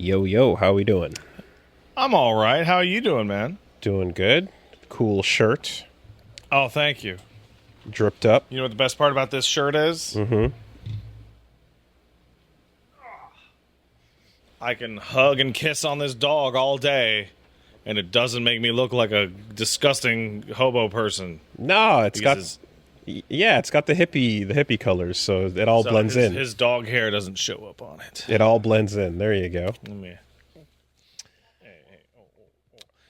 Yo, yo, how we doing? I'm all right. How are you doing, man? Doing good. Cool shirt. Oh, thank you. Dripped up. You know what the best part about this shirt is? Mm-hmm. I can hug and kiss on this dog all day, and it doesn't make me look like a disgusting hobo person. No, it's got the hippie colors, so it all blends in. His dog hair doesn't show up on it. It all blends in. There you go.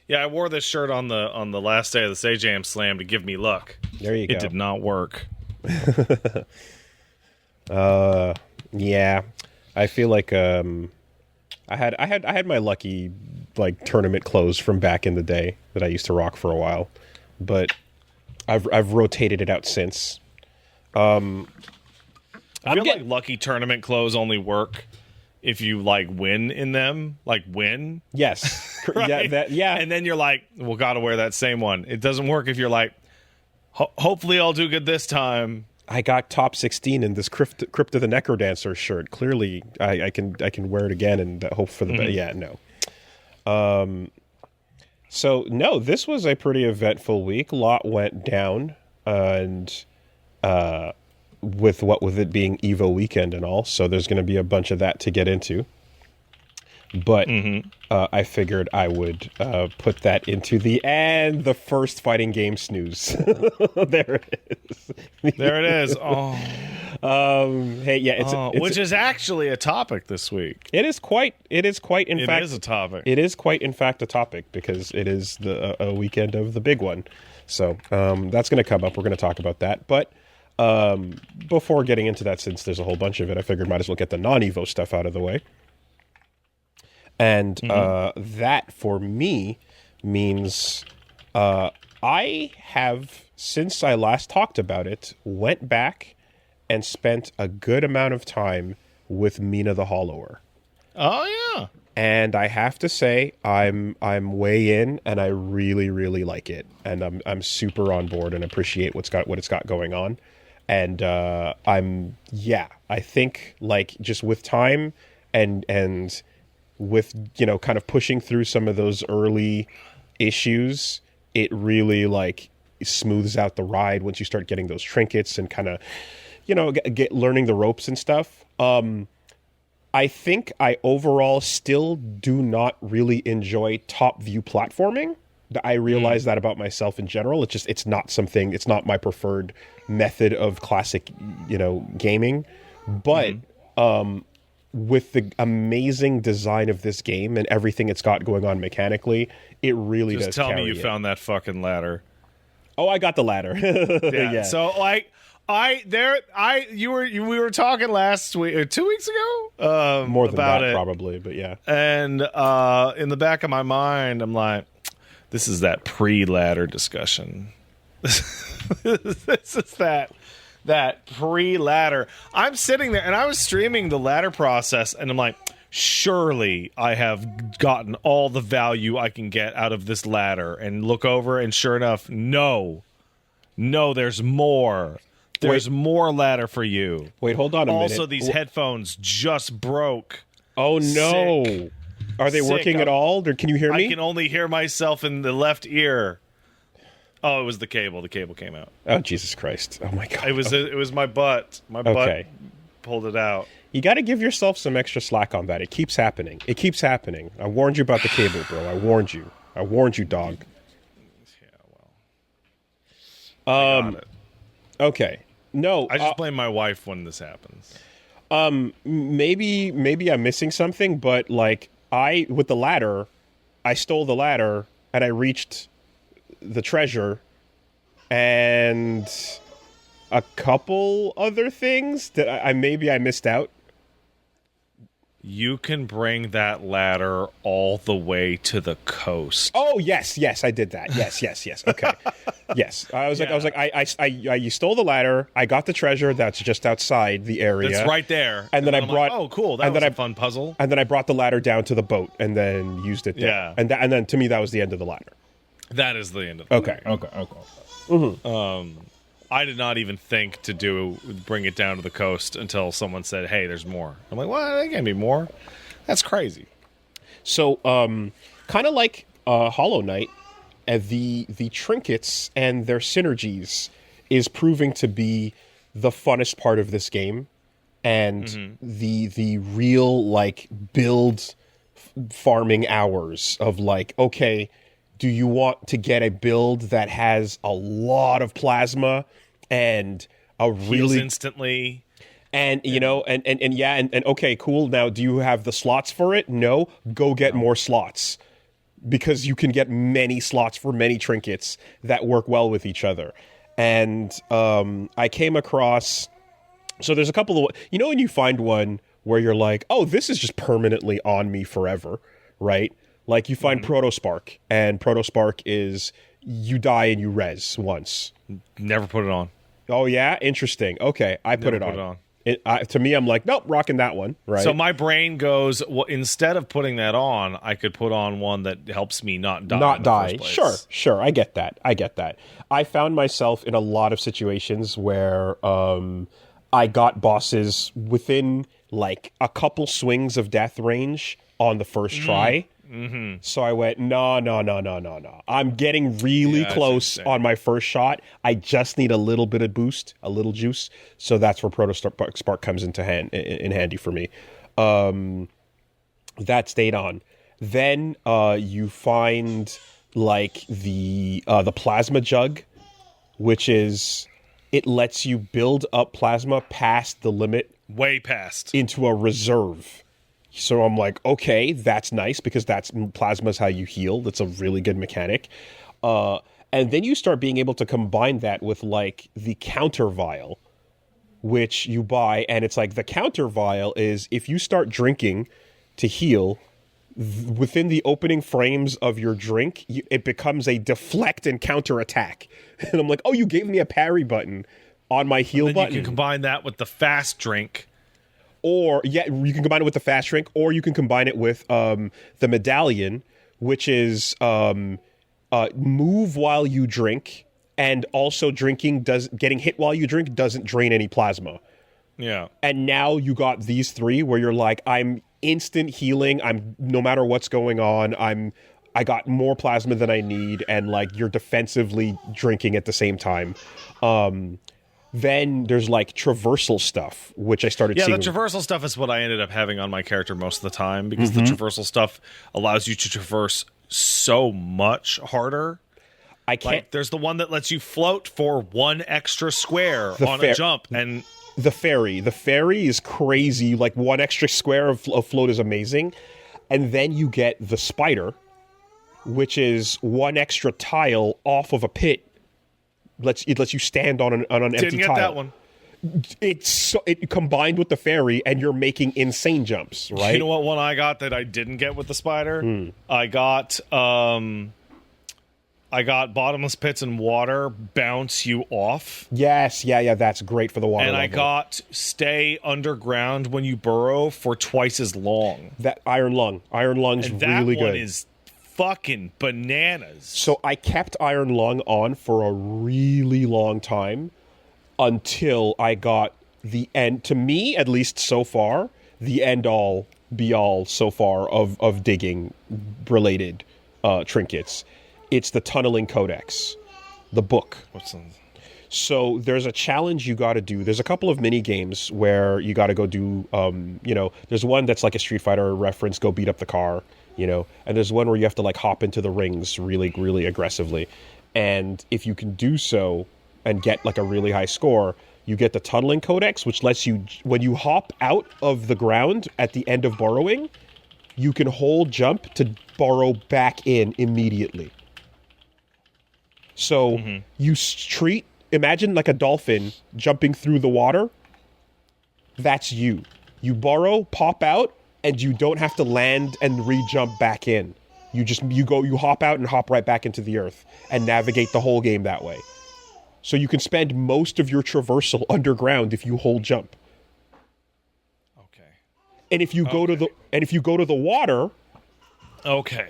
Yeah, I wore this shirt on the last day of the Sage Jam Slam to give me luck. There you go. It did not work. Yeah. I feel like I had my lucky tournament clothes from back in the day that I used to rock for a while, but I've rotated it out since. I feel like lucky tournament clothes only work if you win in them, win. Yes, right? yeah. And then you're like, well, gotta wear that same one. It doesn't work if you're like, hopefully I'll do good this time. I got top 16 in this Crypto the Necrodancer shirt. Clearly, I can wear it again and hope for the best. Yeah, no. So no, this was a pretty eventful week. A lot went down, and with it being Evo weekend and all, so there's going to be a bunch of that to get into. But I figured I would put that into the first fighting game snooze. There it is. There it is. Oh, hey, yeah, it's which is actually a topic this week. It is quite. In fact, it is a topic. It is quite, in fact, a topic because it is a weekend of the big one. So that's going to come up. We're going to talk about that, but. Before getting into that, since there's a whole bunch of it, I figured might as well get the non-Evo stuff out of the way. And that, for me, means I have, since I last talked about it, went back and spent a good amount of time with Mina the Hollower. Oh, yeah. And I have to say, I'm way in, and I really, really like it. And I'm super on board and appreciate what it's got going on. And I think just with time and with, kind of pushing through some of those early issues, it really smooths out the ride once you start getting those trinkets and kind of, get learning the ropes and stuff. I think I overall still do not really enjoy top view platforming. I realize that about myself in general. It's not my preferred method of classic, gaming. But with the amazing design of this game and everything it's got going on mechanically, it really does. Just tell me you found that fucking ladder. Oh, I got the ladder. Yeah. So we were talking last week or 2 weeks ago. More than about that, it. probably, but yeah. And in the back of my mind, I'm like, this is that pre-ladder discussion. This is that pre-ladder. I'm sitting there, and I was streaming the ladder process, and I'm like, surely I have gotten all the value I can get out of this ladder. And look over, and sure enough, no, there's more. There's more ladder for you. Wait, hold on a minute. Also, these headphones just broke. Oh, no. Sick. Are they working at all? Or can you hear me? I can only hear myself in the left ear. Oh, it was the cable. The cable came out. Oh, Jesus Christ. Oh, my God. It was my butt. My butt pulled it out. You got to give yourself some extra slack on that. It keeps happening. I warned you about the cable, bro. I warned you, dog. Yeah, well. I got it. Okay. No. I just blame my wife when this happens. Maybe I'm missing something, but with the ladder, I stole the ladder and I reached the treasure and a couple other things that I missed out. You can bring that ladder all the way to the coast. Oh, yes, I did that. Yes. Okay. Yes. You stole the ladder. I got the treasure that's just outside the area. It's right there. And then I brought... oh, cool. That was a fun puzzle. And then I brought the ladder down to the boat and then used it there. Yeah. And then to me, that was the end of the ladder. That is the end of the ladder. Okay. Mm-hmm. I did not even think to bring it down to the coast until someone said, hey, there's more. I'm like, well, there can't be more. That's crazy. So, kind of like Hollow Knight, the trinkets and their synergies is proving to be the funnest part of this game, and the real like build farming hours of like, okay, do you want to get a build that has a lot of plasma and a Heals really instantly. and you know and okay, cool, now do you have the slots for it? No, go get more slots, because you can get many slots for many trinkets that work well with each other. And I came across, so there's a couple of, you know, when you find one where you're like, oh, this is just permanently on me forever, right? Like you find Protospark, and Protospark is you die and you res once. Never put it on. Oh yeah, interesting. Okay, I put it on. To me, I'm like, nope, rocking that one, right? So my brain goes, well, instead of putting that on, I could put on one that helps me not die. Not die. Sure. I get that. I found myself in a lot of situations where I got bosses within like a couple swings of death range on the first try. So I went, no. I'm getting really close on my first shot. I just need a little bit of boost, a little juice. So that's where Protospark comes into handy for me. That stayed on. Then you find like the plasma jug, which is, it lets you build up plasma past the limit, way past, into a reserve. So I'm like, okay, that's nice, because plasma's how you heal. That's a really good mechanic. And then you start being able to combine that with like the counter vial, which you buy, and it's like the counter vial is if you start drinking to heal, within the opening frames of your drink, it becomes a deflect and counter attack. And I'm like, oh, you gave me a parry button on my heal button. You can combine that with the fast drink. Or, yeah, you can combine it with the fast drink, or you can combine it with the medallion, which is move while you drink, and also getting hit while you drink doesn't drain any plasma. Yeah. And now you got these three where you're like, I'm instant healing, I'm no matter what's going on, I got more plasma than I need, and like you're defensively drinking at the same time. Then there's like traversal stuff, which I started seeing. Yeah, the traversal stuff is what I ended up having on my character most of the time, because the traversal stuff allows you to traverse so much harder. I can't. Like, there's the one that lets you float for one extra square on a jump, and the ferry is crazy. Like one extra square of float is amazing, and then you get the spider, which is one extra tile off of a pit. It lets you stand on an empty tile. Didn't get that one. It combined with the ferry, and you're making insane jumps, right? You know what one I got that I didn't get with the spider? I got bottomless pits and water bounce you off. Yes, yeah, that's great for the water. And level. I got stay underground when you burrow for twice as long. That Iron Lung's and that really good. One is fucking bananas. So I kept Iron Lung on for a really long time until I got the end, to me at least so far, the end all be all so far of digging related trinkets. It's the Tunneling Codex, the book. So there's a challenge you got to do. There's a couple of mini games where you got to go do, there's one that's like a Street Fighter reference, go beat up the car, and there's one where you have to like hop into the rings really, really aggressively. And if you can do so and get like a really high score, you get the Tunneling Codex, which lets you, when you hop out of the ground at the end of burrowing, you can hold jump to burrow back in immediately. So you imagine like a dolphin jumping through the water. That's you. You burrow, pop out, and you don't have to land and re-jump back in. You hop out and hop right back into the earth and navigate the whole game that way. So you can spend most of your traversal underground if you hold jump. Okay. And if you go to the water, okay,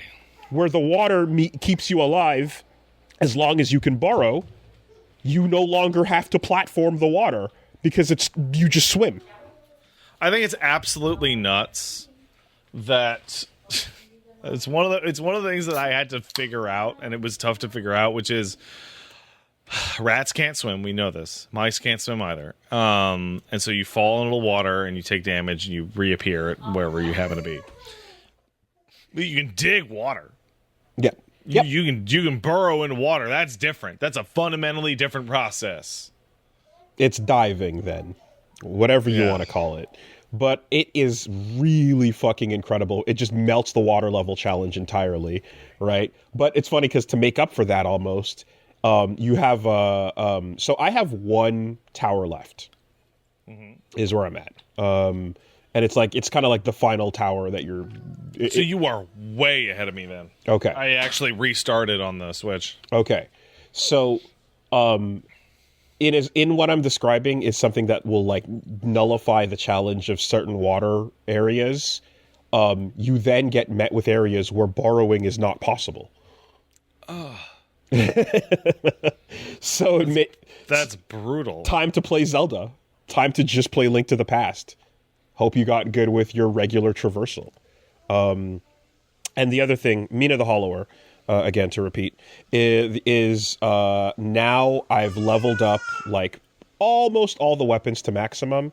where the water keeps you alive, as long as you can burrow, you no longer have to platform the water because you just swim. I think it's absolutely nuts that It's one of the things that I had to figure out, and it was tough to figure out, which is rats can't swim. We know this. Mice can't swim either. And so you fall into the water and you take damage and you reappear at wherever you happen to be. But you can dig water. Yeah. You can burrow in water. That's different. That's a fundamentally different process. It's diving then, whatever you want to call it. But it is really fucking incredible. It just melts the water level challenge entirely, right? But it's funny because to make up for that almost, you have so I have one tower left, is where I'm at. And it's kind of like the final tower that you're. So you are way ahead of me then. Okay. I actually restarted on the Switch. Okay. So, in what I'm describing is something that will like nullify the challenge of certain water areas. You then get met with areas where borrowing is not possible. So that's brutal. Time to play Zelda. Time to just play Link to the Past. Hope you got good with your regular traversal. And the other thing, Mina the Hollower, again to repeat, is now I've leveled up like almost all the weapons to maximum,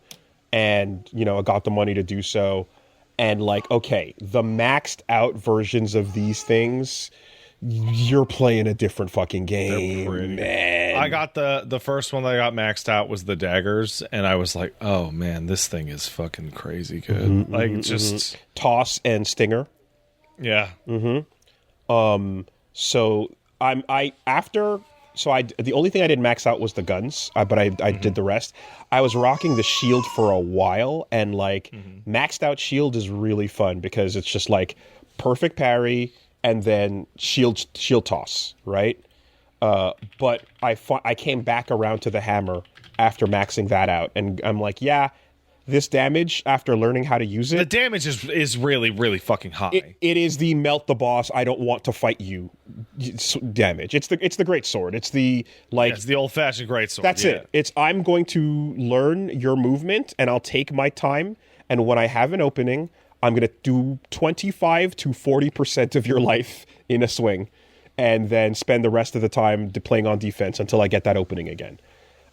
and I got the money to do so. And like, okay, the maxed out versions of these things, you're playing a different fucking game, man. I got the first one that I got maxed out was the daggers, and I was like, oh man, this thing is fucking crazy good. Just toss and stinger. Yeah. So the only thing I didn't max out was the guns, but I did the rest. I was rocking the shield for a while, and like maxed out shield is really fun because it's just like perfect parry and then shield toss, right? But I came back around to the hammer after maxing that out, and I'm like, yeah, this damage, after learning how to use it, the damage is really, really fucking high. It is the melt the boss, I don't want to fight you damage. It's the great sword. It's the it's the old fashioned great sword. That's it. I'm going to learn your movement, and I'll take my time. And when I have an opening, I'm going to do 25 to 40% of your life in a swing, and then spend the rest of the time playing on defense until I get that opening again.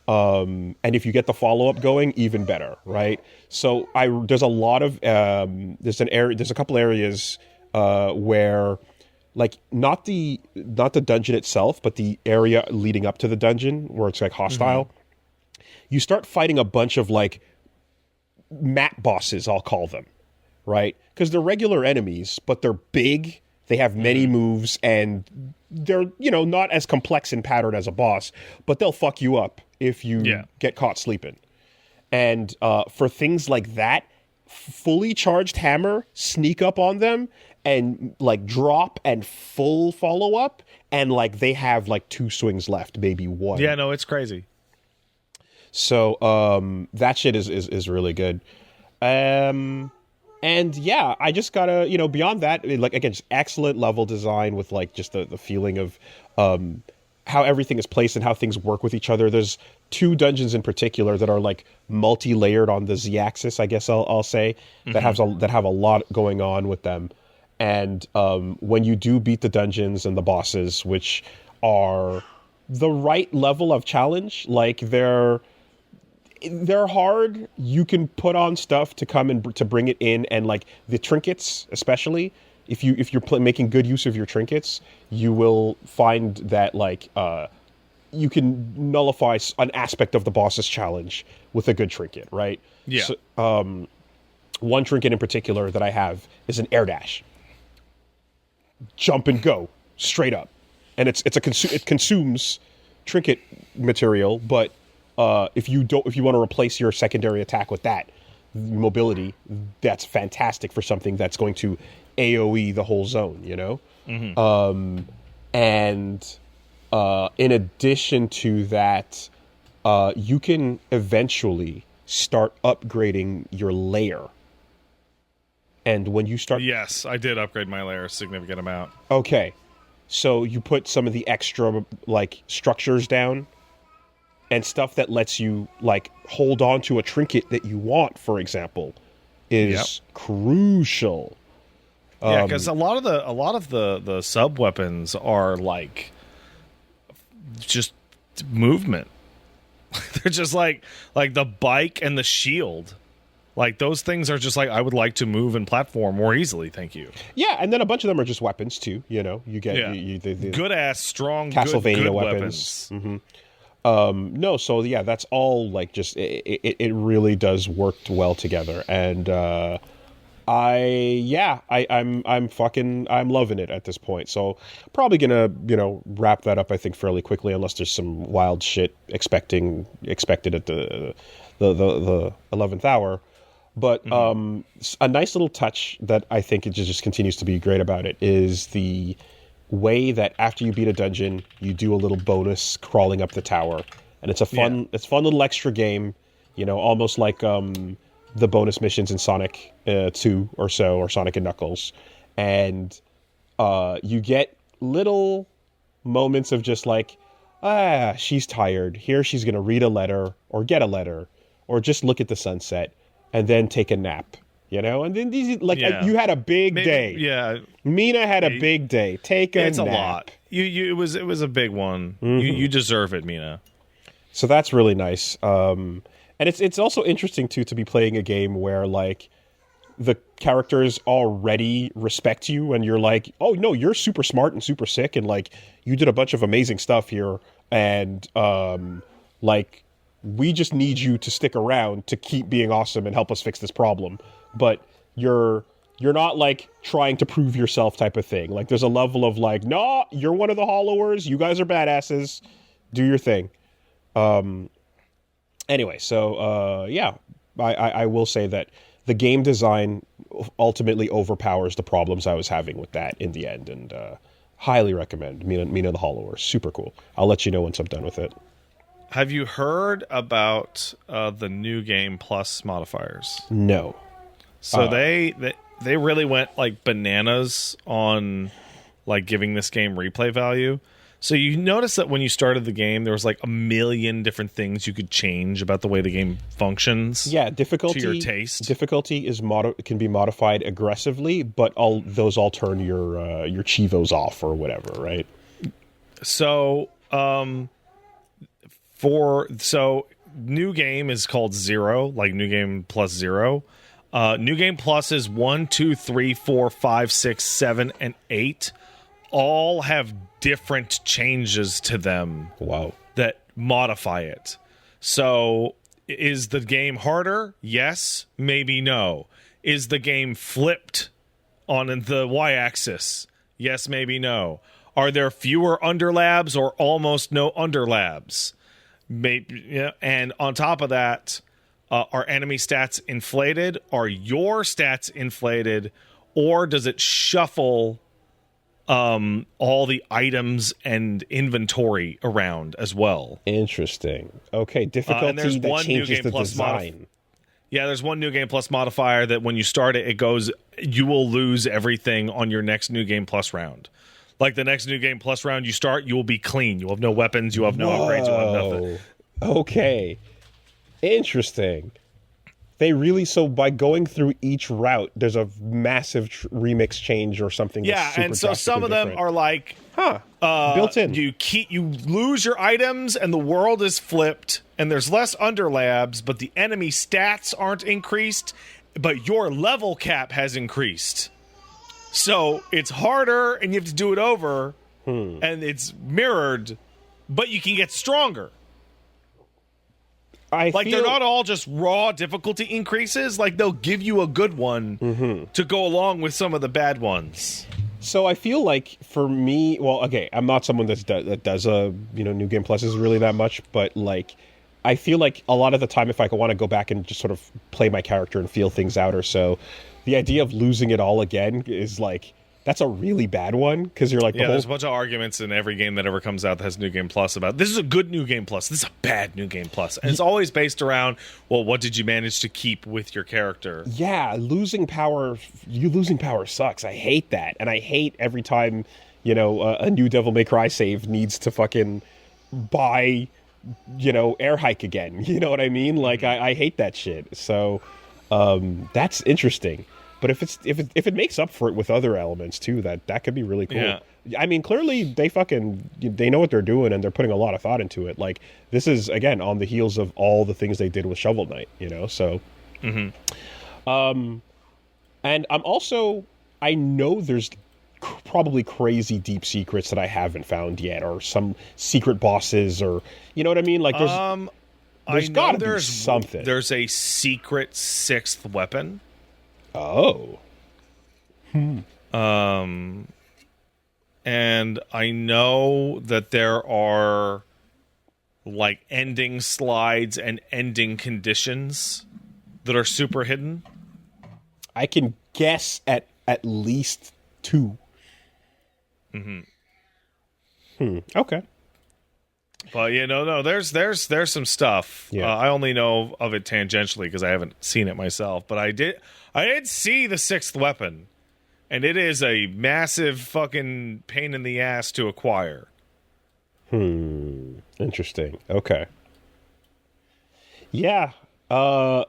And if you get the follow-up going, even better, right? So there's a lot of there's a couple areas where like not the dungeon itself, but the area leading up to the dungeon where it's like hostile. You start fighting a bunch of like map bosses, I'll call them, right? Because they're regular enemies, but they're big. They have many moves, and they're, not as complex in pattern as a boss, but they'll fuck you up if you get caught sleeping. And for things like that, fully charged hammer, sneak up on them, and like drop and full follow up, and like they have like 2 swings left, maybe 1. Yeah, no, it's crazy. So that shit is really good. And yeah, I just gotta, beyond that, like, again, just excellent level design with like just the feeling of how everything is placed and how things work with each other. There's 2 dungeons in particular that are like multi-layered on the Z-axis, I guess I'll say, that have a lot going on with them. And when you do beat the dungeons and the bosses, which are the right level of challenge, like they're hard. You can put on stuff to come and to bring it in, and like the trinkets, especially if you're making good use of your trinkets, you will find that like you can nullify an aspect of the boss's challenge with a good trinket, right? Yeah. So, one trinket in particular that I have is an air dash. Jump and go straight up, and it consumes trinket material, but if you want to replace your secondary attack with that mobility, that's fantastic for something that's going to AoE the whole zone, and in addition to that, you can eventually start upgrading your layer. And when you start, yes, I did upgrade my layer a significant amount. Okay, so you put some of the extra like structures down and stuff that lets you like hold on to a trinket that you want, for example, is crucial. Yeah, because a lot of the sub weapons are like just movement. They're just like the bike and the shield. Like those things are just like, I would like to move and platform more easily. Thank you. Yeah, and then a bunch of them are just weapons too. You know, you get the good ass strong Castlevania good weapons. No, so yeah, that's all like just it really does work well together, and I'm loving it at this point. So probably gonna wrap that up I think fairly quickly, unless there's some wild shit expected at the 11th hour. But a nice little touch that I think it just continues to be great about it is the way that after you beat a dungeon, you do a little bonus crawling up the tower, and it's a fun little extra game, almost like the bonus missions in Sonic 2 or so, or Sonic and Knuckles, and you get little moments of just like, she's tired. Here she's gonna read a letter or get a letter or just look at the sunset and then take a nap. And then these you had a big day. Yeah, Mina had a big day. Take a nap. It's a lot. It was a big one. You deserve it, Mina. So that's really nice. And it's also interesting too to be playing a game where like the characters already respect you, and you're like, oh no, you're super smart and super sick, and like you did a bunch of amazing stuff here, and like we just need you to stick around to keep being awesome and help us fix this problem. But you're not like trying to prove yourself type of thing. Like there's a level of like, no, you're one of the followers. You guys are badasses. Do your thing. Anyway, so yeah, I will say that the game design ultimately overpowers the problems I was having with that in the end, and highly recommend Mina the Hollower. Super cool. I'll let you know once I'm done with it. Have you heard about the New Game Plus modifiers? No. So they really went like bananas on like giving this game replay value. So you notice that when you started the game, there was like a million different things you could change about the way the game functions. Yeah, difficulty to your taste. Difficulty is can be modified aggressively, but those all turn your chivos off or whatever, right? So New Game is called 0, like New Game Plus 0. New Game Plus is 1, 2, 3, 4, 5, 6, 7, and 8. All have different changes to them. Wow. That modify it. So is the game harder? Yes, maybe no. Is the game flipped on the y-axis? Yes, maybe no. Are there fewer underlabs or almost no underlabs? Maybe, yeah. And on top of that, are enemy stats inflated? Are your stats inflated? Or does it shuffle all the items and inventory around as well? Interesting. Okay, difficulty that changes the design. There's one New Game Plus modifier that when you start it, it goes, you will lose everything on your next New Game Plus round. Like the next New Game Plus round you start, you will be clean. You will have no weapons, you have no upgrades, you will have nothing. Okay. Interesting. They really, so by going through each route, there's a massive remix change or something. Yeah, that's super and so some of them are like, built in. You lose your items, and the world is flipped, and there's less underlabs, but the enemy stats aren't increased, but your level cap has increased. So it's harder, and you have to do it over, and it's mirrored, but you can get stronger. They're not all just raw difficulty increases. Like, they'll give you a good one to go along with some of the bad ones. So I feel like for me, well, okay, I'm not someone that does New Game Pluses really that much, but like, I feel like a lot of the time, if I want to go back and just sort of play my character and feel things out or so, the idea of losing it all again is like, that's a really bad one, because you're like, there's a bunch of arguments in every game that ever comes out that has New Game Plus about, this is a good New Game Plus, this is a bad New Game Plus. And it's always based around, well, what did you manage to keep with your character? Yeah, losing power sucks. I hate that. And I hate every time, a new Devil May Cry save needs to fucking buy, air hike again. You know what I mean? Like, I hate that shit. So, that's interesting. But if it makes up for it with other elements too, that could be really cool. Yeah. I mean, clearly they know what they're doing and they're putting a lot of thought into it. Like, this is again on the heels of all the things they did with Shovel Knight, you know. So, and I know there's probably crazy deep secrets that I haven't found yet, or some secret bosses, or you know what I mean. Like, there's got to be something. There's a secret sixth weapon. Oh. And I know that there are like ending slides and ending conditions that are super hidden. I can guess at least 2. Okay. But there's some stuff. Yeah. I only know of it tangentially because I haven't seen it myself. But I did see the sixth weapon, and it is a massive fucking pain in the ass to acquire. Interesting. Okay. Yeah. The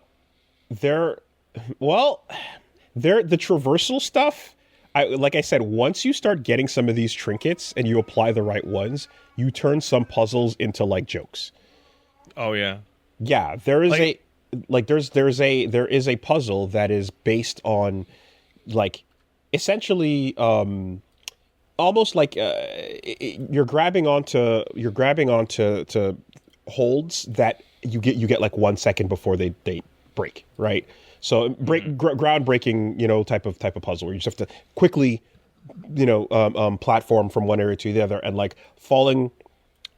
traversal stuff. Like I said, once you start getting some of these trinkets and you apply the right ones, you turn some puzzles into like jokes. Oh yeah. Yeah, there is there is a puzzle that is based on like essentially almost like you're grabbing onto to holds that you get like 1 second before they break, right? So groundbreaking, type of puzzle where you just have to quickly, platform from one area to the other, and like falling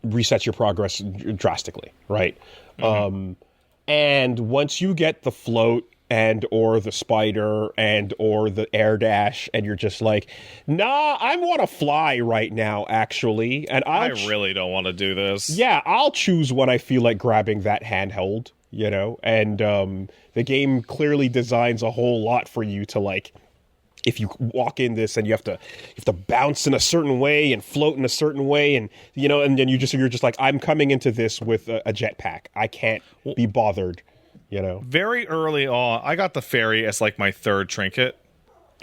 resets your progress drastically, right? And once you get the float and or the spider and or the air dash, and you're just like, nah, I want to fly right now, actually, and I really don't want to do this. Yeah, I'll choose when I feel like grabbing that handheld. And the game clearly designs a whole lot for you to like, if you walk in this and you have to bounce in a certain way and float in a certain way, and and then you're just like, I'm coming into this with a jetpack. I can't be bothered, Very early on, I got the fairy as like my third trinket.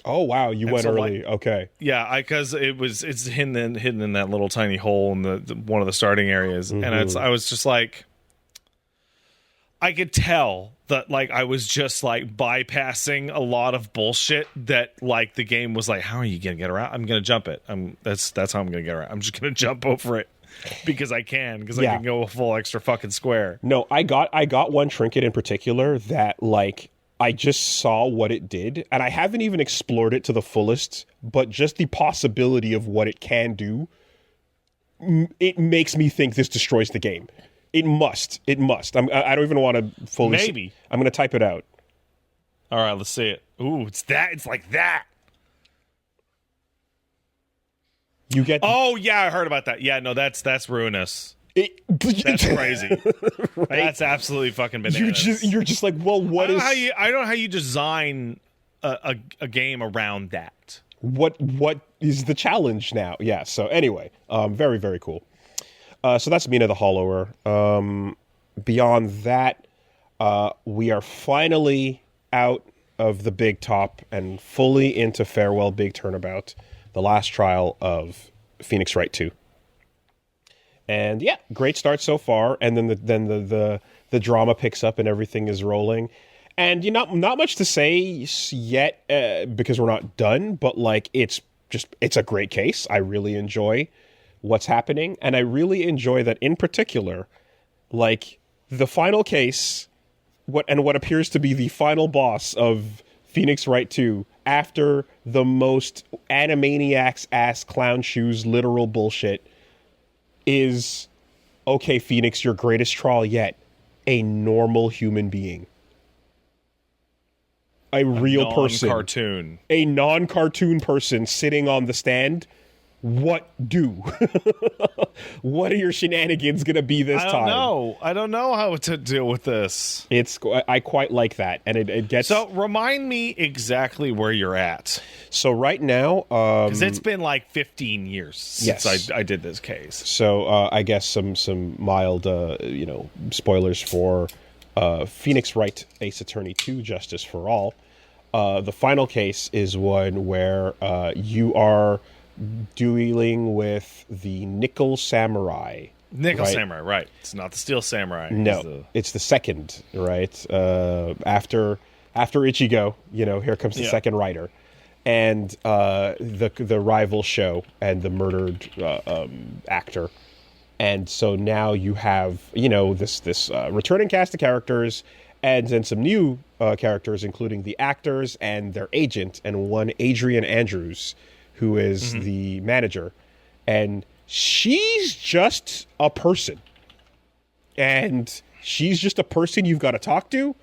Oh wow, you went early. Okay. Yeah, because it's hidden in that little tiny hole in the one of the starting areas, and I was just like, I could tell that like I was just like bypassing a lot of bullshit that like the game was like, how are you gonna get around? I'm gonna jump it. That's how I'm gonna get around. I'm just gonna jump over it because I can go a full extra fucking square. No, I got one trinket in particular that like I just saw what it did, and I haven't even explored it to the fullest, but just the possibility of what it can do, it makes me think this destroys the game. It must. I don't even want to fully. Maybe. I'm going to type it out. All right, let's see it. Ooh, it's like that. You get. Oh yeah, I heard about that. Yeah, no, that's ruinous. That's crazy. Right? That's absolutely fucking bananas. You're just like, well, I don't know how you design a game around that. What is the challenge now? Yeah. So anyway, very very cool. So that's Mina the Hollower. Beyond that, we are finally out of the big top and fully into Farewell Big Turnabout, the last trial of Phoenix Wright 2. And yeah, great start so far. And then the drama picks up and everything is rolling. And not much to say yet because we're not done. But like it's a great case. I really enjoy what's happening, and I really enjoy that in particular, like the final case, what appears to be the final boss of Phoenix Wright 2 after the most Animaniacs ass clown shoes literal bullshit is, okay, Phoenix, your greatest trial yet, a normal human being. A real person. A non-cartoon person sitting on the stand. What do? What are your shenanigans going to be this time? I don't know how to deal with this. I quite like that. And it gets... So remind me exactly where you're at. So right now... Because it's been like 15 years since I did this case. So I guess some mild, spoilers for Phoenix Wright Ace Attorney 2 Justice for All. The final case is one where you are dealing with the Nickel Samurai. Samurai, right. It's not the Steel Samurai. No, it's the second, right? After Ichigo, here comes the second rider. And the rival show and the murdered actor. And so now you have, this returning cast of characters and then some new characters, including the actors and their agent, and one Adrian Andrews, who is the manager. And she's just a person. And she's just a person you've got to talk to.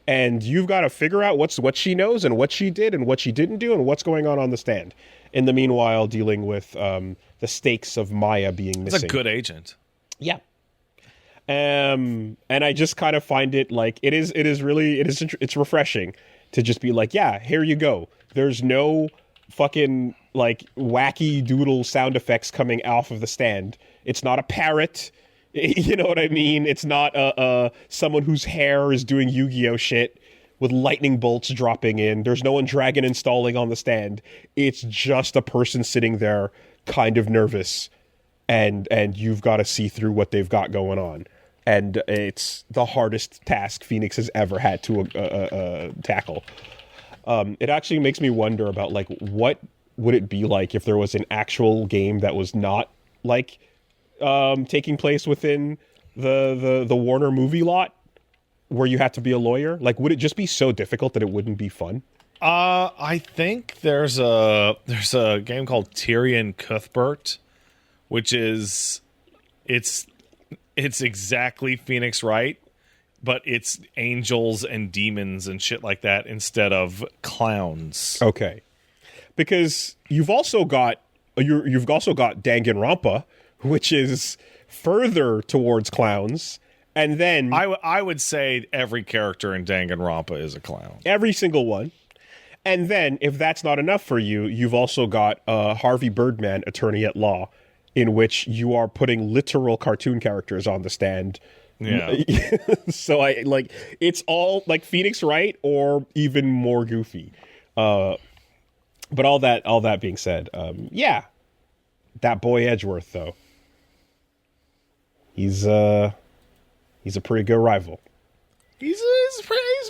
And you've got to figure out what she knows and what she did and what she didn't do and what's going on the stand. In the meanwhile, dealing with the stakes of Maya being missing. It's a good agent. Yeah. And I just kind of find it like it's refreshing to just be like, yeah, here you go. There's no fucking like wacky doodle sound effects coming off of the stand. It's not a parrot. You know what I mean? It's not someone whose hair is doing Yu-Gi-Oh shit with lightning bolts dropping in. There's no one dragon installing on the stand. It's just a person sitting there kind of nervous, and you've got to see through what they've got going on. And it's the hardest task Phoenix has ever had to tackle. It actually makes me wonder about, like, what would it be like if there was an actual game that was not, like, taking place within the Warner movie lot where you had to be a lawyer? Like, would it just be so difficult that it wouldn't be fun? I think there's a game called Tyrion Cuthbert, which is it's exactly Phoenix Wright, but it's angels and demons and shit like that instead of clowns. Okay, because you've also got Danganronpa, which is further towards clowns, and then I would say every character in Danganronpa is a clown. Every single one. And then, if that's not enough for you, you've also got Harvey Birdman, Attorney at Law, in which you are putting literal cartoon characters on the stand. Yeah. So it's all like Phoenix Wright or even more goofy. But all that being said, yeah, that boy Edgeworth though. He's a pretty good rival. He's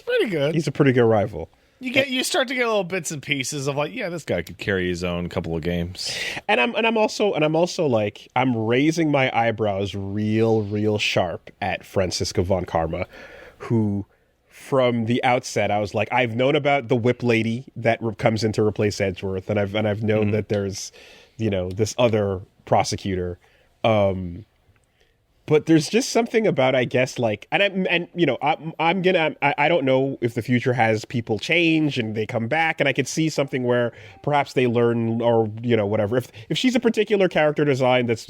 pretty good. He's a pretty good rival. You start to get little bits and pieces of like, yeah, this guy could carry his own couple of games. And I'm also like, I'm raising my eyebrows real sharp at Franziska von Karma, who from the outset I was like, I've known about the whip lady that comes in to replace Edgeworth, and I've known that there's this other prosecutor. But there's just something about, I guess, like, I don't know if the future has people change and they come back, and I could see something where perhaps they learn or, whatever. If she's a particular character design that's,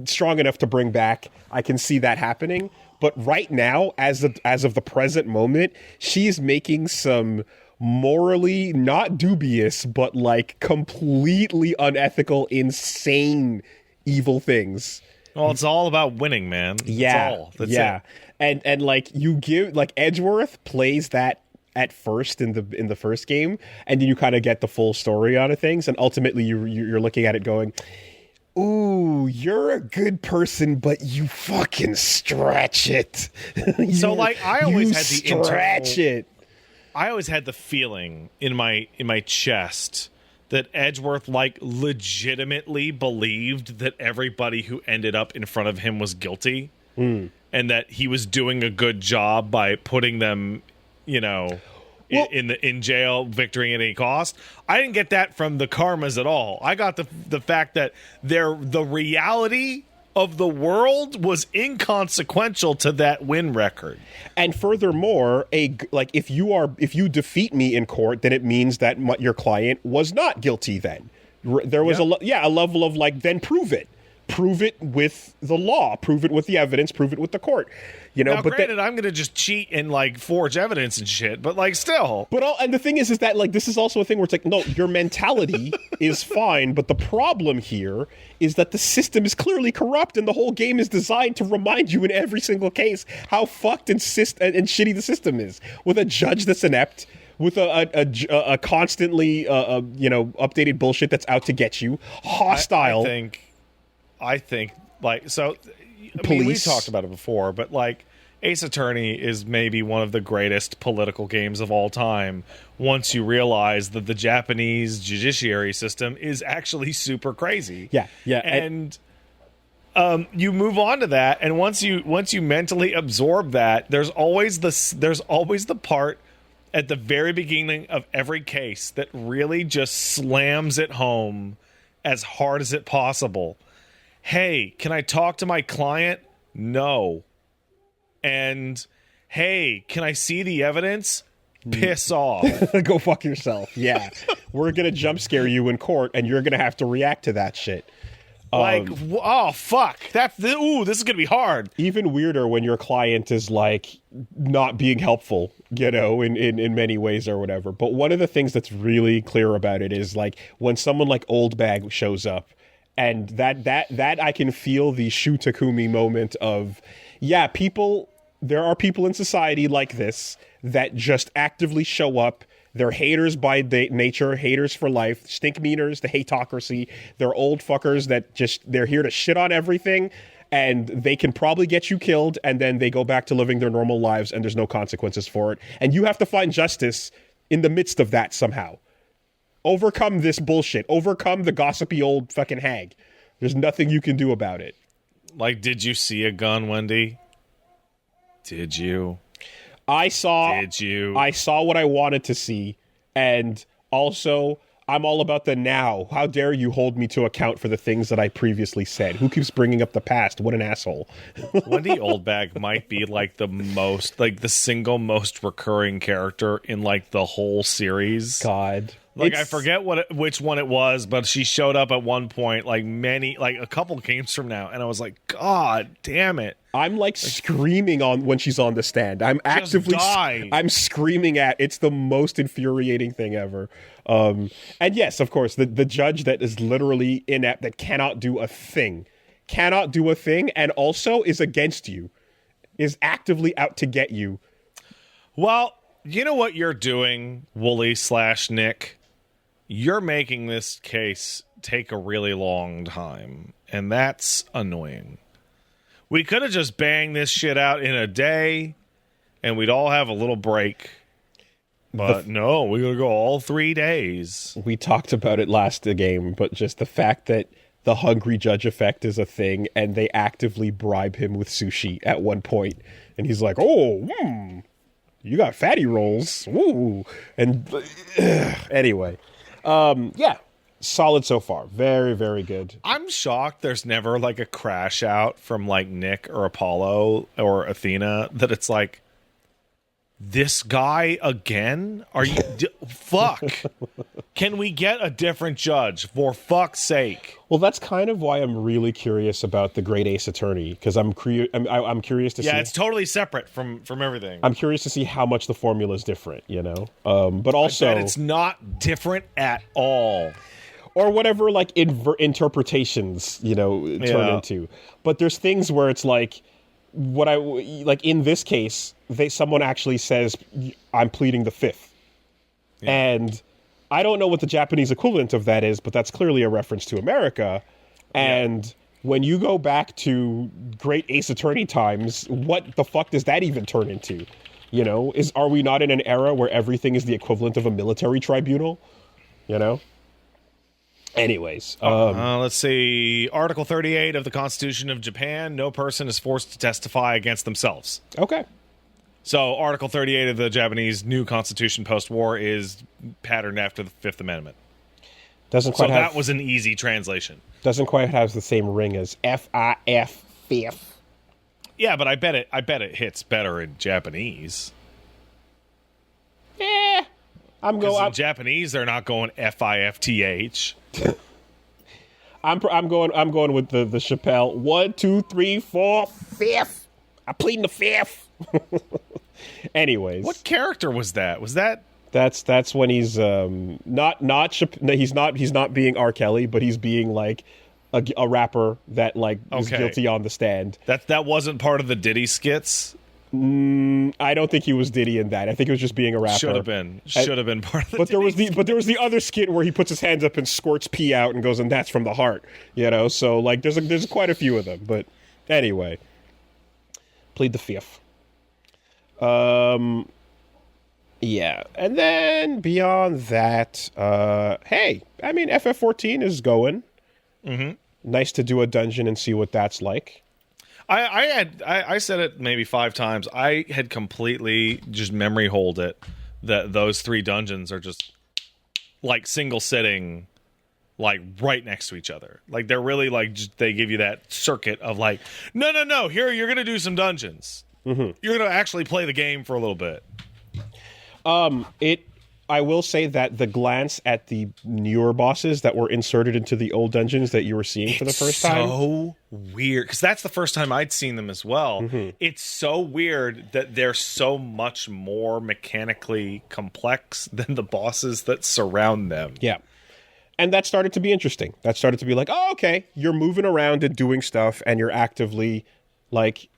strong enough to bring back, I can see that happening. But right now, as of the present moment, she's making some morally not dubious, but like completely unethical, insane evil things. Well, it's all about winning, man. That's it. And like you give, like, Edgeworth plays that at first in the first game, and then you kind of get the full story out of things, and ultimately you're looking at it going, ooh, you're a good person, but you fucking stretch it. So like I always had the stretch it. I always had the feeling in my chest that Edgeworth like legitimately believed that everybody who ended up in front of him was guilty, and that he was doing a good job by putting them, in jail, victory at any cost. I didn't get that from the Karmas at all. I got the fact that the reality of the world was inconsequential to that win record. And furthermore, if you defeat me in court, then it means that your client was not guilty then. There was a level of like, then prove it. prove it with the law, prove it with the evidence, prove it with the court. Now, but granted, I'm going to just cheat and like forge evidence and shit, but like still. And the thing is that like this is also a thing where it's like, no, your mentality is fine, but the problem here is that the system is clearly corrupt, and the whole game is designed to remind you in every single case how fucked and shitty the system is, with a judge that's inept, with a constantly updated bullshit that's out to get you, hostile. I think like so. Police. I mean, we talked about it before, but like Ace Attorney is maybe one of the greatest political games of all time. Once you realize that the Japanese judiciary system is actually super crazy, and you move on to that, and once you mentally absorb that, there's always the part at the very beginning of every case that really just slams it home as hard as it possible. Hey, can I talk to my client? No. And, hey, can I see the evidence? Piss off. Go fuck yourself. Yeah. We're going to jump scare you in court, and you're going to have to react to that shit. Oh, fuck. This is going to be hard. Even weirder when your client is, like, not being helpful, in many ways or whatever. But one of the things that's really clear about it is, like, when someone like Old Bag shows up, and that I can feel the Shu Takumi moment of, there are people in society like this that just actively show up. They're haters by nature, haters for life, stink meaners, the hateocracy. They're old fuckers that they're here to shit on everything, and they can probably get you killed, and then they go back to living their normal lives, and there's no consequences for it. And you have to find justice in the midst of that somehow. Overcome this bullshit. Overcome the gossipy old fucking hag. There's nothing you can do about it. Like, did you see a gun, Wendy? Did you? I saw what I wanted to see, and also I'm all about the now. How dare you hold me to account for the things that I previously said? Who keeps bringing up the past? What an asshole. Wendy Oldbag might be like the single most recurring character in like the whole series. God. Like, I forget which one it was, but she showed up at one point, like a couple games from now, and I was like, God damn it. I'm like screaming on when she's on the stand. I'm actively I'm screaming it's the most infuriating thing ever. And yes, of course, the judge that is literally inept, that cannot do a thing, and also is against you, is actively out to get you. Well, you know what you're doing, Wooly/Nick? You're making this case take a really long time, and that's annoying. We could have just banged this shit out in a day, and we'd all have a little break. But no, we're going to go all 3 days. We talked about it last game, but just the fact that the hungry judge effect is a thing, and they actively bribe him with sushi at one point, and he's like, you got fatty rolls. Ooh. And anyway, solid so far. Very, very good. I'm shocked there's never like a crash out from like Nick or Apollo or Athena that it's like, this guy again? Are you fuck? Can we get a different judge for fuck's sake? Well, that's kind of why I'm really curious about the Great Ace Attorney, because I'm curious to see. Yeah, it's totally separate from everything. I'm curious to see how much the formula is different, but also I bet it's not different at all, or whatever like interpretations turn into. But there's things where it's like, what I like in this case, someone actually says, I'm pleading the fifth. Yeah. And I don't know what the Japanese equivalent of that is, but that's clearly a reference to America. And when you go back to Great Ace Attorney times, what the fuck does that even turn into? Are we not in an era where everything is the equivalent of a military tribunal? Anyways, let's see. Article 38 of the Constitution of Japan: no person is forced to testify against themselves. Okay. So Article 38 of the Japanese new constitution post-war is patterned after the Fifth Amendment. That was an easy translation. Doesn't quite have the same ring as FIF. Fifth. Yeah, but I bet it hits better in Japanese. In Japanese, they're not going FIFTH. I'm going with the Chappelle. 1, 2, 3, 4, 5th. I plead the 5th. Anyways, what character was that? Was that? That's when he's he's not being R. Kelly, but he's being like a rapper that like is guilty on the stand. That wasn't part of the Diddy skits. I don't think he was Diddy in that. I think it was just being a rapper. Should have been part of the. But there was the other skit where he puts his hands up and squirts pee out and goes, and that's from the heart. You know, so like there's quite a few of them. But anyway, plead the 5th. Yeah, and then beyond that, hey, I mean, FF14 is going. Mm-hmm. Nice to do a dungeon and see what that's like. I said it maybe 5 times. I had completely just memory holed it that those 3 dungeons are just like single sitting, like right next to each other. Like they're really like they give you that circuit of like, no, here you're gonna do some dungeons. Mm-hmm. You're gonna actually play the game for a little bit. I will say that the glance at the newer bosses that were inserted into the old dungeons that you were seeing for the first time. So weird, because that's the first time I'd seen them as well. Mm-hmm. It's so weird that they're so much more mechanically complex than the bosses that surround them. Yeah. And that started to be interesting. That started to be like, oh, okay, you're moving around and doing stuff, and you're actively, like,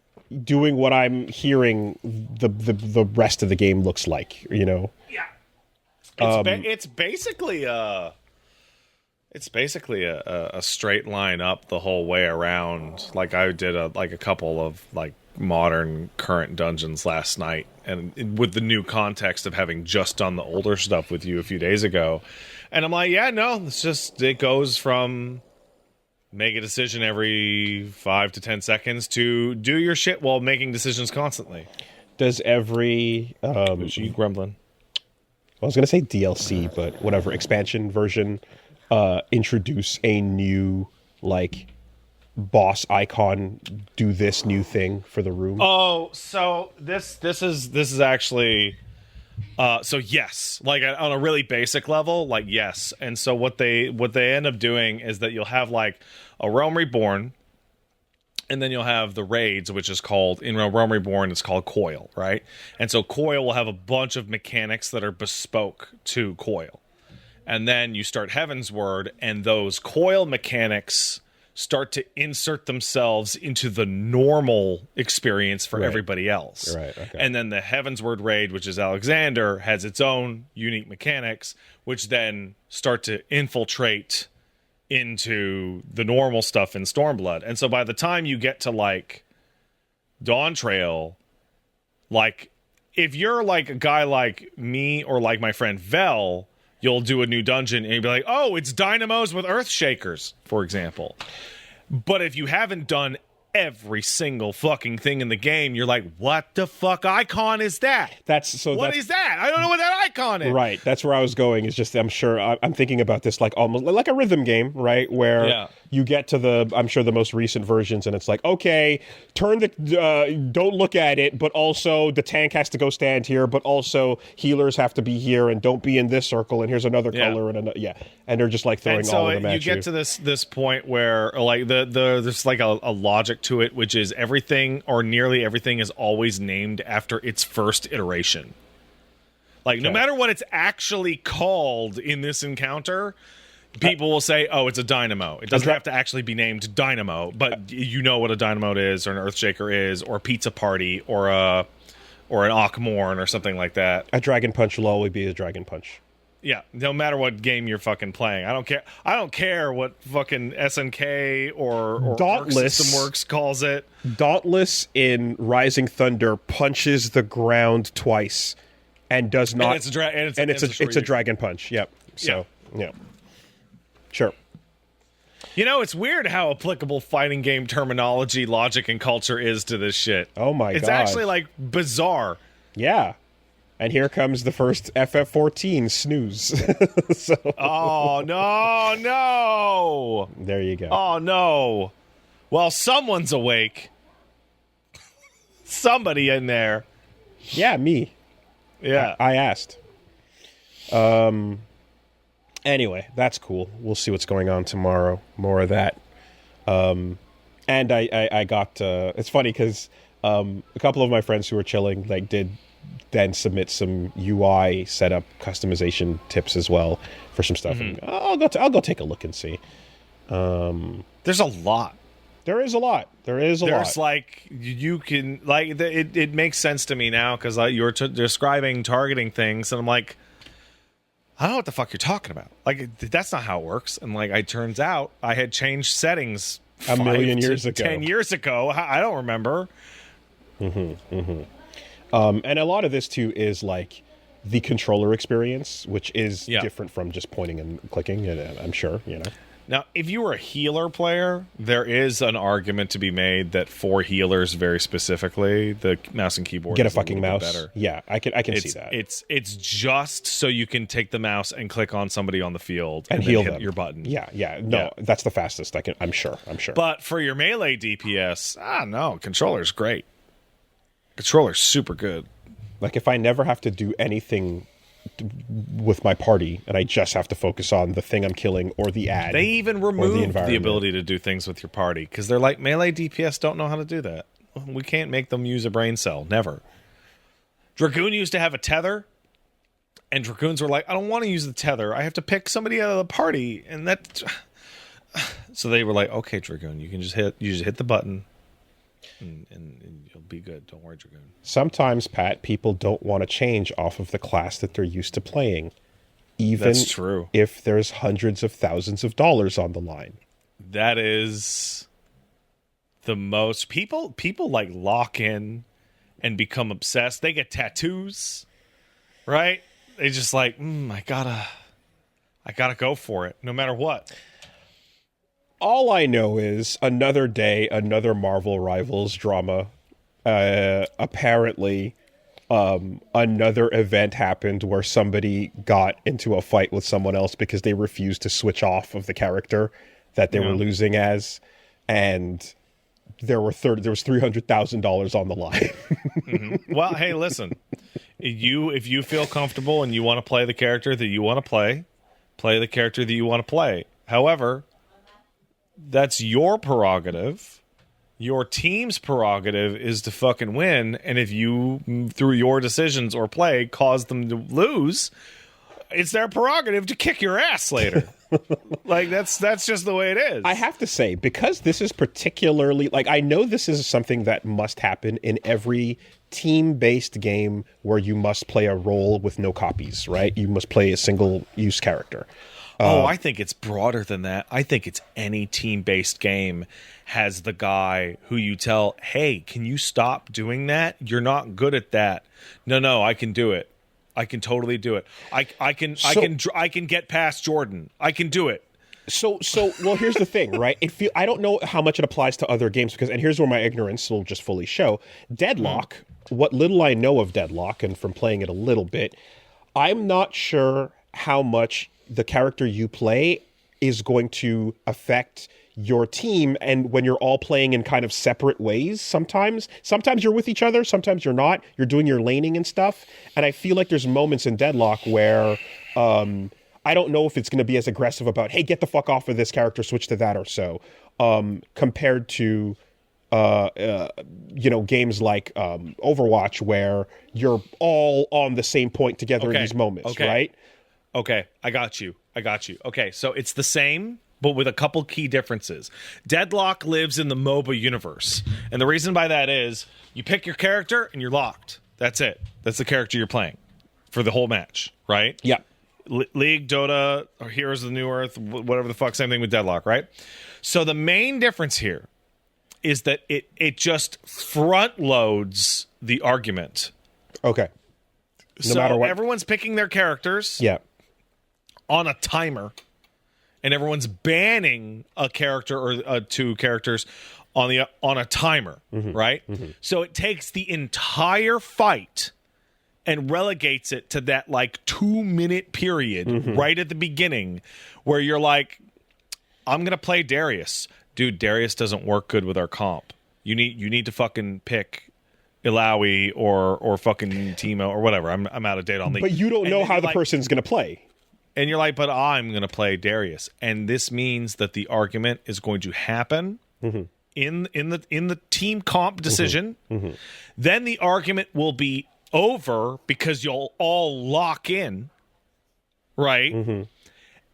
doing what I'm hearing the rest of the game looks like, you know? Yeah. It's basically a straight line up the whole way around. Like I did a couple of like modern current dungeons last night, and with the new context of having just done the older stuff with you a few days ago, and I'm like, yeah, no, it goes from make a decision every 5 to 10 seconds to do your shit while making decisions constantly. Does every is she grumbling? I was going to say DLC, but whatever, expansion version, introduce a new, like, boss icon, do this new thing for the room? Oh, so this is actually... so yes, like on a really basic level, like yes. And so what they end up doing is that you'll have like a Realm Reborn, and then you'll have the raids, which is called, in Realm Reborn, it's called Coil, right? And so Coil will have a bunch of mechanics that are bespoke to Coil. And then you start Heavensward, and those Coil mechanics start to insert themselves into the normal experience for everybody else. Right, okay. And then the Heavensward raid, which is Alexander, has its own unique mechanics, which then start to infiltrate into the normal stuff in Stormblood. And so by the time you get to like Dawn Trail, like if you're like a guy like me or like my friend Vel, you'll do a new dungeon and you'll be like, oh, it's Dynamos with Earthshakers, for example. But if you haven't done every single fucking thing in the game, you're like, what the fuck icon is that? What is that? I don't know what that icon is. Right. That's where I was going. Is just I'm thinking about this like almost like a rhythm game, right? Where you get to the most recent versions, and it's like, okay, turn don't look at it, but also the tank has to go stand here, but also healers have to be here, and don't be in this circle, and here's another color, and and they're just like throwing all of them at you. You get to this point where like there's like a logic to it, which is everything or nearly everything is always named after its first iteration. Like no matter what it's actually called in this encounter, people will say, oh, it's a dynamo. It doesn't have to actually be named Dynamo, but you know what a dynamo is, or an Earthshaker is, or a Pizza Party, or an Akhmorn, or something like that. A Dragon Punch will always be a Dragon Punch. Yeah, no matter what game you're fucking playing. I don't care what fucking SNK or Dauntless System Works calls it. Dauntless in Rising Thunder punches the ground twice and does not. And it's a Dragon Punch. Yep. So yeah. Sure. You know, it's weird how applicable fighting game terminology, logic, and culture is to this shit. Oh my god. It's actually like bizarre. Yeah. And here comes the first FF14 snooze. Oh, no. There you go. Oh, no. Well, someone's awake. Somebody in there. Yeah, me. Yeah. I asked. Anyway, that's cool. We'll see what's going on tomorrow. More of that. And I got... it's funny because a couple of my friends who were chilling did then submit some UI setup customization tips as well for some stuff. And I'll go take a look and see. There's a lot. There is a lot. There's you can it makes sense to me now because you were describing targeting things, and I'm like, I don't know what the fuck you're talking about. That's not how it works. And it turns out I had changed settings a million years ago, 10 years ago. I don't remember. And a lot of this too is the controller experience, which is different from just pointing and clicking. And I'm sure Now, if you were a healer player, there is an argument to be made that for healers very specifically, the mouse and keyboard get a is fucking mouse. Better. Yeah, I can see that. It's just so you can take the mouse and click on somebody on the field and heal hit them. your button. No, that's the fastest I'm sure. But for your melee DPS, no, controller's great. Controller's super good. If I never have to do anything with my party and I just have to focus on the thing I'm killing or the ad. They even removed the ability to do things with your party because they're like, melee DPS don't know how to do that. We can't make them use a brain cell. Never. Dragoon used to have a tether, and Dragoons were like, I don't want to use the tether. I have to pick somebody out of the party, and that. So they were like, okay, Dragoon, you just hit the button, and you'll be good. Don't worry, Dragoon. Sometimes, Pat, people don't want to change off of the class that they're used to playing, even That's true. if there's hundreds of thousands of dollars on the line. That is the most people lock in and become obsessed. They get tattoos, right? They just I gotta go for it, no matter what. All I know is another day, another Marvel Rivals drama. Apparently, another event happened where somebody got into a fight with someone else because they refused to switch off of the character that they were losing as, and there was $300,000 on the line. Well, hey, listen, if you feel comfortable and you want to play the character that you want to play the character that you want to play. However, that's your prerogative. Your team's prerogative is to fucking win, and if you, through your decisions or play, cause them to lose, it's their prerogative to kick your ass later. That's just the way it is. I have to say, because this is particularly, I know this is something that must happen in every team-based game where you must play a role with no copies, right? You must play a single-use character. I think it's broader than that. I think it's any team-based game has the guy who you tell, hey, can you stop doing that? You're not good at that. No, I can do it. I can totally do it. I can get past Jordan. I can do it. So well, here's the thing, right? I don't know how much it applies to other games and here's where my ignorance will just fully show. Deadlock, what little I know of Deadlock, and from playing it a little bit, I'm not sure how much the character you play is going to affect your team, and when you're all playing in kind of separate ways. Sometimes you're with each other, sometimes you're not. You're doing your laning and stuff, and I feel like there's moments in Deadlock where I don't know if it's going to be as aggressive about, hey, get the fuck off of this character, switch to that or so, compared to games like Overwatch, where you're all on the same point together in these moments, right? Okay, I got you. Okay, so it's the same, but with a couple key differences. Deadlock lives in the MOBA universe. And the reason by that is you pick your character and you're locked. That's it. That's the character you're playing for the whole match, right? Yeah. League, Dota, or Heroes of the New Earth, whatever the fuck, same thing with Deadlock, right? So the main difference here is that it just front loads the argument. Okay. No matter what. Everyone's picking their characters. Yeah. On a timer, and everyone's banning a character or two characters on a timer, right? Mm-hmm. So it takes the entire fight and relegates it to that 2-minute period right at the beginning where you're like, I'm gonna play Darius. Dude, Darius doesn't work good with our comp. You need to fucking pick Ilaoi or fucking Timo or whatever. I'm out of date on League. But you don't know how the person's gonna play. And you're like, but I'm going to play Darius. And this means that the argument is going to happen in the team comp decision. Then the argument will be over because you'll all lock in, right?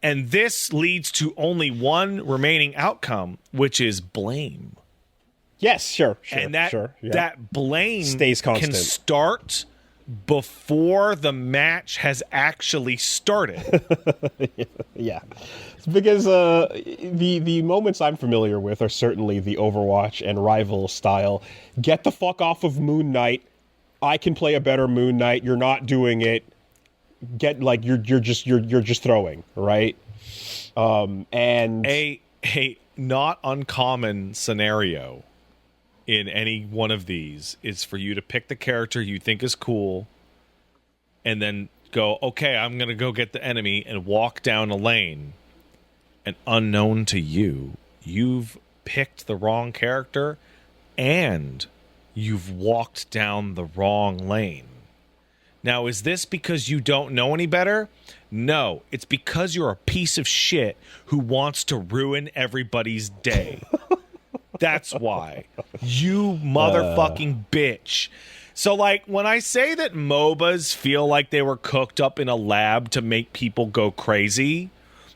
And this leads to only one remaining outcome, which is blame. Yes, sure. And that blame stays constant. Can start before the match has actually started. Yeah. Because the moments I'm familiar with are certainly the Overwatch and Rival style. Get the fuck off of Moon Knight. I can play a better Moon Knight. You're not doing it. Get like you're just throwing, right? And a not uncommon scenario in any one of these is for you to pick the character you think is cool and then go, okay, I'm going to go get the enemy and walk down a lane. And unknown to you, you've picked the wrong character and you've walked down the wrong lane. Now, is this because you don't know any better? No, it's because you're a piece of shit who wants to ruin everybody's day. That's why. You motherfucking bitch. So, like, when I say that MOBAs feel like they were cooked up in a lab to make people go crazy,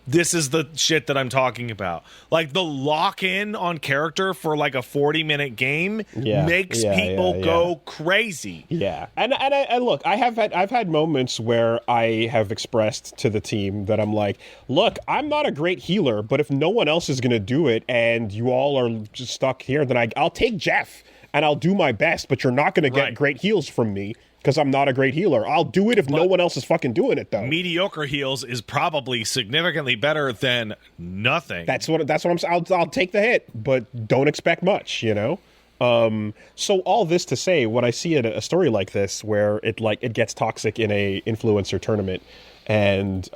this is the shit that I'm talking about. Like, the lock-in on character for, like, a 40-minute game makes people go crazy. Yeah. And look, I've had moments where I have expressed to the team that I'm like, look, I'm not a great healer, but if no one else is going to do it and you all are just stuck here, then I'll take Jeff and I'll do my best, but you're not going to get great heals from me. Because I'm not a great healer. I'll do it if no one else is fucking doing it, though. Mediocre heals is probably significantly better than nothing. That's what I'm saying. I'll take the hit, but don't expect much, you know? So all this to say, when I see a story like this where it gets toxic in a influencer tournament and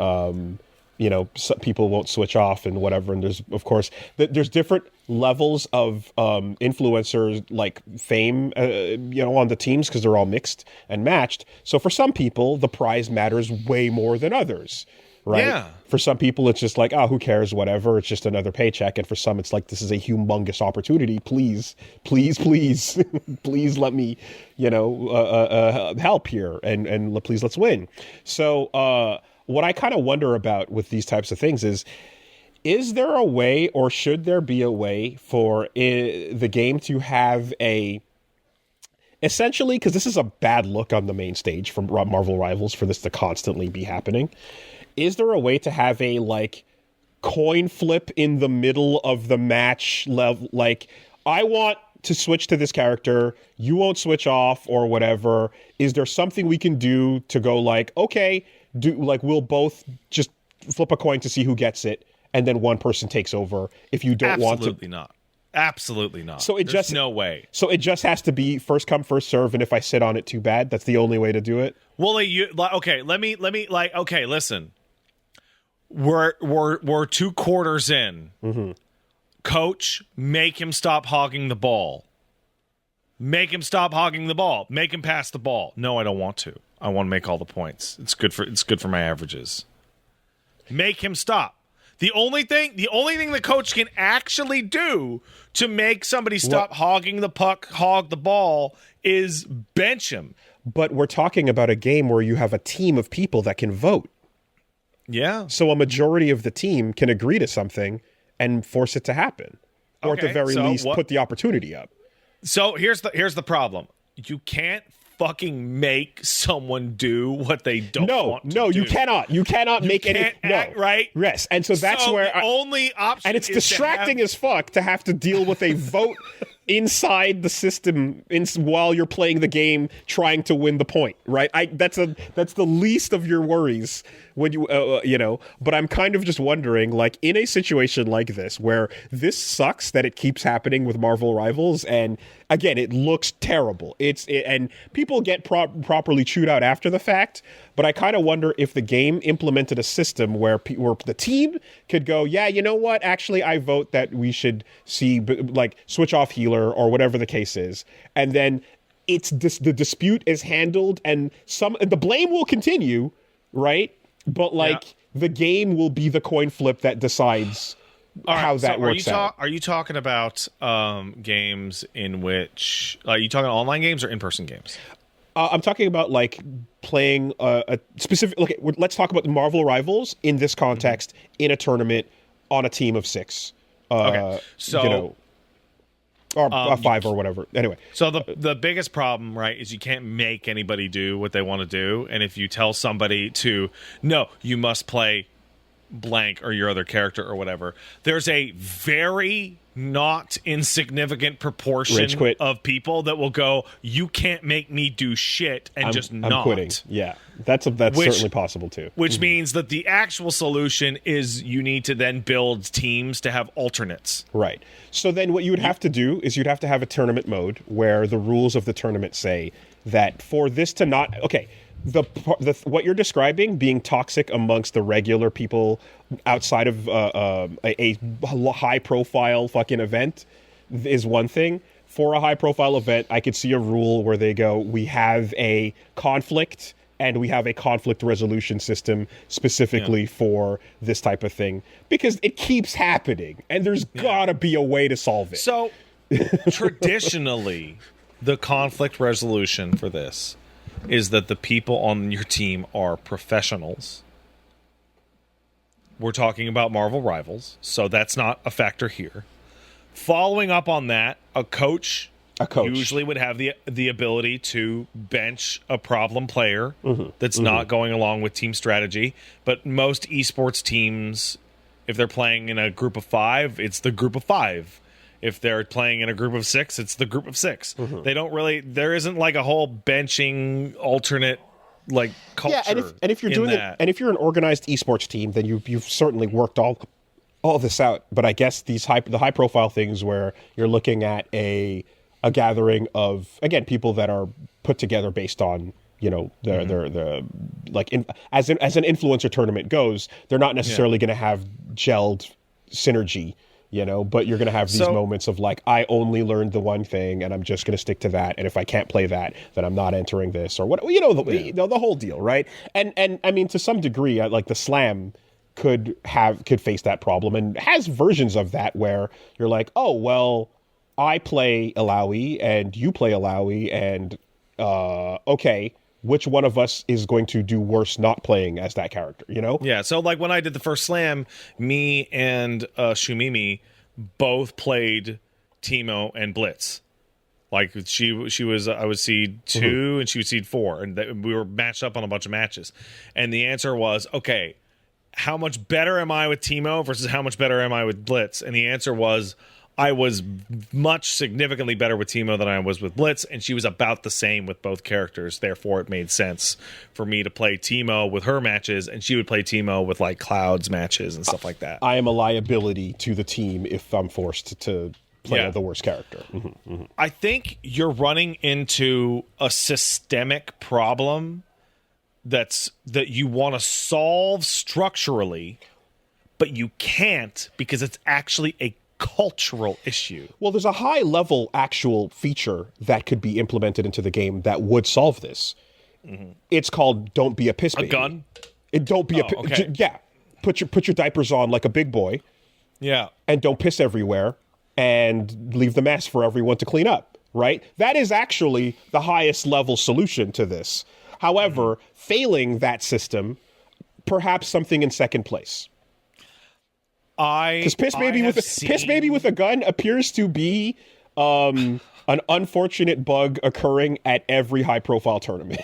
you know, people won't switch off and whatever, and there's of course there's different levels of influencers like fame you know, on the teams because they're all mixed and matched. So for some people the prize matters way more than others, right? Yeah. For some people it's just like, oh, who cares, whatever, it's just another paycheck. And for some it's like, this is a humongous opportunity, please please let me, you know, help here and please let's win. So what I kind of wonder about with these types of things is there a way, or should there be a way for the game to have essentially, because this is a bad look on the main stage from Marvel Rivals for this to constantly be happening, is there a way to have a, like, coin flip in the middle of the match level? Like, I want to switch to this character, you won't switch off or whatever. Is there something we can do to go like, okay, we'll both just flip a coin to see who gets it, and then one person takes over if you don't want to. Absolutely not. So there's no way. So it just has to be first come, first serve, and if I sit on it, too bad. That's the only way to do it. Well, okay, let me okay, listen. We're 2 quarters in. Mm-hmm. Coach, make him stop hogging the ball. Make him stop hogging the ball. Make him pass the ball. No, I don't want to. I want to make all the points. It's good for my averages. Make him stop. The only thing the coach can actually do to make somebody stop hogging the puck, hog the ball, is bench him. But we're talking about a game where you have a team of people that can vote. Yeah. So a majority of the team can agree to something and force it to happen. Or at the very least, put the opportunity up. So here's the problem. You can't fucking make someone do what they don't want to do. No, you cannot. You cannot make any... act, right? Yes, and so that's where... the only option and it's distracting as fuck to have to deal with a vote inside the system while you're playing the game trying to win the point, right? That's the least of your worries when you you know, but I'm kind of just wondering, like, in a situation like this where this sucks that it keeps happening with Marvel Rivals, and again, it looks terrible. And people get properly chewed out after the fact, but I kind of wonder if the game implemented a system where the team could go, yeah, you know what? Actually, I vote that we should see, like, switch off healer or whatever the case is, and then the dispute is handled, and the blame will continue, right? But like The game will be the coin flip that decides how that works out. Are you talking about games in which... Are you talking online games or in-person games? I'm talking about like playing a specific... Okay, let's talk about the Marvel Rivals in this context, in a tournament, on a team of 6. Okay, so... or 5 or whatever. Anyway. So the biggest problem, right, is you can't make anybody do what they want to do. And if you tell somebody to, no, you must play blank or your other character or whatever, there's a very not insignificant proportion of people that will go, you can't make me do shit, and I'm quitting. Yeah, that's certainly possible too. Which means that the actual solution is you need to then build teams to have alternates. Right. So then what you would have to do is you'd have to have a tournament mode where the rules of the tournament say that for this to not... Okay, what you're describing, being toxic amongst the regular people outside of a high-profile fucking event, is one thing. For a high-profile event, I could see a rule where they go, we have a conflict, and we have a conflict resolution system specifically for this type of thing. Because it keeps happening, and there's gotta be a way to solve it. So, traditionally, the conflict resolution for this is that the people on your team are professionals. We're talking about Marvel Rivals, so that's not a factor here. Following up on that, a coach usually would have the ability to bench a problem player that's not going along with team strategy. But most esports teams, if they're playing in a group of 5, it's the group of 5. If they're playing in a group of 6, it's the group of 6. They don't really... There isn't like a whole benching alternate like culture. Yeah, and if you're doing it, and if you're an organized esports team, then you've certainly worked all this out. But I guess the high profile things where you're looking at a gathering of, again, people that are put together based on, you know, the like as an influencer tournament goes, they're not necessarily going to have gelled synergy. You know, but you're going to have these moments of like, I only learned the one thing and I'm just going to stick to that. And if I can't play that, then I'm not entering this or what, you know, the whole deal. Right. And I mean, to some degree, like the Slam could face that problem and has versions of that where you're like, oh, well, I play Alawi and you play Alawi and okay, which one of us is going to do worse not playing as that character, you know? Yeah, so like when I did the first Slam, me and Shumimi both played Teemo and Blitz. Like she was, I was seed 2 and she was seed 4, and we were matched up on a bunch of matches. And the answer was, okay, how much better am I with Teemo versus how much better am I with Blitz? And the answer was, I was much significantly better with Teemo than I was with Blitz, and she was about the same with both characters. Therefore, it made sense for me to play Teemo with her matches, and she would play Teemo with like Cloud's matches and stuff like that. I am a liability to the team if I'm forced to play the worst character. I think you're running into a systemic problem that you want to solve structurally, but you can't because it's actually a cultural issue. Well, there's a high level actual feature that could be implemented into the game that would solve this. It's called "Don't be a piss baby." A gun? Don't be yeah. Put your diapers on like a big boy. Yeah. And don't piss everywhere and leave the mess for everyone to clean up, right? That is actually the highest level solution to this. However, failing that system, perhaps something in second place. Because piss baby with a gun appears to be an unfortunate bug occurring at every high profile tournament.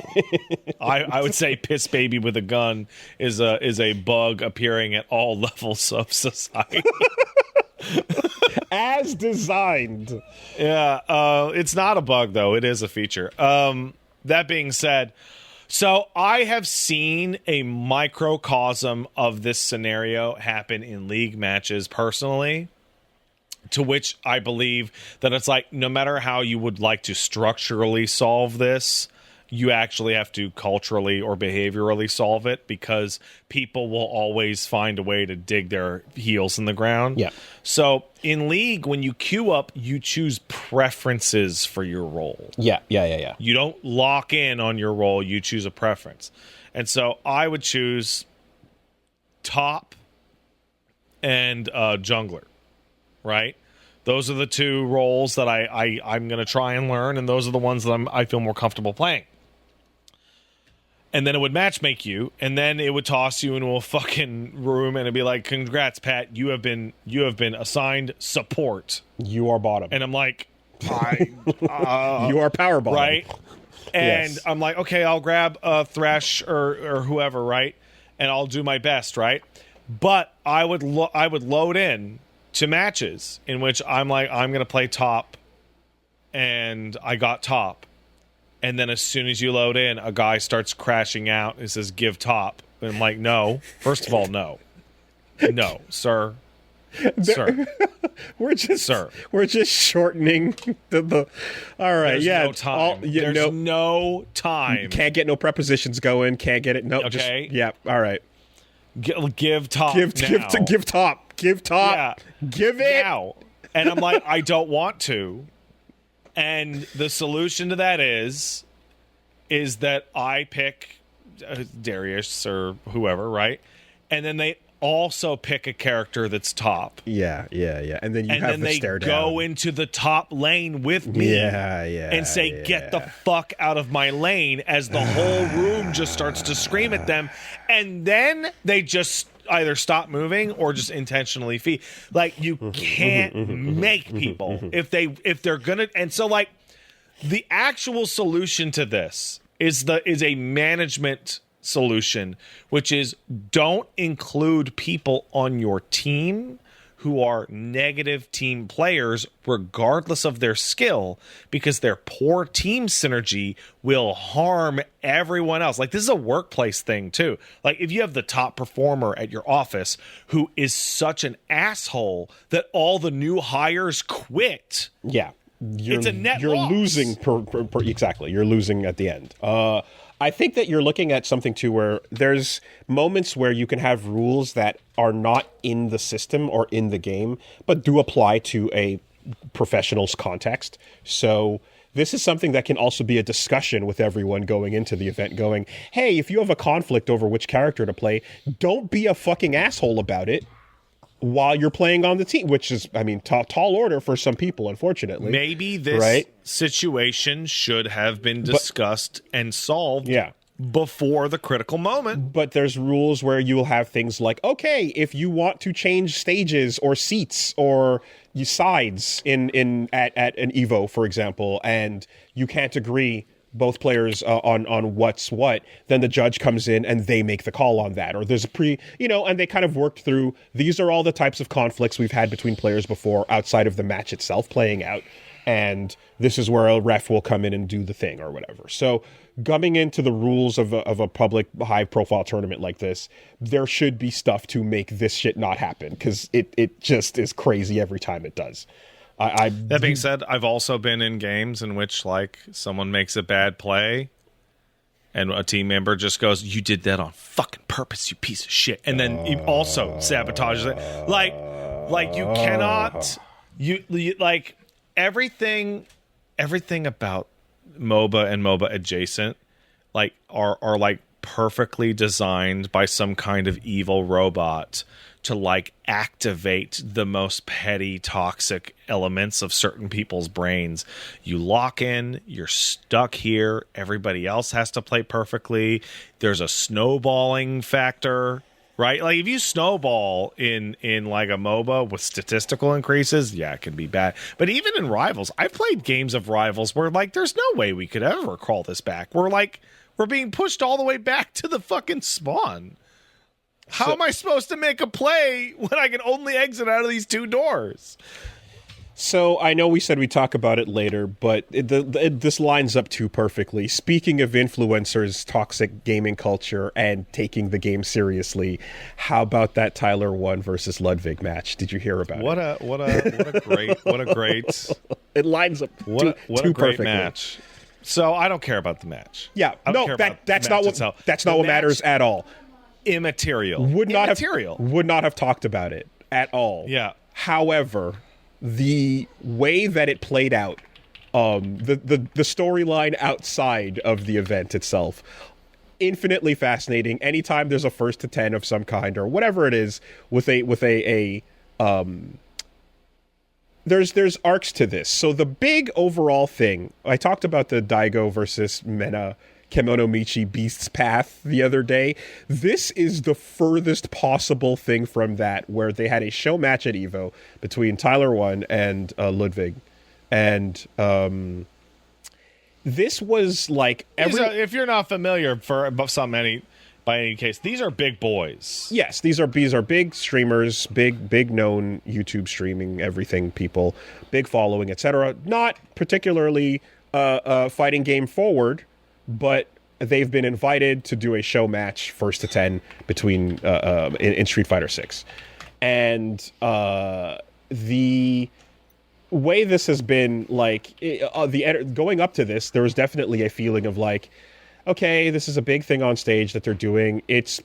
I would say piss baby with a gun is a bug appearing at all levels of society. As designed. Yeah, it's not a bug though, it is a feature. That being said, so I have seen a microcosm of this scenario happen in league matches personally, to which I believe that it's like no matter how you would like to structurally solve this, you actually have to culturally or behaviorally solve it, because people will always find a way to dig their heels in the ground. Yeah. So in League, when you queue up, you choose preferences for your role. Yeah. You don't lock in on your role, you choose a preference. And so I would choose top and jungler, right? Those are the two roles that I'm going to try and learn, and those are the ones that I feel more comfortable playing. And then it would matchmake you, and then it would toss you into a fucking room, and it'd be like, "Congrats, Pat! You have been assigned support. You are bottom." And I'm like, "You are power bottom." Right? And Yes. I'm like, "Okay, I'll grab Thresh or whoever, right? And I'll do my best, right?" But I would load in to matches in which I'm like, I'm going to play top, and I got top. And then as soon as you load in, a guy starts crashing out and says, "Give top." And I'm like, no. First of all, no. No, sir. Sir. We're just shortening the all right, There's yeah. no time. There's no time. Can't get no prepositions going, can't get it. No, Okay. All right. Give top Give now. give top. Give top. Yeah. Give it. Now. And I'm like, I don't want to. And the solution to that is that I pick Darius or whoever, right? And then they also pick a character that's top. Yeah. And then you And have then the they stare down. go into the top lane with me. And say, "Get the fuck out of my lane," as the whole room just starts to scream at them. And then they just either stop moving or just intentionally feed. Like, you can't make people if they're gonna. And so, like, the actual solution to this is a management solution, which is don't include people on your team who are negative team players regardless of their skill, because their poor team synergy will harm everyone else. Like, this is a workplace thing too. Like, if you have the top performer at your office who is such an asshole that all the new hires quit, it's a net you're loss. losing exactly. You're losing at the end. I think that you're looking at something too where there's moments where you can have rules that are not in the system or in the game, but do apply to a professional's context. So this is something that can also be a discussion with everyone going into the event, going, "Hey, if you have a conflict over which character to play, don't be a fucking asshole about it while you're playing on the team," which is, I mean, tall order for some people, unfortunately. Maybe this situation should have been discussed and solved before the critical moment. But there's rules where you'll have things like, okay, if you want to change stages or seats or sides at an Evo, for example, and you can't agree, both players on what's what, then the judge comes in and they make the call on that. Or there's a and they kind of worked through, these are all the types of conflicts we've had between players before outside of the match itself playing out. And this is where a ref will come in and do the thing or whatever. So gumming into the rules of a public high-profile tournament like this, there should be stuff to make this shit not happen, because it just is crazy every time it does. That being said, I've also been in games in which, like, someone makes a bad play and a team member just goes, "You did that on fucking purpose, you piece of shit," and then he also sabotages it. Like you cannot, you like everything about MOBA and MOBA adjacent, like are like perfectly designed by some kind of evil robot to, like, activate the most petty, toxic elements of certain people's brains. You lock in, you're stuck here, everybody else has to play perfectly. There's a snowballing factor, right? Like, if you snowball in like a MOBA with statistical increases, it can be bad. But even in Rivals, I've played games of Rivals where, like, there's no way we could ever crawl this back. We're being pushed all the way back to the fucking spawn. How am I supposed to make a play when I can only exit out of these two doors? So I know we said we'd talk about it later, but this lines up too perfectly. Speaking of influencers, toxic gaming culture, and taking the game seriously, how about that Tyler 1 versus Ludwig match? Did you hear about it? What a great It lines up what a great perfectly. Match. So I don't care about the match. Yeah, that's not what matters at all. Immaterial. Would not have talked about it at all. Yeah. However, the way that it played out, the storyline outside of the event itself, infinitely fascinating. Anytime there's a first to 10 of some kind or whatever it is with there's arcs to this. So the big overall thing, I talked about the Daigo versus Mena Kemono Michi Beast's Path the other day. This is the furthest possible thing from that, where they had a show match at EVO between Tyler 1 and Ludwig. And this was like if you're not familiar by any case, these are big boys. Yes, these are big streamers, big known YouTube streaming everything people, big following, etc. Not particularly fighting game forward, but they've been invited to do a show match first to 10 between in Street Fighter 6. And the way this has been, like, going up to this, there was definitely a feeling of like, okay, this is a big thing on stage that they're doing. It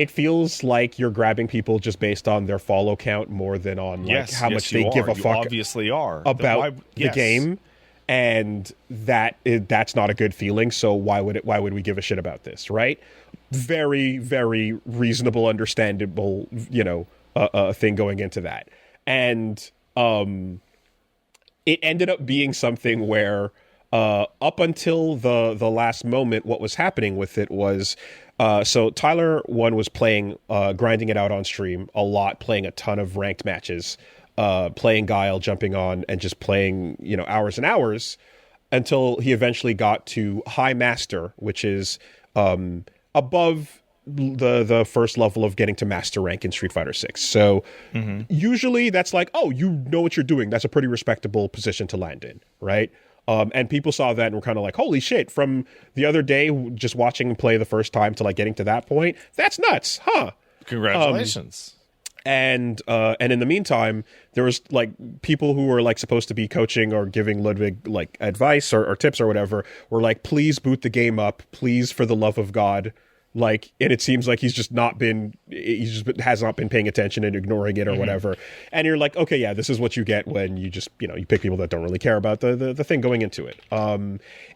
feels like you're grabbing people just based on their follow count more than on like how much they give a fuck. Obviously are about the game, and that's not a good feeling. So why would we give a shit about this, right? Very, very reasonable, understandable, thing going into that, and it ended up being something where. Up until the last moment, what was happening with it was, so Tyler 1 was playing, grinding it out on stream a lot, playing a ton of ranked matches, playing Guile, jumping on, and just playing, hours and hours, until he eventually got to High Master, which is above the first level of getting to Master rank in Street Fighter 6. So usually that's like, oh, you know what you're doing. That's a pretty respectable position to land in, right? And people saw that and were kind of like, holy shit, from the other day, just watching him play the first time to like getting to that point, that's nuts, huh? Congratulations. And in the meantime, there was like people who were like supposed to be coaching or giving Ludwig like advice or tips or whatever were like, please boot the game up, please, for the love of God. Like, and it seems like he has not been paying attention and ignoring it or whatever. And you're like, okay, yeah, this is what you get when you just, you pick people that don't really care about the thing going into it.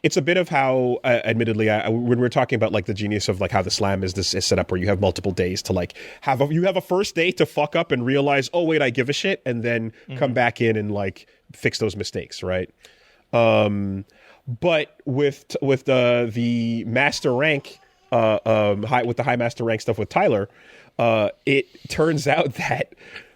It's a bit of how, admittedly, when we're talking about like the genius of like how the slam is set up, where you have multiple days to like you have a first day to fuck up and realize, oh wait, I give a shit, and then come back in and like fix those mistakes, right? But with the master rank. With the high master rank stuff with Tyler, it turns out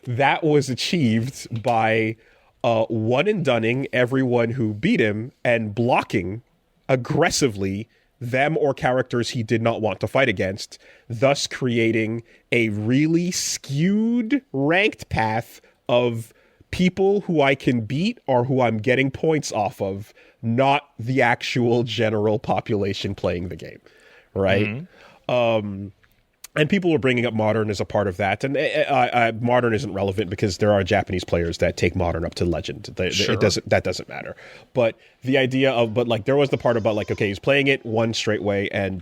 that was achieved by one and dunning everyone who beat him and blocking aggressively them or characters he did not want to fight against, thus creating a really skewed ranked path of people who I can beat or who I'm getting points off of, not the actual general population playing the game. Right? And people were bringing up Modern as a part of that. And Modern isn't relevant because there are Japanese players that take Modern up to Legend. That doesn't matter. But the idea of, there was the part about like, okay, he's playing it one straight way and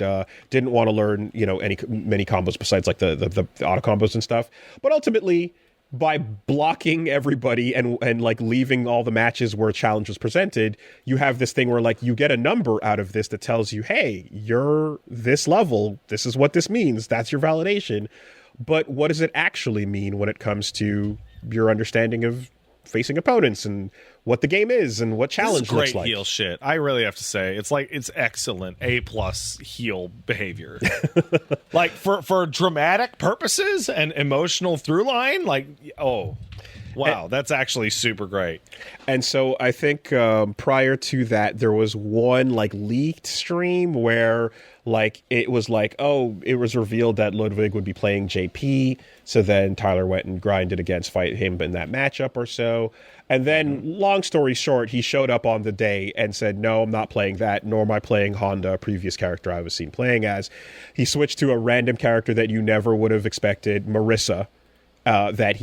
didn't want to learn, many combos besides like the auto combos and stuff. But ultimately, by blocking everybody and like leaving all the matches where a challenge was presented, you have this thing where like you get a number out of this that tells you, hey, you're this level, this is what this means, that's your validation. But what does it actually mean when it comes to your understanding of facing opponents and what the game is and what challenge looks like? Great heel shit. I really have to say, it's excellent A+ heel behavior. Like for dramatic purposes and emotional through line, like, oh wow, that's actually super great. And so I think prior to that, there was one like leaked stream where like it was like, oh, it was revealed that Ludwig would be playing JP. So then Tyler went and grinded against him in that matchup or so. And then, long story short, he showed up on the day and said, no, I'm not playing that, nor am I playing Honda, a previous character I was seen playing as. He switched to a random character that you never would have expected, Marissa, that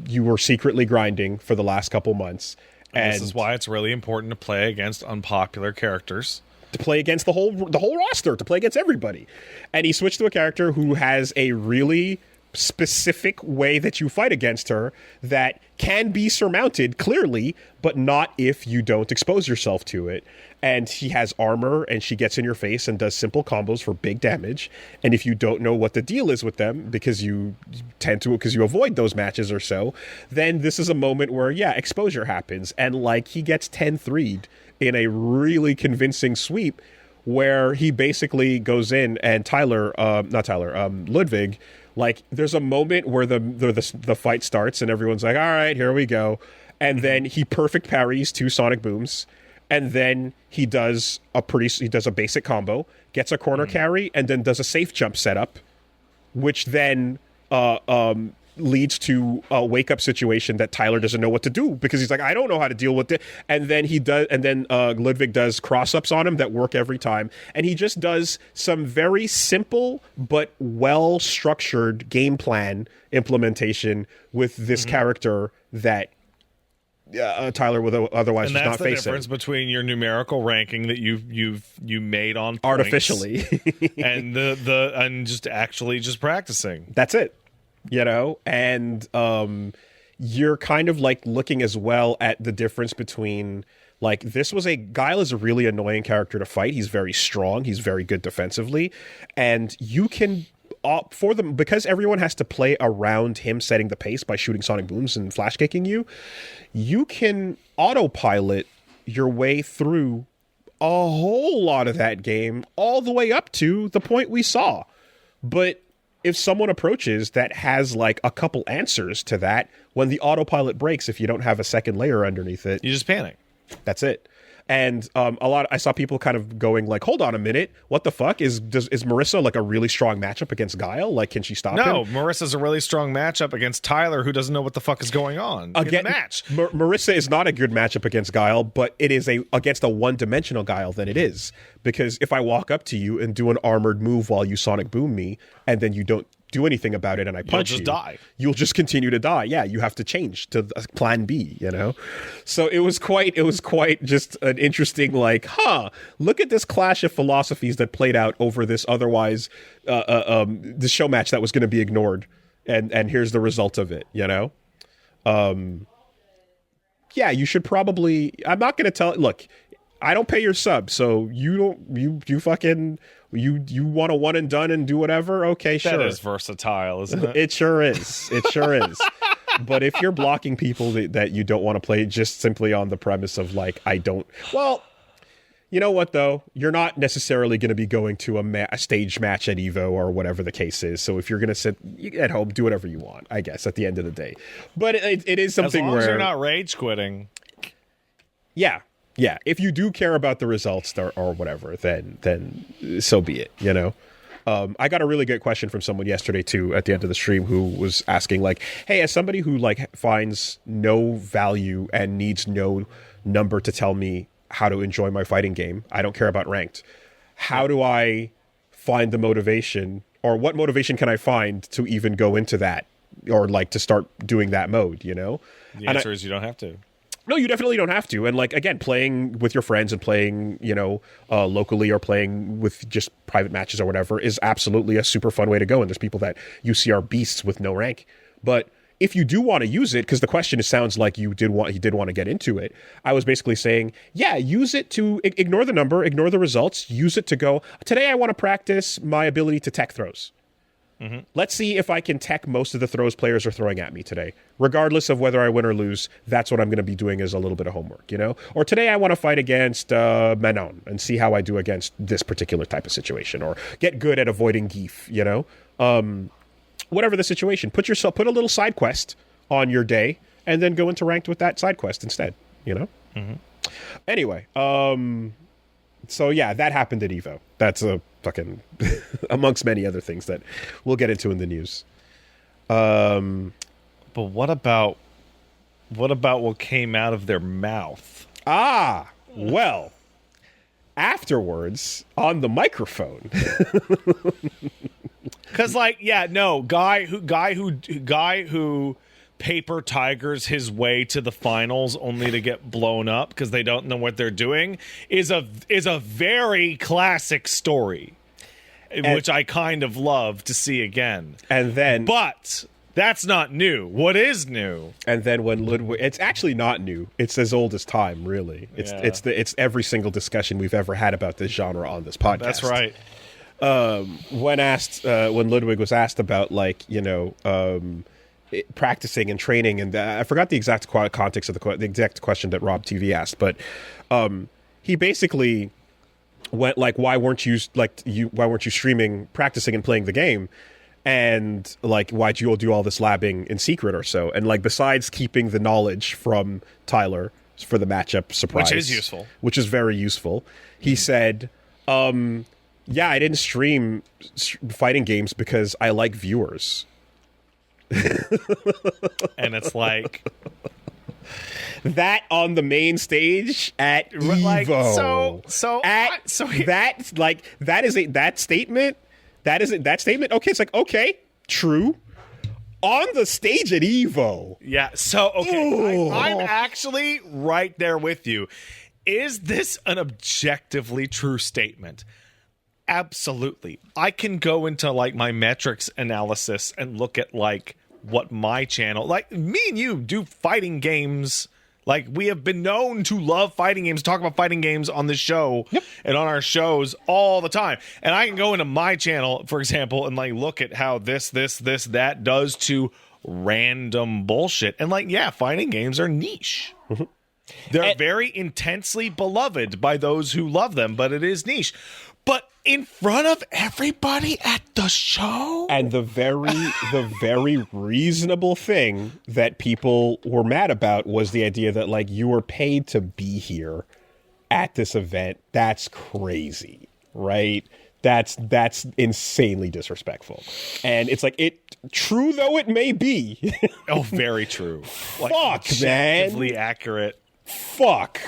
you were secretly grinding for the last couple months. And this is why it's really important to play against unpopular characters. To play against the whole roster, to play against everybody. And he switched to a character who has a really specific way that you fight against her that can be surmounted clearly, but not if you don't expose yourself to it. And he has armor, and she gets in your face and does simple combos for big damage. And if you don't know what the deal is with them, because you avoid those matches or so, then this is a moment where, yeah, exposure happens. And like, he gets 10-3'd in a really convincing sweep where he basically goes in and Ludwig, like, there's a moment where the fight starts and everyone's like, all right, here we go. And then he perfect parries 2 sonic booms. And then he does a basic combo, gets a corner carry, and then does a safe jump setup, which then leads to a wake up situation that Tyler doesn't know what to do, because he's like, I don't know how to deal with it. And then Ludwig does cross ups on him that work every time, and he just does some very simple but well structured game plan implementation with this character that Tyler would otherwise just not facing. And that's the difference between your numerical ranking that you made on points artificially and and just practicing. That's it, and you're kind of like looking as well at the difference between, like, Guile is a really annoying character to fight. He's very strong. He's very good defensively, and you can for them, because everyone has to play around him setting the pace by shooting sonic booms and flash kicking you can autopilot your way through a whole lot of that game all the way up to the point we saw. But if someone approaches that has like a couple answers to that, when the autopilot breaks, if you don't have a second layer underneath it, you just panic. That's it. And I saw people kind of going like, hold on a minute, what the fuck? Is Marissa like a really strong matchup against Guile? Like, can she stop him? No, Marissa's a really strong matchup against Tyler, who doesn't know what the fuck is going on in the match. Marissa is not a good matchup against Guile, but it is against a one-dimensional Guile that it is. Because if I walk up to you and do an armored move while you sonic boom me, and then you don't do anything about it and I punch you'll die. You'll just continue to die. Yeah, you have to change to plan B, So it was quite just an interesting, like, look at this clash of philosophies that played out over this otherwise this show match that was going to be ignored, and here's the result of it, Yeah, you should probably, I'm not going to tell, look, I don't pay your sub, so you want a one and done and do whatever? Okay, sure. That is versatile, isn't it? It sure is. It sure is. But if you're blocking people that you don't want to play just simply on the premise of like, well, you know what though? You're not necessarily going to be going to a stage match at EVO or whatever the case is. So if you're going to sit at home, do whatever you want, I guess, at the end of the day. But it is something as long where as you're not rage quitting. Yeah. Yeah, if you do care about the results or whatever, then so be it, I got a really good question from someone yesterday, too, at the end of the stream, who was asking, like, hey, as somebody who, like, finds no value and needs no number to tell me how to enjoy my fighting game, I don't care about ranked, how do I find the motivation, or what motivation can I find to even go into that, or, like, to start doing that mode, The answer is you don't have to. No, you definitely don't have to. And like, again, playing with your friends and playing, locally or playing with just private matches or whatever is absolutely a super fun way to go. And there's people that you see are beasts with no rank. But if you do want to use it, because the question sounds like he did want to get into it, I was basically saying, yeah, use it to ignore the number, ignore the results, use it to go, today I want to practice my ability to tech throws. Mm-hmm. Let's see if I can tech most of the throws players are throwing at me today. Regardless of whether I win or lose, that's what I'm going to be doing as a little bit of homework, Or today I want to fight against Manon and see how I do against this particular type of situation, or get good at avoiding Geef, whatever the situation. Put a little side quest on your day and then go into ranked with that side quest instead, Mm-hmm. Anyway, so yeah, that happened at EVO. That's a fucking amongst many other things that we'll get into in the news. But what about what came out of their mouth? Well, afterwards on the microphone. Cuz guy who paper tigers his way to the finals only to get blown up because they don't know what they're doing is a very classic story. which I kind of love to see again. And then, but that's not new. What is new? And then when Ludwig, it's actually not new. It's as old as time, really. It's every single discussion we've ever had about this genre on this podcast. That's right. When Ludwig was asked about, like, practicing and training, and I forgot the exact context of the exact question that Rob TV asked, but he basically went like, why weren't you streaming, practicing and playing the game? And like, why'd you all do all this labbing in secret or so? And like, besides keeping the knowledge from Tyler for the matchup surprise, which is very useful, he said, yeah, I didn't stream fighting games because I like viewers. And it's like that on the main stage at Evo. That statement. Okay, it's like, okay, true. On the stage at Evo. Yeah. So okay, I'm actually right there with you. Is this an objectively true statement? Absolutely. I can go into like my metrics analysis and look at like what my channel, like me and you do fighting games. Like, we have been known to love fighting games, talk about fighting games on this show and on our shows all the time. And I can go into my channel, for example, and like look at how this, that does to random bullshit. And like, yeah, fighting games are niche. Mm-hmm. They're very intensely beloved by those who love them, but it is niche. But in front of everybody at the show? And the very reasonable thing that people were mad about was the idea that, like, you were paid to be here at this event. That's crazy, right? That's insanely disrespectful. And it's like, true though it may be. Oh, very true. Like, fuck, man. Objectively accurate. Fuck,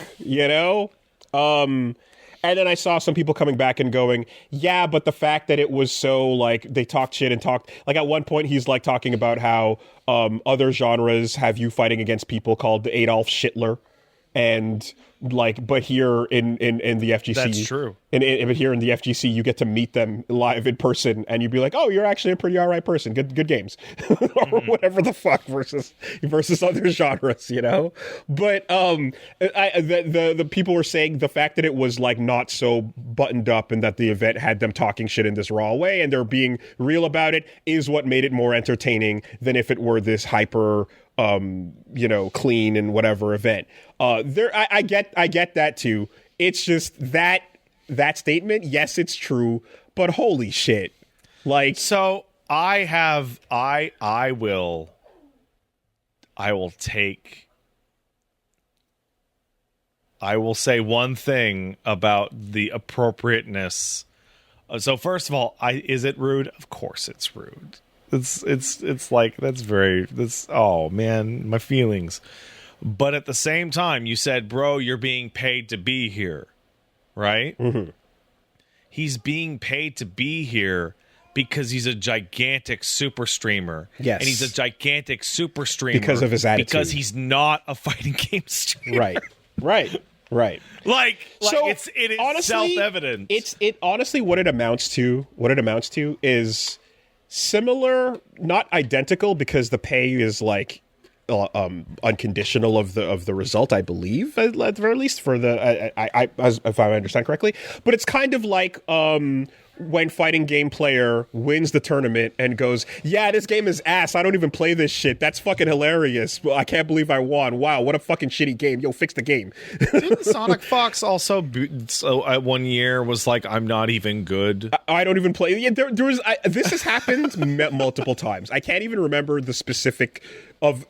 And then I saw some people coming back and going, yeah, but the fact that it was so, like, they talked shit and talked, like, at one point he's, like, talking about how other genres have you fighting against people called Adolf Hitler, and, like, but here in the FGC... That's true. But here in the FGC, you get to meet them live in person, and you'd be like, oh, you're actually a pretty alright person. Good games. Or whatever the fuck versus other genres, But the people were saying the fact that it was, like, not so buttoned up and that the event had them talking shit in this raw way and they're being real about it is what made it more entertaining than if it were this hyper... clean and whatever event. I get that too. It's just that statement. Yes, it's true, but holy shit! Like, so I will say one thing about the appropriateness. So first of all, is it rude? Of course, it's rude. It's like oh man, my feelings. But at the same time, you said, bro, you're being paid to be here, right? Mm-hmm. He's being paid to be here because he's a gigantic super streamer. Yes. And he's a gigantic super streamer because of his attitude. Because he's not a fighting game streamer. Right. Like so it is honestly, self-evident. It honestly what it amounts to is similar, not identical, because the pay is like unconditional of the result, I believe, at the very least for the if I understand correctly. But it's kind of like when fighting game player wins the tournament and goes, yeah, this game is ass. I don't even play this shit. That's fucking hilarious. I can't believe I won. Wow, what a fucking shitty game. Yo, fix the game. Didn't Sonic Fox also at 1 year was like, I'm not even good? I don't even play. Yeah, there was. This has happened multiple times. I can't even remember the specific of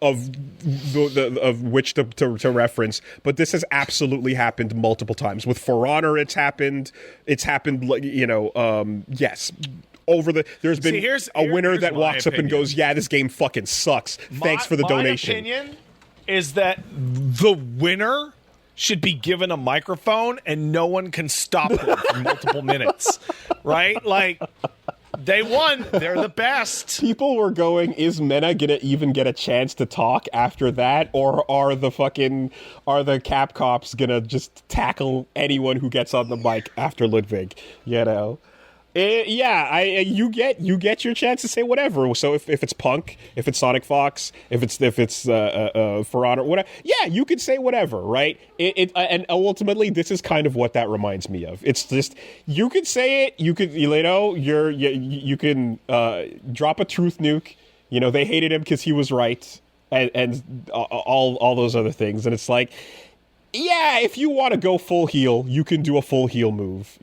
which to reference, but this has absolutely happened multiple times. With For Honor, it's happened. Yes. There's been a winner that walks up and goes, yeah, this game fucking sucks. Thanks for the donation. My opinion is that the winner should be given a microphone and no one can stop them for multiple minutes. Right? Like, they won. They're the best. People were going, is Mena gonna even get a chance to talk after that? Or are the Cap Cops gonna just tackle anyone who gets on the mic after Ludwig? You get your chance to say whatever. So if it's Punk, if it's Sonic Fox, if it's For Honor, whatever, yeah, you could say whatever, right? And ultimately, this is kind of what that reminds me of. It's just you could say it, you could you can drop a truth nuke. They hated him because he was right, and all those other things, and it's like. Yeah, if you want to go full heel, you can do a full heel move.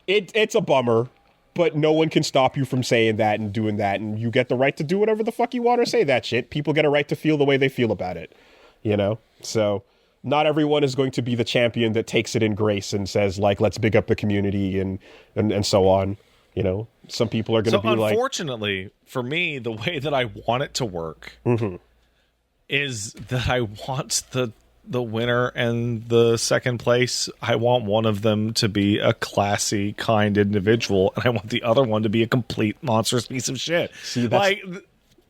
It's a bummer, but no one can stop you from saying that and doing that, and you get the right to do whatever the fuck you want or say that shit. People get a right to feel the way they feel about it, So not everyone is going to be the champion that takes it in grace and says, like, let's big up the community and so on. Some people are going to be like... Unfortunately, for me, the way that I want it to work... Mm-hmm. is that I want the winner and the second place. I want one of them to be a classy, kind individual, and I want the other one to be a complete monstrous piece of shit. See,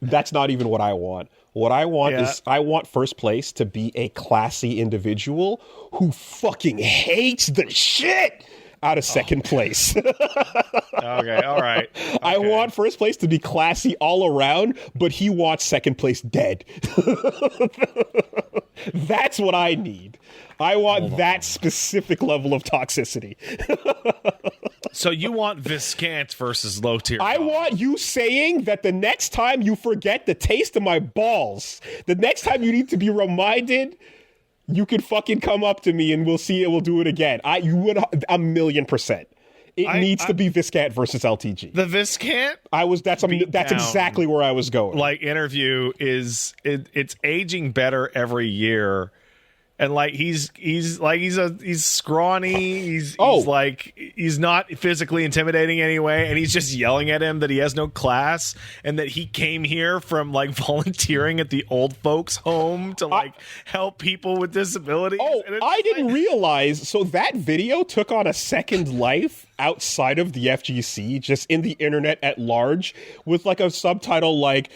that's not even what I want. What I want is I want first place to be a classy individual who fucking hates the shit out of second place. Okay, all right. Okay. I want first place to be classy all around, but he wants second place dead. That's what I need. I want that specific level of toxicity. So you want Viscant versus low tier? I want you saying that the next time you forget the taste of my balls, the next time you need to be reminded... You could fucking come up to me and we'll see it. We'll do it again. You would 1,000,000%. It needs to be Viscant versus LTG. The Viscant? That's exactly where I was going. Like interview it's aging better every year. And like he's scrawny. He's not physically intimidating anyway, and he's just yelling at him that he has no class and that he came here from like volunteering at the old folks home to help people with disabilities. I didn't realize. So that video took on a second life outside of the FGC, just in the internet at large, with like a subtitle like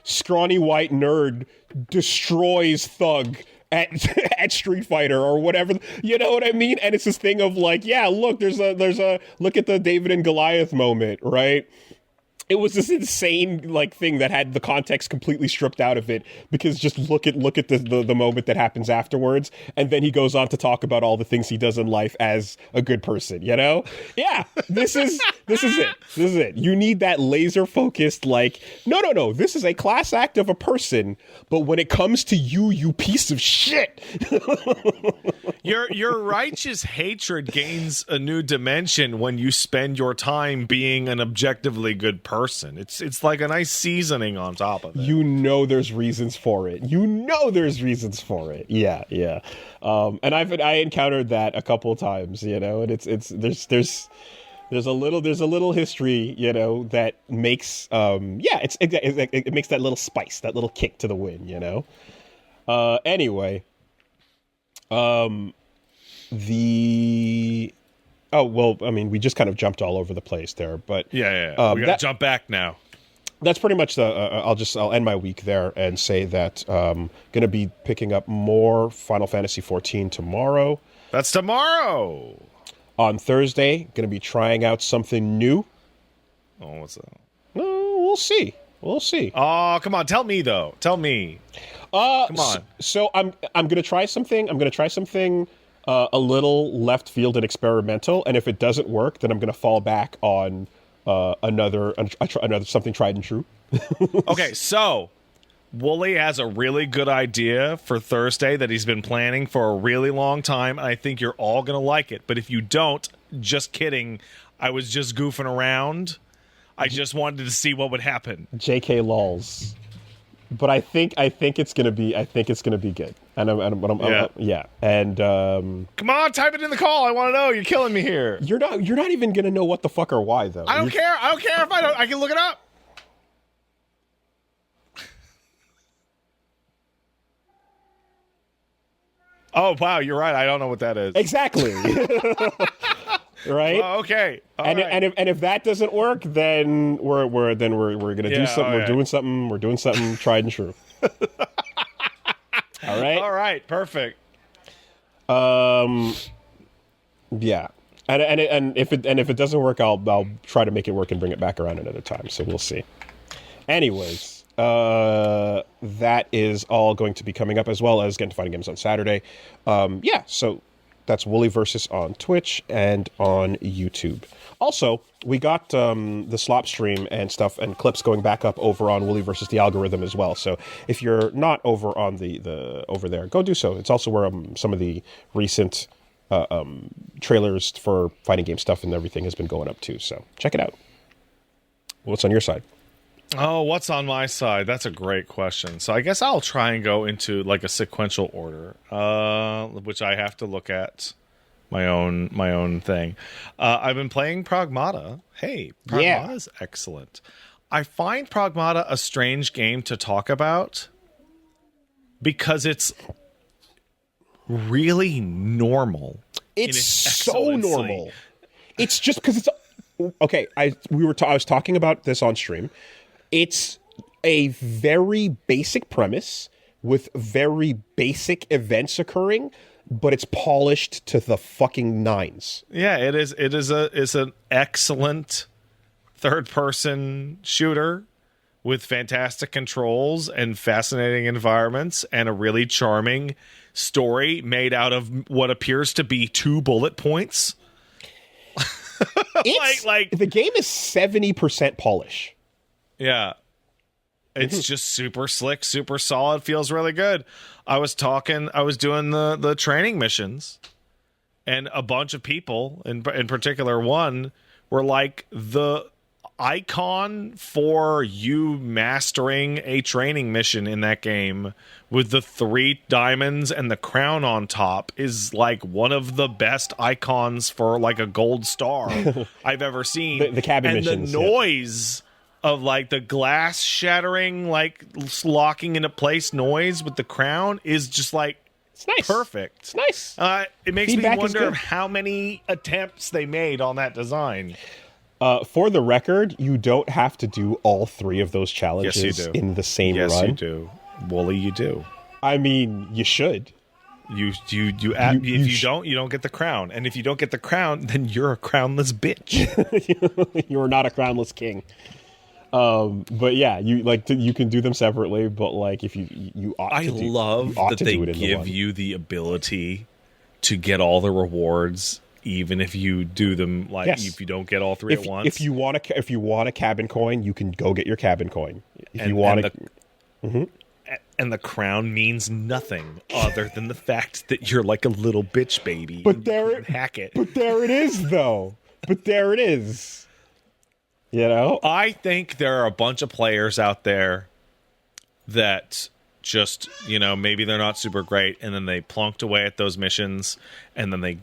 scrawny white nerd destroys thug at Street Fighter or whatever, you know what I mean? And it's this thing of like, yeah, look, there's a look at the David and Goliath moment, right? It was this insane like thing that had the context completely stripped out of it, because just look at the moment that happens afterwards, and then he goes on to talk about all the things he does in life as a good person, Yeah, this is it. You need that laser focused like, no, this is a class act of a person, but when it comes to you piece of shit. Your righteous hatred gains a new dimension when you spend your time being an objectively good person. It's like a nice seasoning on top of it. There's reasons for it. Yeah. And I encountered that a couple of times, and there's a little history, that makes it makes that little spice, that little kick to the win, Anyway, we just kind of jumped all over the place there, but we gotta jump back now. That's pretty much I'll end my week there and say that going to be picking up more Final Fantasy XIV tomorrow. That's tomorrow. On Thursday, going to be trying out something new. Oh, what's that? We'll see. Oh, come on, tell me though. Tell me. Come on. So I'm going to try something. I'm going to try something a little left field and experimental, and if it doesn't work, then I'm going to fall back on another something tried and true. Okay, so Wooly has a really good idea for Thursday that he's been planning for a really long time, and I think you're all going to like it. But if you don't, just kidding. I was just goofing around. I just wanted to see what would happen. JK lols. But I think it's gonna be good. Yeah. And come on, type it in the call. I want to know. You're killing me here. You're not even gonna know what the fuck or why though. I don't care if I don't. I can look it up. Oh wow, you're right. I don't know what that is. Exactly. Right. Oh, okay. And if that doesn't work, then we're gonna do something. We're doing something. We're doing something tried and true. All right. All right. Perfect. Yeah. And if it doesn't work, I'll try to make it work and bring it back around another time. So we'll see. Anyways, that is all going to be coming up, as well as Get to Fighting Games on Saturday. So that's Wooly Versus on Twitch and on YouTube. Also, we got the slop stream and stuff and clips going back up over on Wooly Versus the Algorithm as well. So if you're not over on the over there, go do so. It's also where some of the recent trailers for fighting game stuff and everything has been going up too. So check it out. What's on your side? Oh, what's on my side? That's a great question. So I guess I'll try and go into like a sequential order, which I have to look at my own thing. I've been playing Pragmata. Hey, Pragmata is excellent. I find Pragmata a strange game to talk about because it's really normal. It's so normal. It's just because it's okay. I was talking about this on stream. It's a very basic premise with very basic events occurring, but it's polished to the fucking nines. Yeah, it is. It's an excellent third-person shooter with fantastic controls and fascinating environments and a really charming story made out of what appears to be 2 bullet points. like the game is 70% polish. Yeah. It's just super slick, super solid, feels really good. I was doing the training missions, and a bunch of people, in particular one, were like, the icon for you mastering a training mission in that game with the 3 diamonds and the crown on top is like one of the best icons for like a gold star I've ever seen. The cabin and missions. The noise of like the glass shattering, like locking into place noise with the crown is just like, it's nice. Perfect. It's nice. It makes Feedback me wonder how many attempts they made on that design. For the record, you don't have to do all 3 of those challenges in the same run. Yes, you do. Wooly, you do. I mean, you should. If you don't, you don't get the crown. And if you don't get the crown, then you're a crownless bitch. You're not a crownless king. But yeah, you can do them separately, but like if you ought to do, I love that they give you the ability to get all the rewards, even if you do them if you don't get all 3 at once. If you want a cabin coin, you can go get your cabin coin. And the crown means nothing other than the fact that you're like a little bitch baby. But hack it. But there it is, though. But there it is. You know? I think there are a bunch of players out there that just, maybe they're not super great, and then they plunked away at those missions, and then they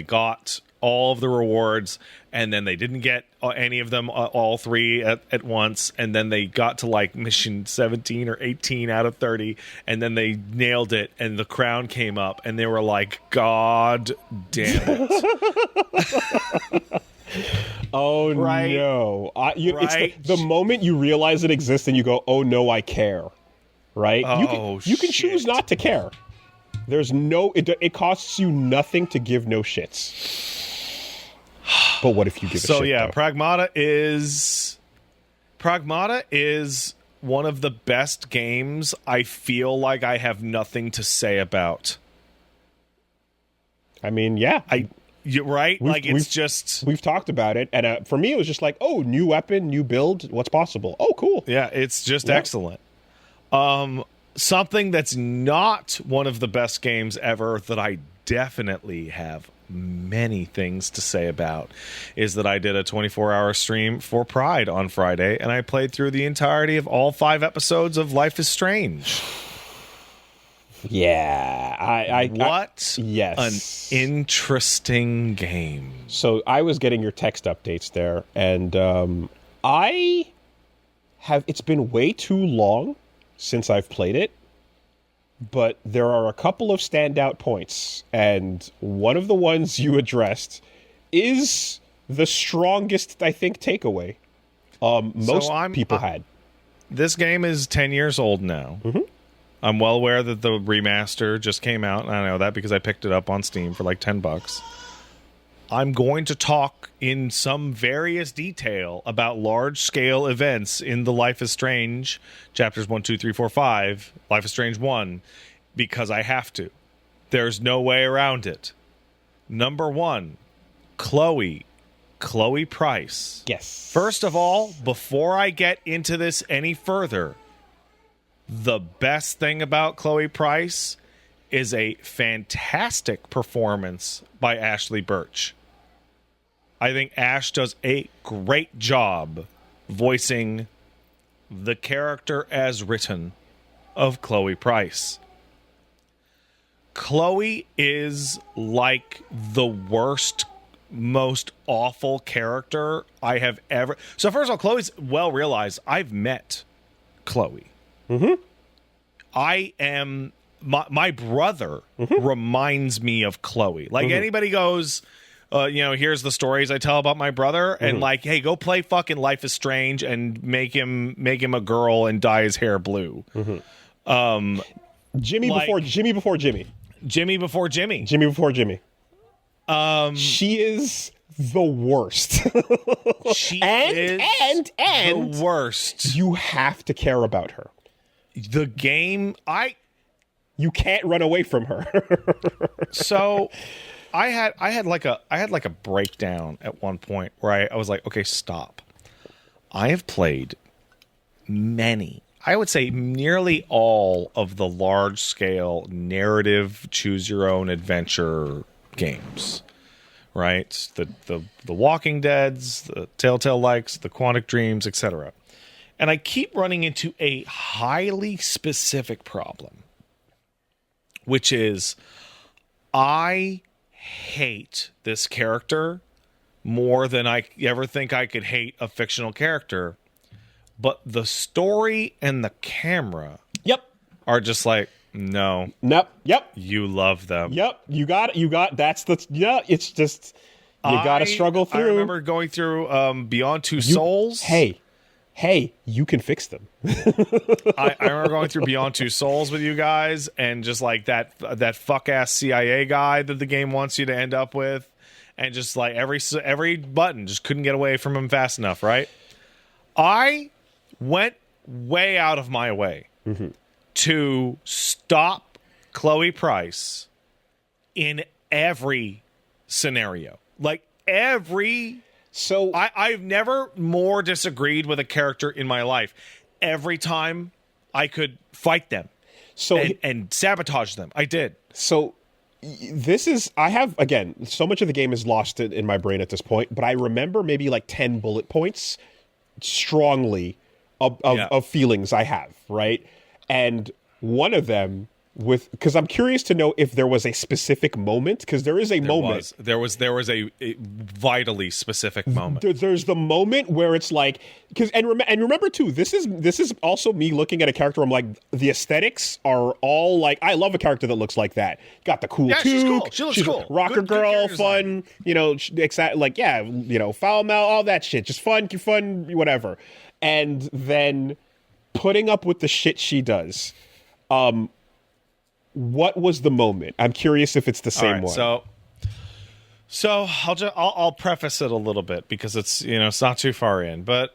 got all of the rewards, and then they didn't get any of them, all 3 at once, and then they got to like mission 17 or 18 out of 30, and then they nailed it, and the crown came up, and they were like, God damn it. Oh, right. No. It's the moment you realize it exists and you go, oh, no, I care. Right? You can choose not to care. There's it costs you nothing to give no shits. But what if you give a shit? So, yeah, Pragmata is one of the best games I feel like I have nothing to say about. I mean, yeah. You're right? We've talked about it, and for me, it was just like, oh, new weapon, new build, what's possible? Oh, cool. Yeah, it's just excellent. Something that's not one of the best games ever that I definitely have many things to say about is that I did a 24-hour stream for Pride on Friday, and I played through the entirety of all 5 episodes of Life is Strange. Yeah, what an interesting game. So I was getting your text updates there, and it's been way too long since I've played it, but there are a couple of standout points, and one of the ones you addressed is the strongest, I think, takeaway most people had. This game is 10 years old now. Mm-hmm. I'm well aware that the remaster just came out, and I know that because I picked it up on Steam for like $10. I'm going to talk in some various detail about large-scale events in the Life is Strange chapters 1, 2, 3, 4, 5, Life is Strange 1, because I have to. There's no way around it. Number 1, Chloe Price. Yes. First of all, before I get into this any further, the best thing about Chloe Price is a fantastic performance by Ashley Birch. I think Ash does a great job voicing the character as written of Chloe Price. Chloe is like the worst, most awful character I have ever... So first of all, Chloe's well realized. I've met Chloe. Mm-hmm. I am... My brother reminds me of Chloe. Like, anybody goes... here's the stories I tell about my brother, and like, hey, go play fucking Life is Strange and make him a girl and dye his hair blue. Jimmy before Jimmy. Jimmy before Jimmy. Jimmy before Jimmy. She is the worst. She is the worst. You have to care about her. The game, you can't run away from her. So I had like a breakdown at one point where I was like, okay, stop. I have played many, I would say nearly all of the large scale narrative choose your own adventure games. Right? The Walking Deads, the Telltale Likes, the Quantic Dreams, etc. And I keep running into a highly specific problem, which is I hate this character more than I ever think I could hate a fictional character, but the story and the camera are just like, no. You love them. It's just, you got to struggle through. I remember going through Beyond Two Souls. Hey, you can fix them. I remember going through Beyond Two Souls with you guys, and just like that fuck ass CIA guy that the game wants you to end up with, and just like every button just couldn't get away from him fast enough. Right? I went way out of my way to stop Chloe Price in every scenario, like every. So I've never more disagreed with a character in my life. Every time I could fight them and sabotage them, I did. So I have, again, so much of the game is lost in my brain at this point, but I remember maybe like 10 bullet points strongly of feelings I have, right? And one of them... because I'm curious to know if there was a specific moment, because there is a moment. There was a vitally specific moment. There's the moment where it's like, remember too, this is also me looking at a character. I'm like, the aesthetics are all like, I love a character that looks like that. Got the cool toque. She's cool. She looks cool. Rocker good girl, fun. Foul mouth, all that shit. Just fun, whatever. And then putting up with the shit she does. What was the moment? I'm curious if it's the same one. So I'll preface it a little bit because it's it's not too far in. But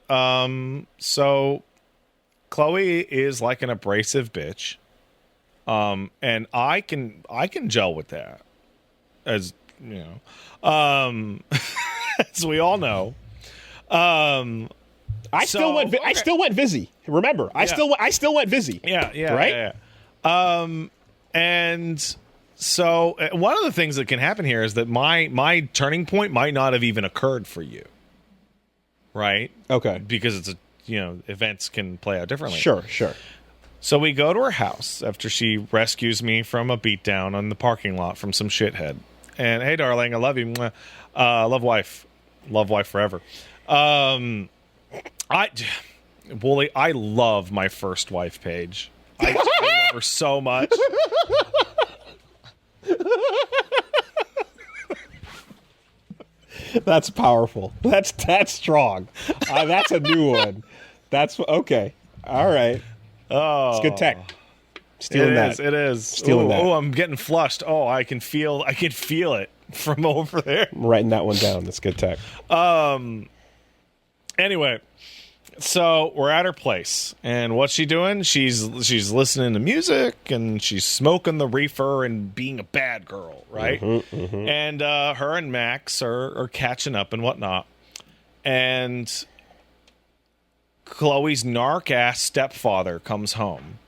so Chloe is like an abrasive bitch, and I can gel with that, as as we all know. I still went Vizzy. Remember, I still went Vizzy. Yeah. Right. Yeah. And so one of the things that can happen here is that my turning point might not have even occurred for you. Right? Okay. Because it's events can play out differently. Sure. So we go to her house after she rescues me from a beatdown on the parking lot from some shithead. And hey, darling, I love you. Love wife forever. I love my first wife page. I love her so much. That's powerful. That's strong. That's a new one. That's okay. All right. Oh, it's good tech. Stealing that. It is. Stealing that. Oh, I'm getting flushed. Oh, I can feel it. from over there. I'm writing that one down. That's good tech. Anyway, so we're at her place, and what's she doing? She's listening to music, and she's smoking the reefer and being a bad girl, right? And her and Max are catching up and whatnot, and Chloe's narc-ass stepfather comes home.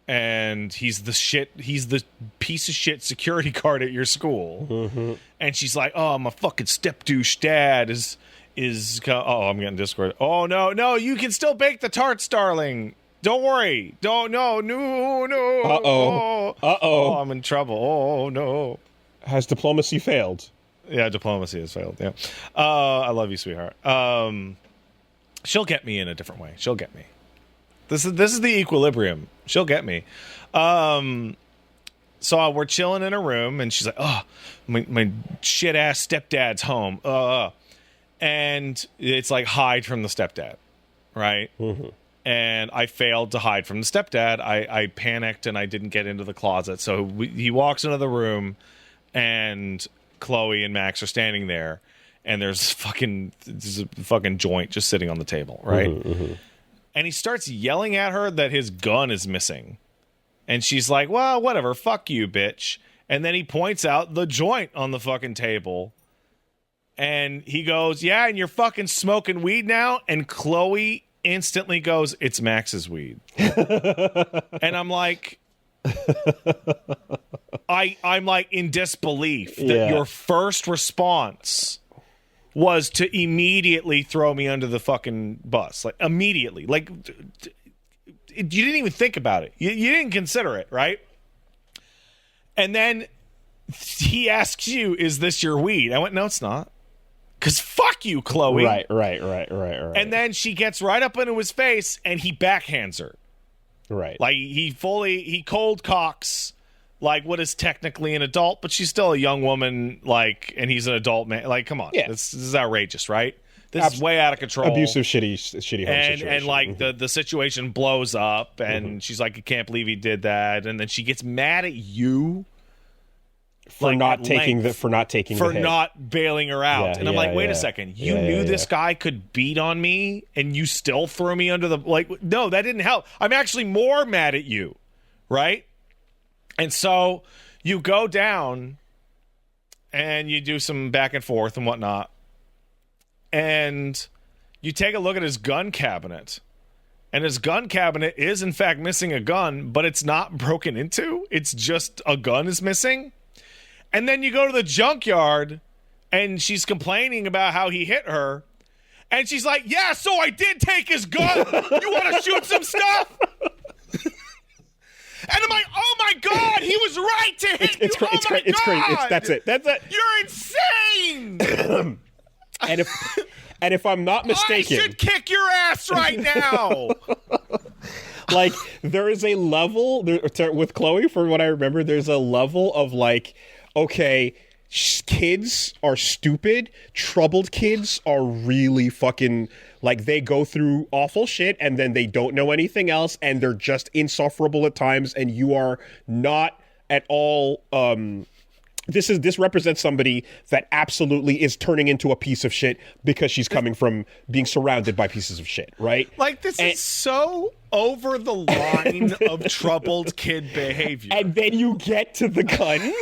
And he's the piece of shit security guard at your school. And she's like, oh, my fucking step-douche dad is I'm getting Discord. Oh, no, you can still bake the tarts, darling. Don't worry. No. Uh-oh. Oh, I'm in trouble. Oh, no. Has diplomacy failed? Yeah, diplomacy has failed, yeah. I love you, sweetheart. She'll get me in a different way. She'll get me. This is the equilibrium. She'll get me. So we're chilling in a room, and she's like, oh, my shit-ass stepdad's home. And it's like, hide from the stepdad, right? And I failed to hide from the stepdad. I panicked, and I didn't get into the closet. So he walks into the room, and Chloe and Max are standing there, and there's a fucking joint just sitting on the table, right? And he starts yelling at her that his gun is missing. And she's like, well, whatever, fuck you, bitch. And then he points out the joint on the fucking table. And he goes, yeah, and you're fucking smoking weed now? And Chloe instantly goes, it's Max's weed. And I'm like, I'm like in disbelief that your first response was to immediately throw me under the fucking bus. Like, immediately. Like, you didn't even think about it. You didn't consider it, right? And then he asks you, is this your weed? I went, no, it's not. Because fuck you, Chloe. Right. And then she gets right up into his face, and he backhands her. Right. Like, he cold cocks, like, what is technically an adult, but she's still a young woman, like, and he's an adult man. Like, come on. Yeah. This is outrageous, right? This is way out of control. Abusive, shitty home situation. And like, the situation blows up, and she's like, I can't believe he did that. And then she gets mad at you. For not taking the hit. Not bailing her out. And I'm like, wait a second. You knew this guy could beat on me, and you still threw me under the... Like, no, that didn't help. I'm actually more mad at you, right? And so you go down, and you do some back and forth and whatnot, and you take a look at his gun cabinet. And his gun cabinet is, in fact, missing a gun, but it's not broken into. It's just a gun is missing. And then you go to the junkyard, and she's complaining about how he hit her. And she's like, yeah, so I did take his gun. You want to shoot some stuff? And I'm like, oh, my God, he was right to hit you. It's great. That's it. You're insane. And if I'm not mistaken... I should kick your ass right now. Like, there is a level... with Chloe, from what I remember, there's a level of, like... Okay, kids are stupid. Troubled kids are really fucking, like, they go through awful shit and then they don't know anything else and they're just insufferable at times, and you are not at all, this represents somebody that absolutely is turning into a piece of shit because she's coming from being surrounded by pieces of shit, right? Like, this is so over the line of troubled kid behavior. And then you get to the gun.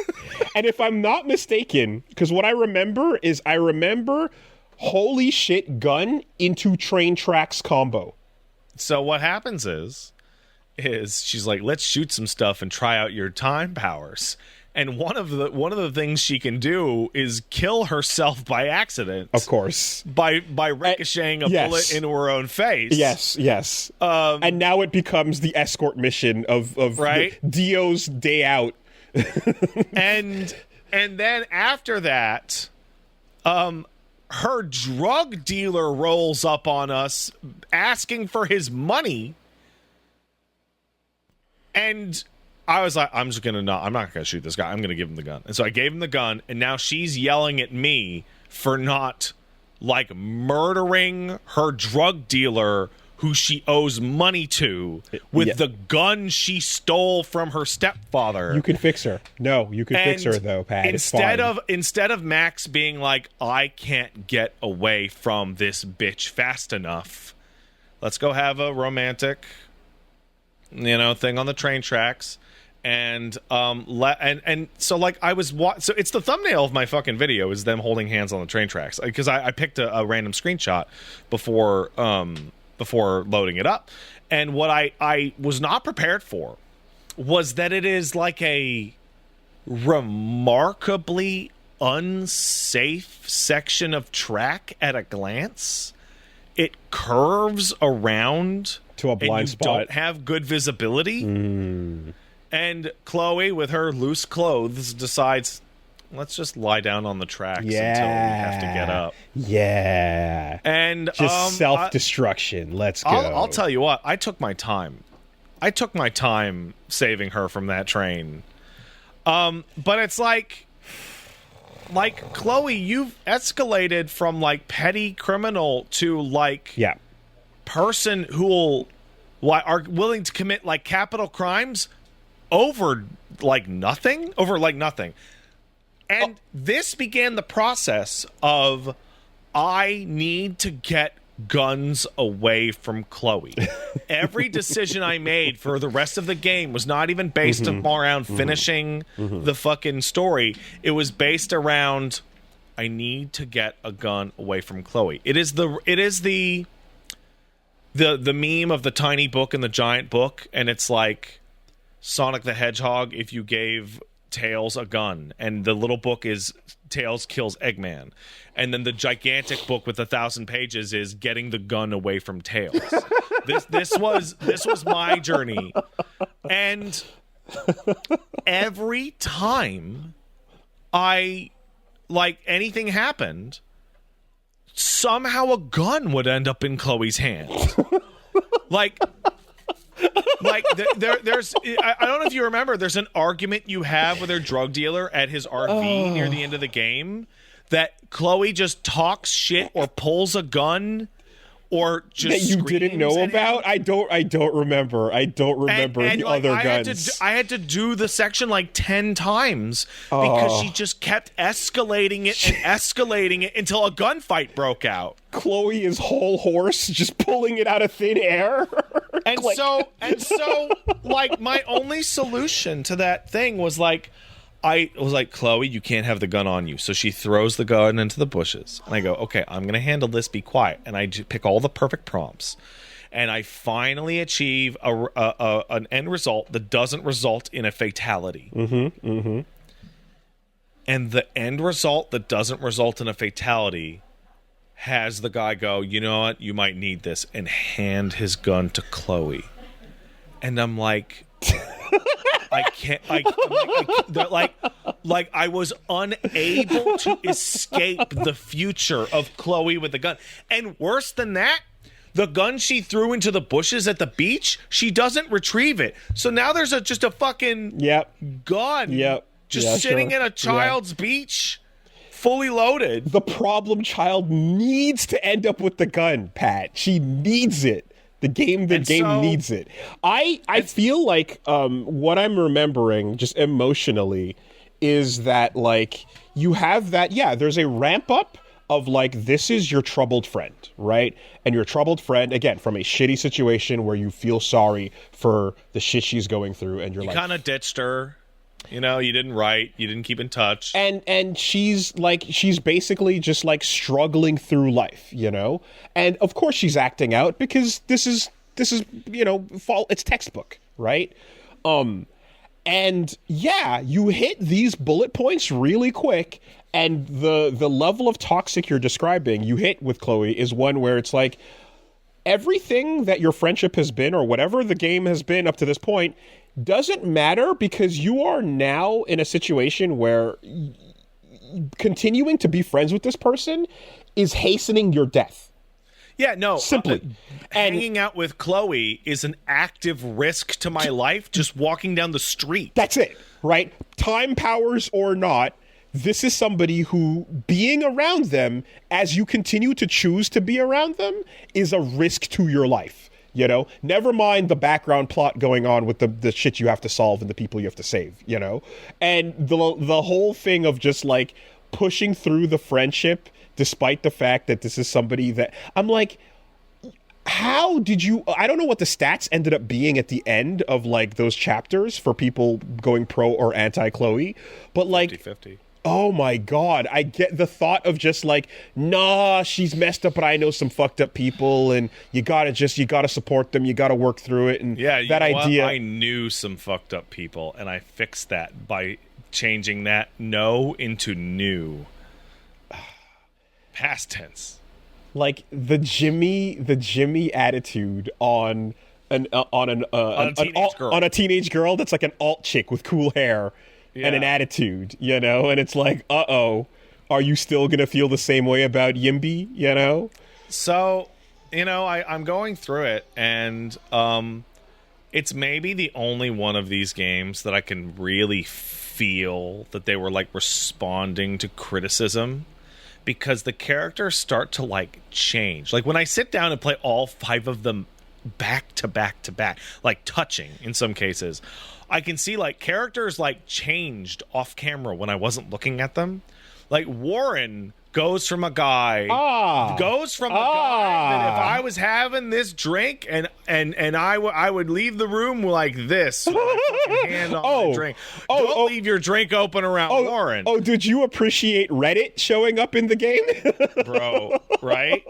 And if I'm not mistaken, because what I remember is holy shit gun into train tracks combo. So what happens is she's like, let's shoot some stuff and try out your time powers. And one of the things she can do is kill herself by accident. Of course. By ricocheting a bullet into her own face. Yes. And now it becomes the escort mission of right? Dio's day out. and then after that, her drug dealer rolls up on us asking for his money. And I was like, I'm not gonna shoot this guy. I'm gonna give him the gun. And so I gave him the gun, and now she's yelling at me for not, like, murdering her drug dealer who she owes money to with the gun she stole from her stepfather. You can fix her. No, you can fix her though, Pat. Instead of Max being like, I can't get away from this bitch fast enough, let's go have a romantic, thing on the train tracks. And so like so it's the thumbnail of my fucking video is them holding hands on the train tracks, because I picked a random screenshot before loading it up, and what I was not prepared for was that it is like a remarkably unsafe section of track at a glance. It curves around to a blind spot. You don't have good visibility. And Chloe, with her loose clothes, decides, let's just lie down on the tracks until we have to get up. Yeah. And just self-destruction. Let's go. I'll tell you what. I took my time. Saving her from that train. But it's like Chloe, you've escalated from like petty criminal to like person who are willing to commit like capital crimes over like nothing. And this began the process of, I need to get guns away from Chloe. Every decision I made for the rest of the game was not even based around finishing the fucking story. It was based around, I need to get a gun away from Chloe. It is the meme of the tiny book and the giant book, and it's like Sonic the Hedgehog if you gave Tails a gun, and the little book is Tails kills Eggman, and then the gigantic book with 1,000 pages is getting the gun away from Tails. This was my journey, and every time anything happened, somehow a gun would end up in Chloe's hand. There's I don't know if you remember, there's an argument you have with her drug dealer at his RV near the end of the game that Chloe just talks shit or pulls a gun or just that you didn't know about. I don't remember the other guns. I had to do the section like 10 times because she just kept escalating it until a gunfight broke out. Chloe is whole horse, just pulling it out of thin air. And so like my only solution to that thing was like, I was like, Chloe, you can't have the gun on you. So she throws the gun into the bushes. And I go, okay, I'm going to handle this. Be quiet. And I pick all the perfect prompts. And I finally achieve an end result that doesn't result in a fatality. And the end result that doesn't result in a fatality has the guy go, you know what? You might need this. And hand his gun to Chloe. And I'm like... I can't, like I was unable to escape the future of Chloe with the gun. And worse than that, the gun she threw into the bushes at the beach, she doesn't retrieve it. So now there's just a fucking gun sitting in a child's beach, fully loaded. The problem child needs to end up with the gun, Pat. She needs it. The game needs it. I feel like what I'm remembering just emotionally is that like you have that, there's a ramp up of like, this is your troubled friend, right? And your troubled friend, again, from a shitty situation where you feel sorry for the shit she's going through, and you kind of ditched her. You know, you didn't write, you didn't keep in touch. And she's basically just like struggling through life, you know? And of course she's acting out because this is, it's textbook, right? And you hit these bullet points really quick, and the level of toxic you're describing you hit with Chloe is one where it's like everything that your friendship has been, or whatever the game has been up to this point, doesn't matter, because you are now in a situation where continuing to be friends with this person is hastening your death. Yeah, no. Simply. Hanging out with Chloe is an active risk to my life, just walking down the street. That's it, right? Time powers or not, this is somebody who, being around them as you continue to choose to be around them, is a risk to your life. You know, never mind the background plot going on with the shit you have to solve and the people you have to save, you know? And the whole thing of just, like, pushing through the friendship despite the fact that this is somebody that... I'm like, how did you... I don't know what the stats ended up being at the end of, like, those chapters for people going pro or anti-Chloe, but, like... 50-50. Oh my god, I get the thought of just like, nah, she's messed up, but I know some fucked up people, and you gotta support them, you gotta work through it, and yeah, that idea... I knew some fucked up people, and I fixed that by changing that no into new. Past tense. Like, the Jimmy attitude on a teenage girl that's like an alt chick with cool hair. Yeah. And an attitude, you know? And it's like, uh-oh, are you still going to feel the same way about Yimby, you know? So, you know, I'm going through it, and it's maybe the only one of these games that I can really feel that they were, like, responding to criticism, because the characters start to, like, change. Like, when I sit down and play all 5 of them back to back to back, like, touching in some cases... I can see, like, characters, like, changed off camera when I wasn't looking at them. Like, Warren goes from a guy that if I was having this drink and I would leave the room like this with my fucking hand on my drink. Don't leave your drink open around Warren. Oh, did you appreciate Reddit showing up in the game? Bro, right?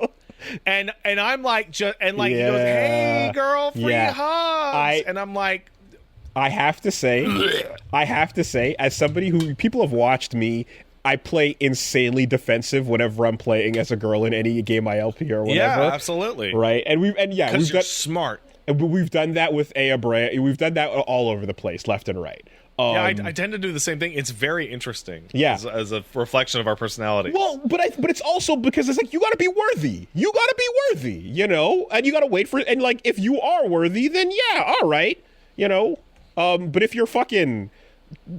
And I'm like, he goes, hey, girl, free hugs. And I'm like... I have to say, as somebody who people have watched me, I play insanely defensive whenever I'm playing as a girl in any game I LP or whatever. Yeah, absolutely. Right, we've got smart. And we've done that with Aya Brea. We've done that all over the place, left and right. Yeah, I tend to do the same thing. It's very interesting. Yeah, as a reflection of our personality. Well, but it's also because it's like you got to be worthy. You got to be worthy, you know, and you got to wait for it. And like, if you are worthy, then yeah, all right, you know. But if you're fucking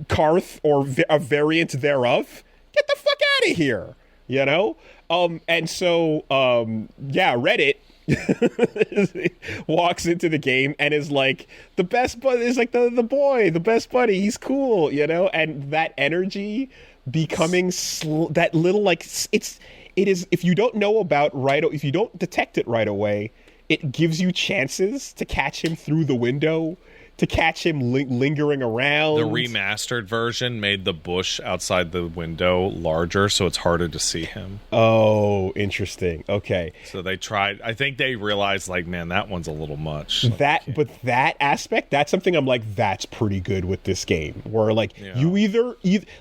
Karth or a variant thereof, get the fuck out of here, you know? And so, Reddit walks into the game and is like, the best buddy is like the best buddy, he's cool, you know? And that energy becoming that little, like, it is, if you don't know if you don't detect it right away, it gives you chances to catch him through the window, to catch him lingering around. The remastered version made the bush outside the window larger, so it's harder to see him. Oh, interesting. Okay. So they tried. I think they realized, like, man, that one's a little much. But that aspect, that's something I'm like, that's pretty good with this game. Where, like, you either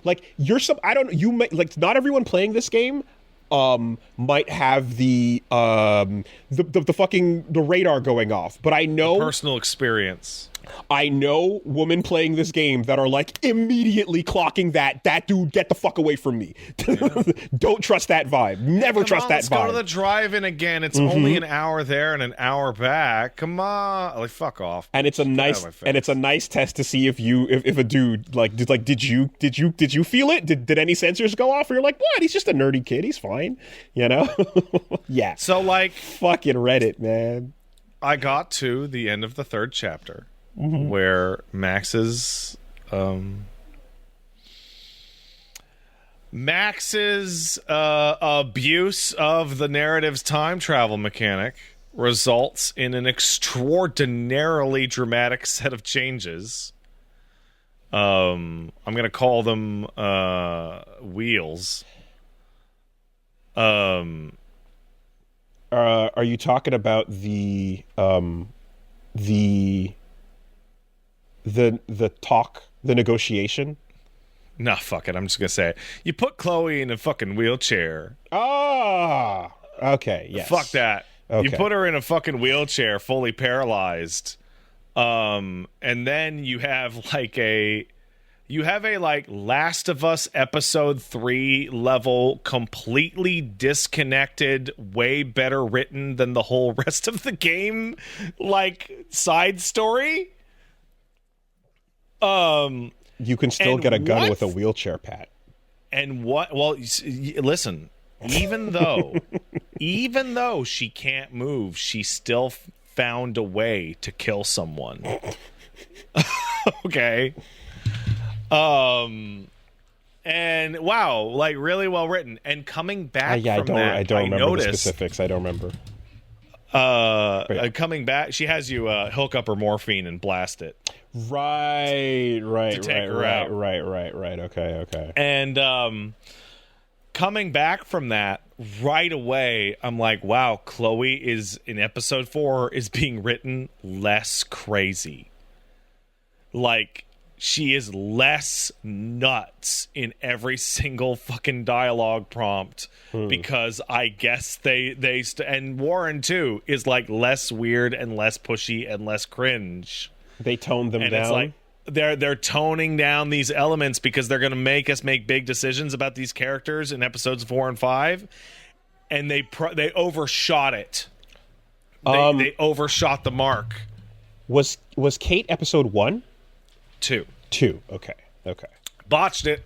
like, you're some, I don't know, you might, like, not everyone playing this game might have the fucking the radar going off, but I know personal experience. I know women playing this game that are like immediately clocking that dude, get the fuck away from me. Yeah. Don't trust that vibe. Never trust that vibe. Let's go to the drive-in again. It's only an hour there and an hour back. Come on, like, fuck off. And it's a nice test to see if a dude did you feel it? Did any sensors go off? Or you're like, what? He's just a nerdy kid. He's fine, you know. Yeah. So, like, fucking Reddit, man. I got to the end of the 3rd chapter. Mm-hmm. Where Max's abuse of the narrative's time travel mechanic results in an extraordinarily dramatic set of changes. I'm going to call them wheels. Are you talking about the negotiation? Nah, fuck it. I'm just gonna say it. You put Chloe in a fucking wheelchair. Ah, okay, yes. Fuck that. Okay. You put her in a fucking wheelchair, fully paralyzed, and then you have a Last of Us episode 3 level, completely disconnected, way better written than the whole rest of the game, like, side story. You can still get a gun with a wheelchair, Pat. And what? Well, listen. Even though she can't move, she still found a way to kill someone. Okay. And wow, like really well written. And coming back I from don't remember noticed, the specifics. I don't remember. Coming back, she has you hook up her morphine and blast it. Right. take her out. Right. Okay. And coming back from that right away, I'm like, wow, Chloe is in episode 4 is being written less crazy. Like, she is less nuts in every single fucking dialogue prompt because I guess and Warren too is like less weird and less pushy and less cringe. They toned them and down. It's like they're toning down these elements because they're going to make us make big decisions about these characters in episodes 4 and 5, and they overshot it. They overshot the mark. Was Kate episode 1? 2. Okay. Botched it.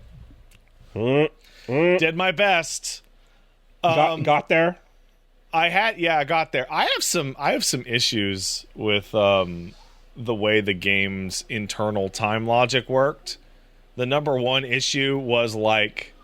Did my best. Got there. I got there. I have some issues with the way the game's internal time logic worked. The number one issue was like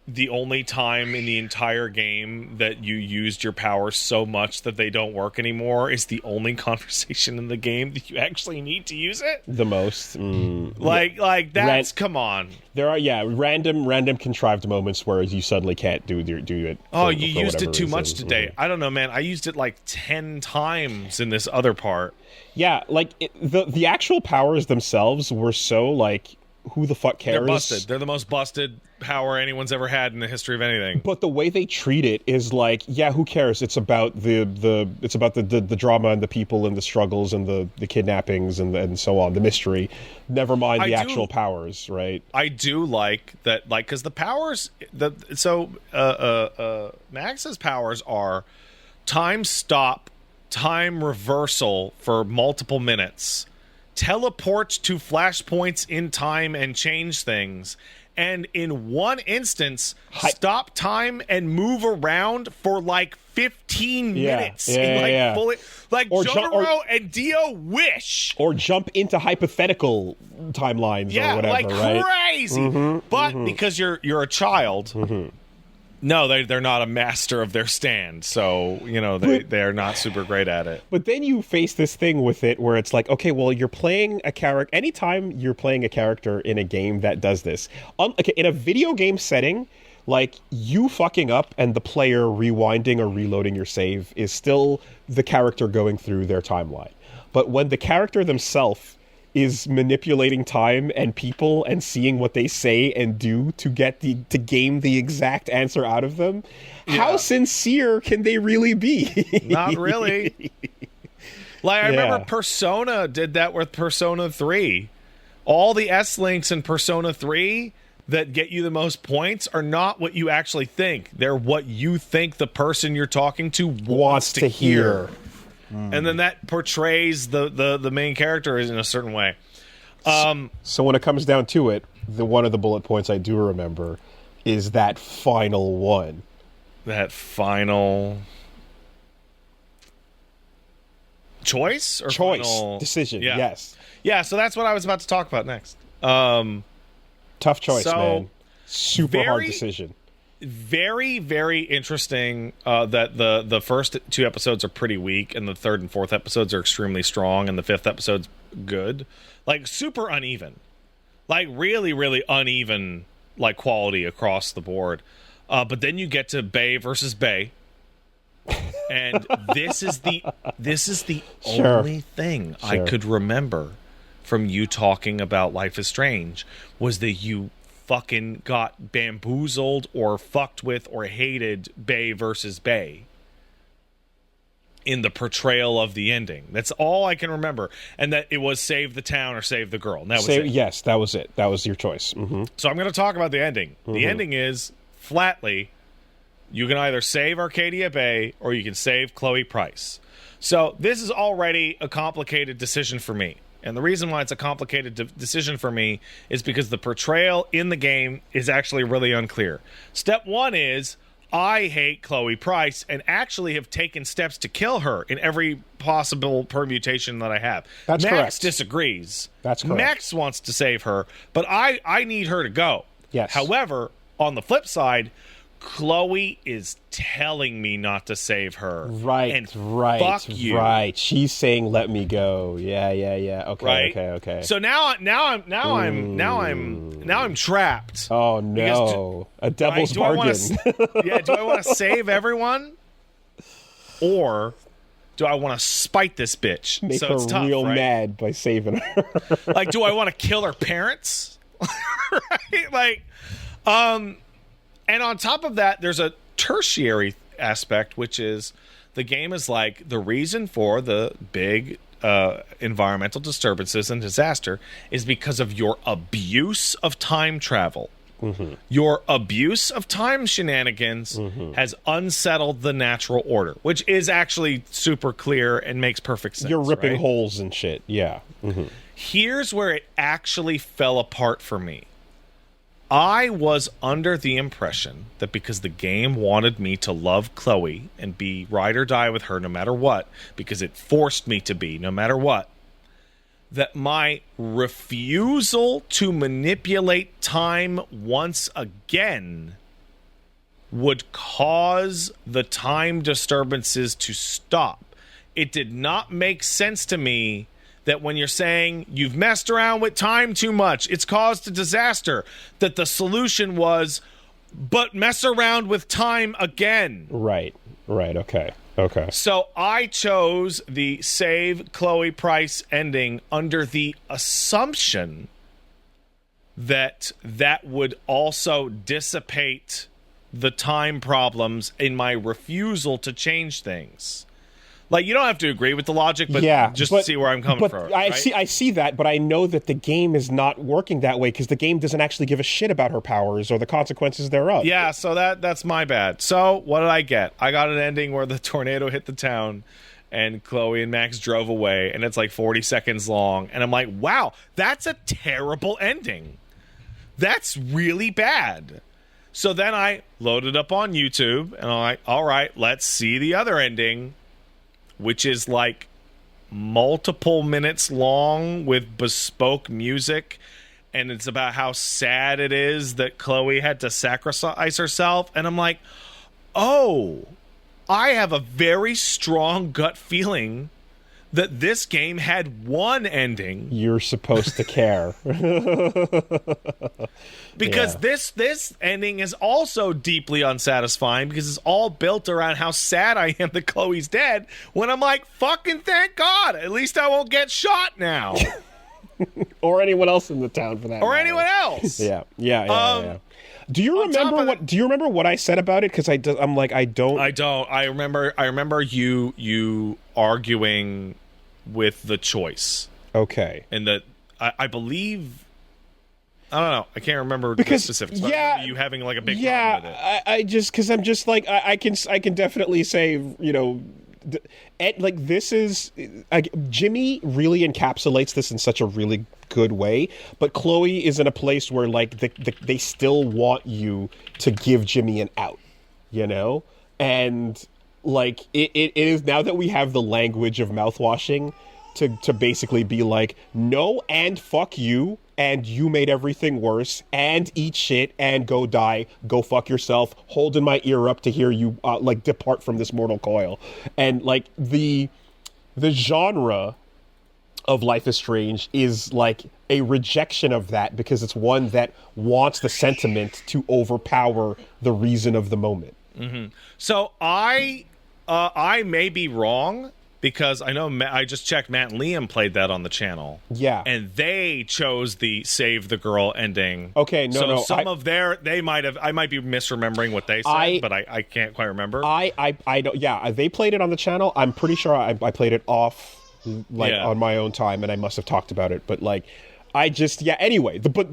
the only time in the entire game that you used your powers so much that they don't work anymore is the only conversation in the game that you actually need to use it. The most. Like that's come on. There are random contrived moments where you suddenly can't do it. You used it too much today. I don't know, man. I used it like 10 times in this other part. Yeah, like the actual powers themselves were so like, who the fuck cares? They're busted. They're the most busted power anyone's ever had in the history of anything. But the way they treat it is like, yeah, who cares? It's about the drama and the people and the struggles and the kidnappings and so on, the mystery. Never mind the actual powers, right? I do like that, like, because the powers, Max's powers are time stop, time reversal for multiple minutes, teleport to flashpoints in time and change things, and in one instance stop time and move around for like 15 minutes fully, like Jotaro and Dio wish, or jump into hypothetical timelines or whatever, like right? Crazy. But because you're a child, no, they're not a master of their stand, so they're not super great at it. But then you face this thing with it where it's like, okay, well, you're playing a character. Anytime you're playing a character in a game that does this, in a video game setting, like, you fucking up and the player rewinding or reloading your save is still the character going through their timeline. But when the character themselves is manipulating time and people and seeing what they say and do to game the exact answer out of them, how sincere can they really be? Not really. Like, I remember Persona did that with Persona 3. All the S-links in Persona 3 that get you the most points are not what you actually think. They're what you think the person you're talking to wants to hear. And then that portrays the main character in a certain way. So when it comes down to it, one of the bullet points I do remember is that final one. That final choice? Or final decision, yes. Yeah, so that's what I was about to talk about next. Tough choice, man. Super hard decision. Very, very interesting that the first 2 episodes are pretty weak, and the 3rd and 4th episodes are extremely strong, and the 5th episode's good. Like, super uneven. Like, really, really uneven, like, quality across the board. But then you get to Bay versus Bay. And this is the only thing I could remember from you talking about Life is Strange, was that you fucking got bamboozled or fucked with or hated Bay versus Bay in the portrayal of the ending. That's all I can remember. And that it was save the town or save the girl. And that was it. Yes, that was it. That was your choice. Mm-hmm. So I'm going to talk about the ending. The ending is, flatly, you can either save Arcadia Bay or you can save Chloe Price. So this is already a complicated decision for me. And the reason why it's a complicated decision for me is because the portrayal in the game is actually really unclear. Step 1 is, I hate Chloe Price and actually have taken steps to kill her in every possible permutation that I have. That's Max correct. disagrees. That's correct. Max wants to save her, but I need her to go. Yes. However, on the flip side, Chloe is telling me not to save her. Right, and right, fuck you. right. She's saying, "Let me go." Yeah. Okay, Right? okay. So now I'm trapped. Oh no, a devil's bargain. Do I want to save everyone, or do I want to spite this bitch? Make so her it's tough, real right? mad by saving her. Like, do I want to kill her parents? Right? Like, and on top of that, there's a tertiary aspect, which is the game is like the reason for the big environmental disturbances and disaster is because of your abuse of time travel. Mm-hmm. Your abuse of time shenanigans has unsettled the natural order, which is actually super clear and makes perfect sense. You're ripping right? holes and shit. Yeah. Mm-hmm. Here's where it actually fell apart for me. I was under the impression that because the game wanted me to love Chloe and be ride or die with her no matter what, because it forced me to be no matter what, that my refusal to manipulate time once again would cause the time disturbances to stop. It did not make sense to me that when you're saying you've messed around with time too much, it's caused a disaster, that the solution was, but mess around with time again. Right, okay. So I chose the save Chloe Price ending under the assumption that that would also dissipate the time problems in my refusal to change things. Like, you don't have to agree with the logic, but just see where I'm coming from. I see that, but I know that the game is not working that way because the game doesn't actually give a shit about her powers or the consequences thereof. Yeah, so that's my bad. So what did I get? I got an ending where the tornado hit the town and Chloe and Max drove away, and it's like 40 seconds long. And I'm like, wow, that's a terrible ending. That's really bad. So then I loaded up on YouTube, and I'm like, all right, let's see the other ending, which is like multiple minutes long with bespoke music. And it's about how sad it is that Chloe had to sacrifice herself. And I'm like, oh, I have a very strong gut feeling that this game had one ending. You're supposed to care. Because this ending is also deeply unsatisfying because it's all built around how sad I am that Chloe's dead, when I'm like, fucking thank God, at least I won't get shot now. Or anyone else in the town for that or matter. anyone else. Yeah. Do you remember what I said about it? Because I'm like, I don't. I remember you arguing with the choice. Okay. And that I believe, I don't know, I can't remember the specifics. But I remember you having like a big problem with it. I just, because I'm just like, I can definitely say, you know, like this is Jimmy really encapsulates this in such a really good way, but Chloe is in a place where like they still want you to give Jimmy an out, you know, and like it is now that we have the language of mouthwashing to basically be like, no, and fuck you, and you made everything worse, and eat shit, and go die, go fuck yourself, holding my ear up to hear you like depart from this mortal coil. And like the genre of Life is Strange is like a rejection of that, because it's one that wants the sentiment to overpower the reason of the moment. Mm-hmm. So I may be wrong, because I know I just checked, Matt and Liam played that on the channel. Yeah. And they chose the save the girl ending. Okay, no. Some of their, I might be misremembering what they said, but I can't quite remember. I don't, yeah, they played it on the channel. I'm pretty sure I played it off, like, on my own time, and I must have talked about it. But, like, anyway, but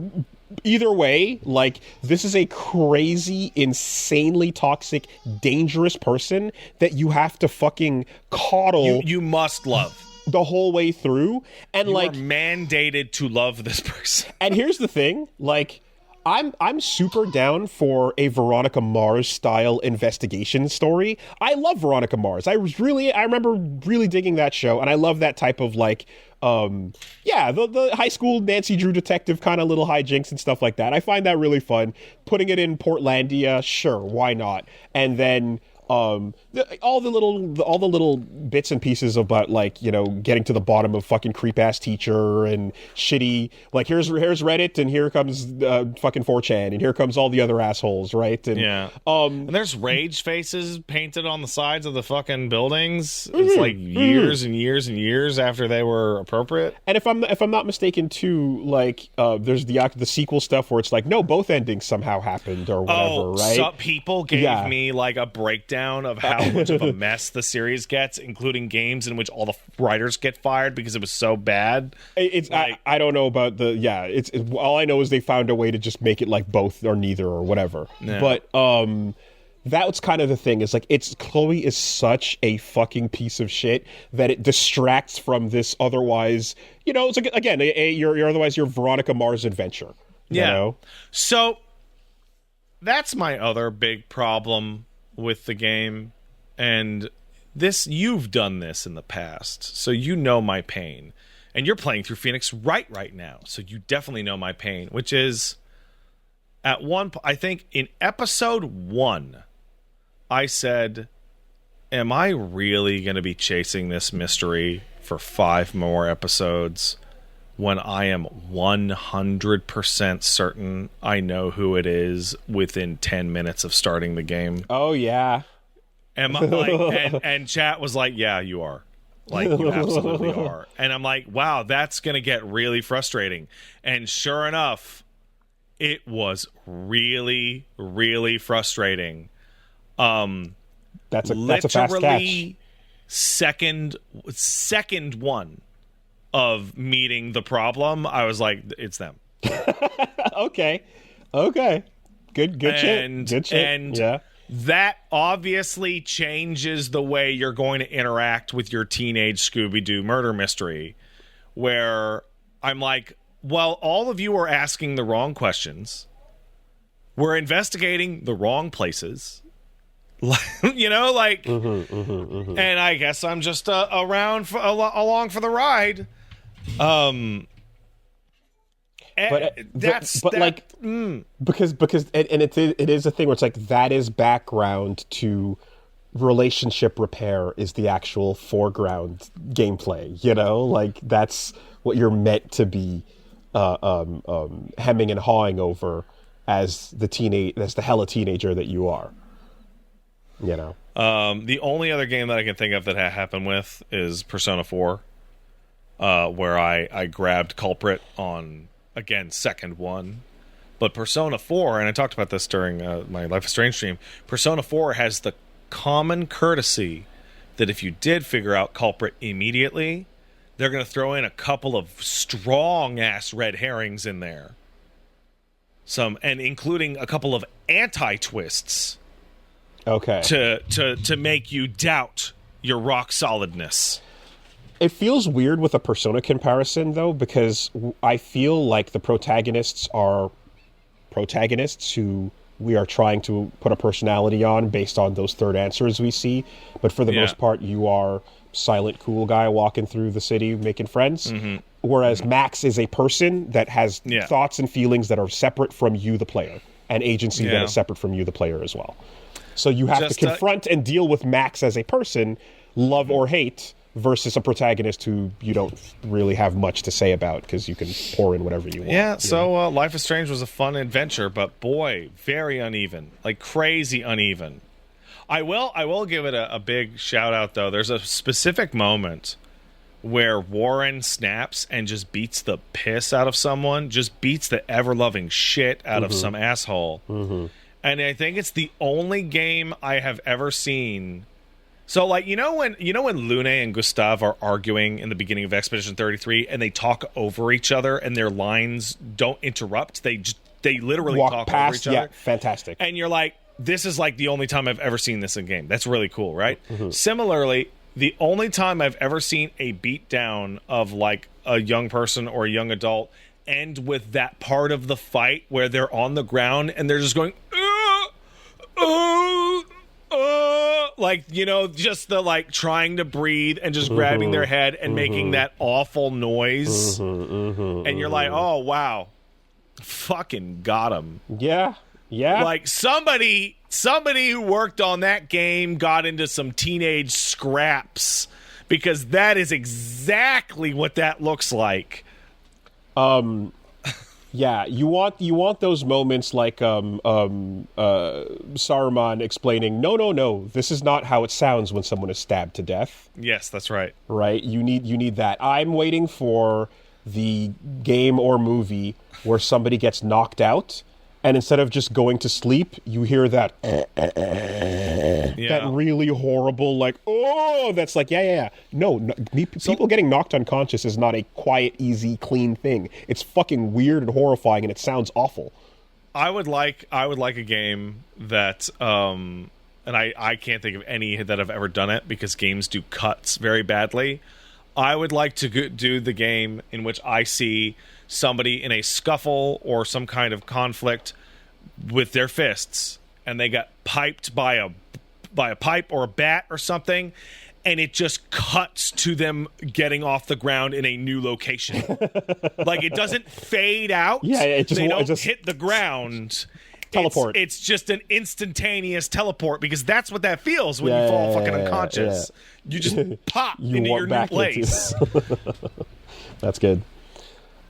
either way, like, this is a crazy, insanely toxic, dangerous person that you have to fucking coddle. You must love the whole way through, and you like are mandated to love this person. And here's the thing, like, I'm super down for a Veronica Mars style investigation story. I love Veronica Mars. I remember really digging that show, and I love that type of like the high school Nancy Drew detective kind of little hijinks and stuff like that. I find that really fun. Putting it in Portlandia, sure, why not? And then all the little bits and pieces about, like, you know, getting to the bottom of fucking creep ass teacher and shitty, like, here's Reddit and here comes fucking 4chan and here comes all the other assholes, right? And and there's rage faces painted on the sides of the fucking buildings. It's like years and years and years after they were appropriate. And if I'm not mistaken too, like there's the sequel stuff where it's like, no, both endings somehow happened or whatever, right? Some people gave me like a breakdown of how much of a mess the series gets, including games in which all the writers get fired because it was so bad. It's like, I don't know about it's all I know is they found a way to just make it like both or neither or whatever. Yeah. But that's kind of the thing, is like, Chloe is such a fucking piece of shit that it distracts from this otherwise, you know, it's like, again, your Veronica Mars adventure. You know? So that's my other big problem with the game, and you've done this in the past, so you know my pain, and you're playing through Phoenix right now, so you definitely know my pain, which is I think in episode 1 I said, am I really going to be chasing this mystery for 5 more episodes when I am 100% certain I know who it is within 10 minutes of starting the game? Oh, yeah. And chat was like, yeah, you are. Like, you absolutely are. And I'm like, wow, that's going to get really frustrating. And sure enough, it was really, really frustrating. That's a fast catch. Second one of meeting the problem, I was like, it's them. Okay. Good shit. And that obviously changes the way you're going to interact with your teenage Scooby-Doo murder mystery, where I'm like, well, all of you are asking the wrong questions. We're investigating the wrong places. You know, like, and I guess I'm just along for the ride. Because it is a thing where it's like, that is background to relationship repair is the actual foreground gameplay, you know, like that's what you're meant to be hemming and hawing over as the hella teenager that you are, you know. The only other game that I can think of that happened with is Persona 4, where I grabbed Culprit on, again, second one. But Persona 4, and I talked about this during my Life is Strange stream, Persona 4 has the common courtesy that if you did figure out Culprit immediately, they're going to throw in a couple of strong-ass red herrings in there. And including a couple of anti-twists. Okay. To make you doubt your rock solidness. It feels weird with a Persona comparison, though, because I feel like the protagonists are protagonists who we are trying to put a personality on based on those third answers we see. But for the most part, you are silent, cool guy walking through the city making friends. Mm-hmm. Whereas Max is a person that has thoughts and feelings that are separate from you, the player, and agency that is separate from you, the player, as well. So you have to confront and deal with Max as a person, love or hate, versus a protagonist who you don't really have much to say about because you can pour in whatever you want. Yeah, so Life is Strange was a fun adventure, but boy, very uneven. Like, crazy uneven. I will give it a big shout out, though. There's a specific moment where Warren snaps and just beats the piss out of someone, just beats the ever-loving shit out of some asshole. Mm-hmm. And I think it's the only game I have ever seen. So, like, you know when Lune and Gustav are arguing in the beginning of Expedition 33 and they talk over each other and their lines don't interrupt? They literally walk talk past, over each other. Yeah, fantastic. And you're like, this is like the only time I've ever seen this in game. That's really cool, right? Mm-hmm. Similarly, the only time I've ever seen a beatdown of like a young person or a young adult end with that part of the fight where they're on the ground and they're just going, like, you know, just the like trying to breathe and just grabbing their head and making that awful noise. And you're like, oh, wow. Fucking got him. Yeah. Like somebody who worked on that game got into some teenage scraps, because that is exactly what that looks like. Yeah, you want those moments like Saruman explaining, no, this is not how it sounds when someone is stabbed to death. Yes, that's right. Right? You need that. I'm waiting for the game or movie where somebody gets knocked out, and instead of just going to sleep, you hear that that really horrible, like, oh, that's like, yeah. No, people getting knocked unconscious is not a quiet, easy, clean thing. It's fucking weird and horrifying, and it sounds awful. I would like a game that, and I can't think of any that have ever done it, because games do cuts very badly. I would like to do the game in which I see somebody in a scuffle or some kind of conflict with their fists, and they got piped by a pipe or a bat or something, and it just cuts to them getting off the ground in a new location. Like, it doesn't fade out. Yeah, they don't hit the ground. Teleport. It's just an instantaneous teleport, because that's what that feels when you fall fucking unconscious. Yeah. You just pop into your new place. That's good.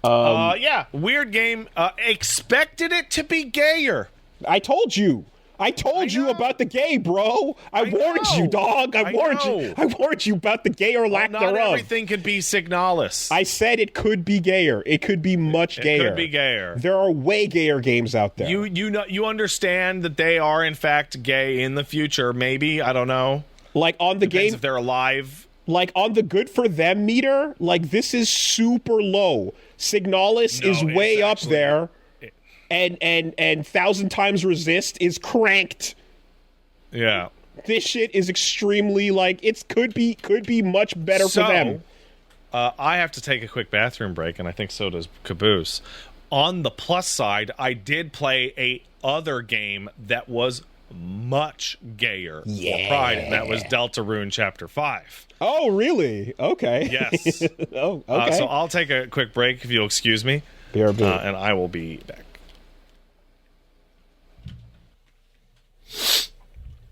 Weird game. Expected it to be gayer. I told you about the gay, bro. I warned you, dog. I warned you. I warned you about the gay or lack thereof. Not everything can be Signalis. I said it could be gayer. It could be much gayer. It could be gayer. There are way gayer games out there. You understand that they are in fact gay in the future? Maybe, I don't know. Like on the Depends game, if they're alive. Like on the good for them meter, like this is super low. Signalis is way up there. And 1,000 times resist is cranked. Yeah. This shit is extremely, like, it could be much better for them. I have to take a quick bathroom break, and I think so does Caboose. On the plus side, I did play a other game that was much gayer for Pride, and that was Deltarune Chapter 5. Oh, really? Okay. Yes. Oh, okay. So I'll take a quick break, if you'll excuse me. BRB. And I will be back.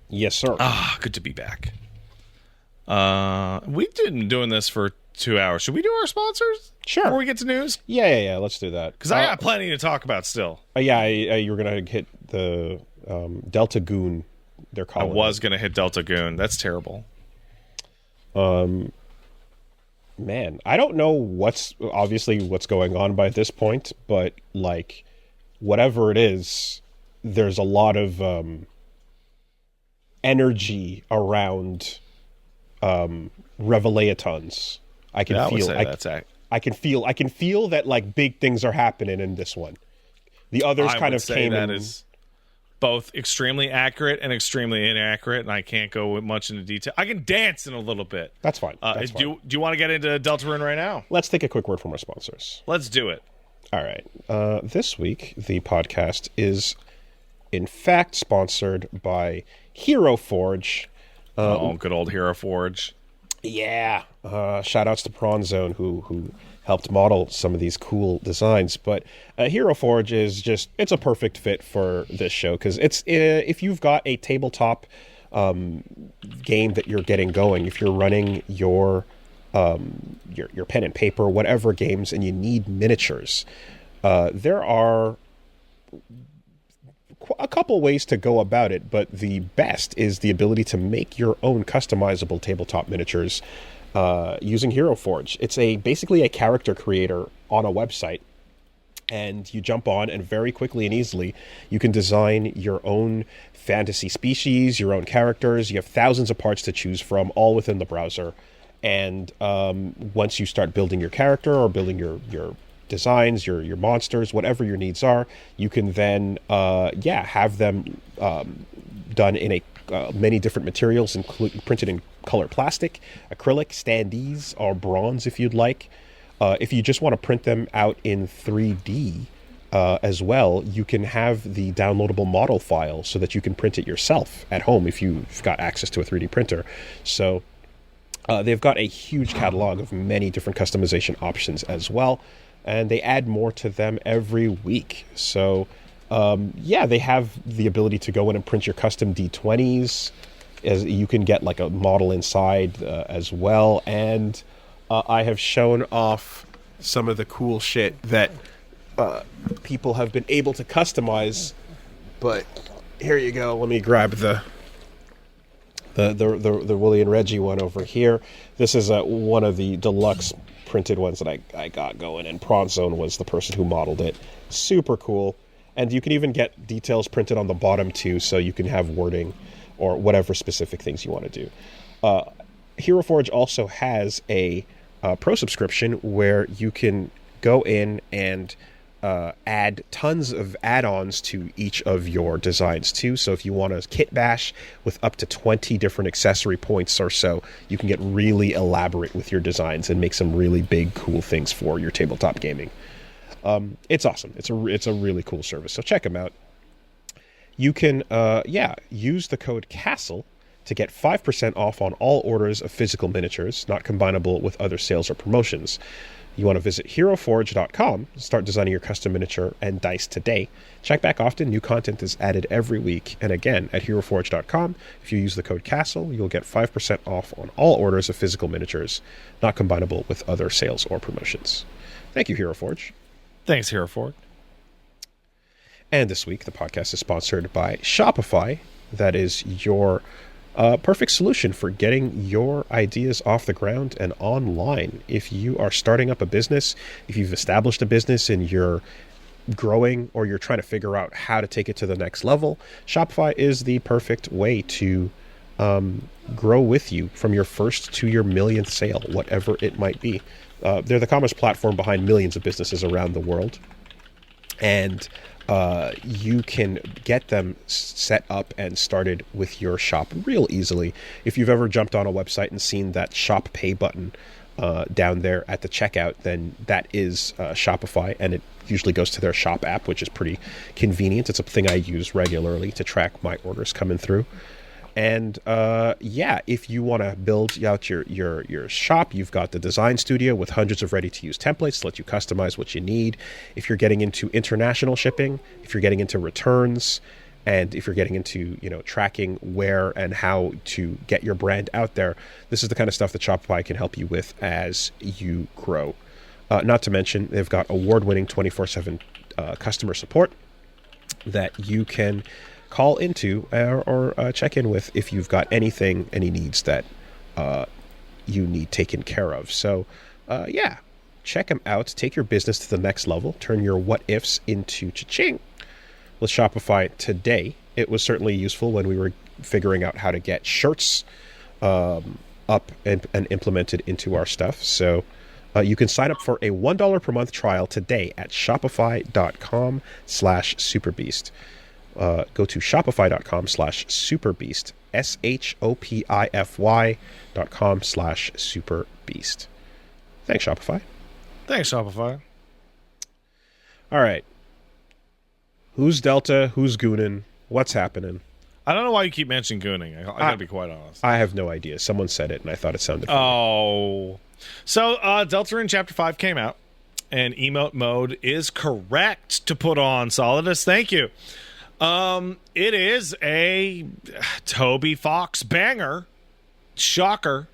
Yes, sir. Good to be back. We've been doing this for 2 hours. Should we do our sponsors? Sure. Before we get to news? Yeah. Let's do that. Because I got plenty to talk about still. You were going to hit the Delta Goon, they're calling I was going to hit Delta Goon. That's terrible. Man, I don't know what's going on by this point, but, like, whatever it is, there's a lot of energy around Revelations. I can feel that, like, big things are happening in this one. The others kind of came in. Is both extremely accurate and extremely inaccurate, and I can't go much into detail. I can dance in a little bit. That's fine. Do you want to get into Deltarune right now? Let's take a quick word from our sponsors. Let's do it. All right. This week, the podcast is, in fact, sponsored by Hero Forge. Good old Hero Forge. Yeah. Shout outs to Prawn Zone, who helped model some of these cool designs. But Hero Forge is it's a perfect fit for this show, because it's if you've got a tabletop game that you're getting going, if you're running your pen and paper, whatever games, and you need miniatures, there are a couple ways to go about it, but the best is the ability to make your own customizable tabletop miniatures using Hero Forge. It's basically a character creator on a website, and you jump on, and very quickly and easily you can design your own fantasy species, your own characters. You have thousands of parts to choose from, all within the browser. And once you start building your character or building your designs, your monsters, whatever your needs are, you can then have them done in many different materials, printed in color plastic, acrylic, standees, or bronze if you'd like. If you just want to print them out in 3D as well, you can have the downloadable model file so that you can print it yourself at home if you've got access to a 3D printer. So they've got a huge catalog of many different customization options as well, and they add more to them every week. So they have the ability to go in and print your custom D20s. As you can get like a model inside as well, and I have shown off some of the cool shit that people have been able to customize. But here you go. Let me grab the Willie and Reggie one over here. This is one of the deluxe printed ones that I got going, and Prawnzone was the person who modeled it. Super cool. And you can even get details printed on the bottom too, so you can have wording or whatever specific things you want to do. Hero Forge also has a pro subscription where you can go in and add tons of add-ons to each of your designs too. So if you want a kit bash with up to 20 different accessory points or so, you can get really elaborate with your designs and make some really big, cool things for your tabletop gaming. It's awesome. It's a really cool service. So check them out. You can, use the code CASTLE to get 5% off on all orders of physical miniatures, not combinable with other sales or promotions. You want to visit HeroForge.com, start designing your custom miniature and dice today. Check back often. New content is added every week. And again, at HeroForge.com, if you use the code CASTLE, you'll get 5% off on all orders of physical miniatures, not combinable with other sales or promotions. Thank you, HeroForge. Thanks, HeroForge. And this week, the podcast is sponsored by Shopify. That is your perfect solution for getting your ideas off the ground and online. If you are starting up a business, if you've established a business and you're growing or you're trying to figure out how to take it to the next level, Shopify is the perfect way to grow with you from your first to your millionth sale, whatever it might be. They're the commerce platform behind millions of businesses around the world. And you can get them set up and started with your shop real easily. If you've ever jumped on a website and seen that shop pay button down there at the checkout, then that is Shopify, and it usually goes to their shop app, which is pretty convenient. It's a thing I use regularly to track my orders coming through. And if you want to build out your shop, you've got the design studio with hundreds of ready-to-use templates to let you customize what you need. If you're getting into international shipping, if you're getting into returns, and if you're getting into tracking where and how to get your brand out there, this is the kind of stuff that Shopify can help you with as you grow. Not to mention, they've got award-winning 24/7 customer support that you can call into or check in with if you've got any needs that you need taken care of. So, check them out. Take your business to the next level. Turn your what-ifs into cha-ching with Shopify today. It was certainly useful when we were figuring out how to get shirts up and implemented into our stuff. So you can sign up for a $1 per month trial today at shopify.com/superbeast. Go to shopify.com/superbeast, shopify.com/superbeast. Thanks, Shopify. Thanks, Shopify. All right. Who's Delta? Who's Goonin? What's happening? I don't know why you keep mentioning gooning. I gotta be quite honest. I have no idea. Someone said it, and I thought it sounded funny. Oh. So, Deltarune Chapter 5 came out, and emote mode is correct to put on, Solidus. Thank you. It is a Toby Fox banger. Shocker.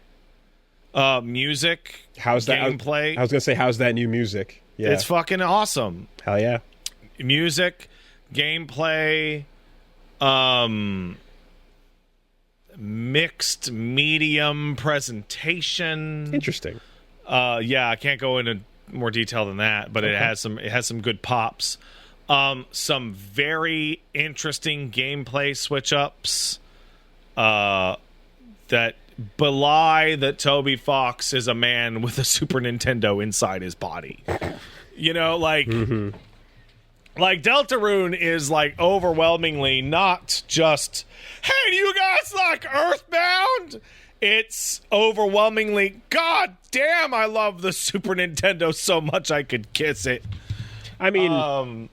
Music. How's that? Gameplay. I was going to say, how's that new music? Yeah. It's fucking awesome. Hell yeah. Music, gameplay, mixed medium presentation. Interesting. I can't go into more detail than that, but okay. It has some good pops. Some very interesting gameplay switch ups that belie that Toby Fox is a man with a Super Nintendo inside his body. Mm-hmm. Like Deltarune is like overwhelmingly not just, hey, do you guys like Earthbound? It's overwhelmingly, God damn, I love the Super Nintendo so much I could kiss it. I mean,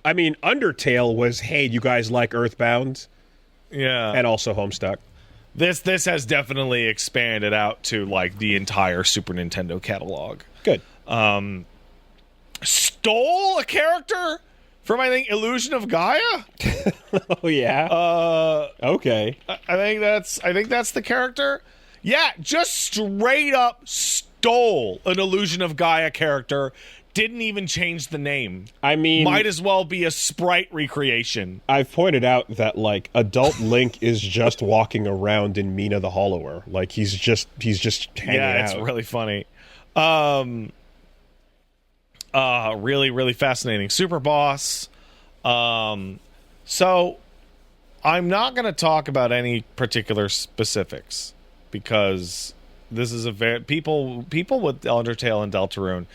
Undertale was, hey, you guys like Earthbound? Yeah. And also Homestuck. This has definitely expanded out to, like, the entire Super Nintendo catalog. Good. Stole a character from, I think, Illusion of Gaia? Oh, yeah? Okay. I think that's the character. Yeah, just straight up stole an Illusion of Gaia character. Didn't even change the name. I mean, might as well be a sprite recreation. I've pointed out that, like, adult Link is just walking around in Mina the Hollower. Like, he's just hanging out. Yeah, it's really funny. Really, really fascinating super boss. So I'm not going to talk about any particular specifics because this is a very people with Undertale and Deltarune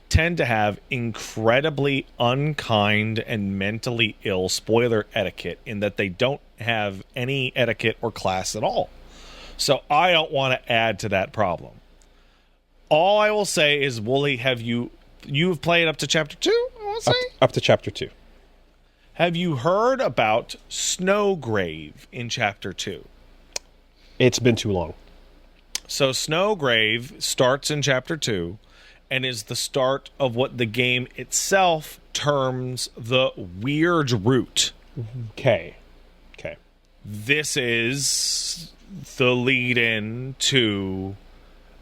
tend to have incredibly unkind and mentally ill spoiler etiquette in that they don't have any etiquette or class at all. So I don't want to add to that problem. All I will say is, Wooly, you've played up to chapter 2, I want to say? Up to chapter 2. Have you heard about Snowgrave in chapter 2? It's been too long. So Snowgrave starts in chapter 2 and is the start of what the game itself terms the weird route. Okay. This is the lead-in to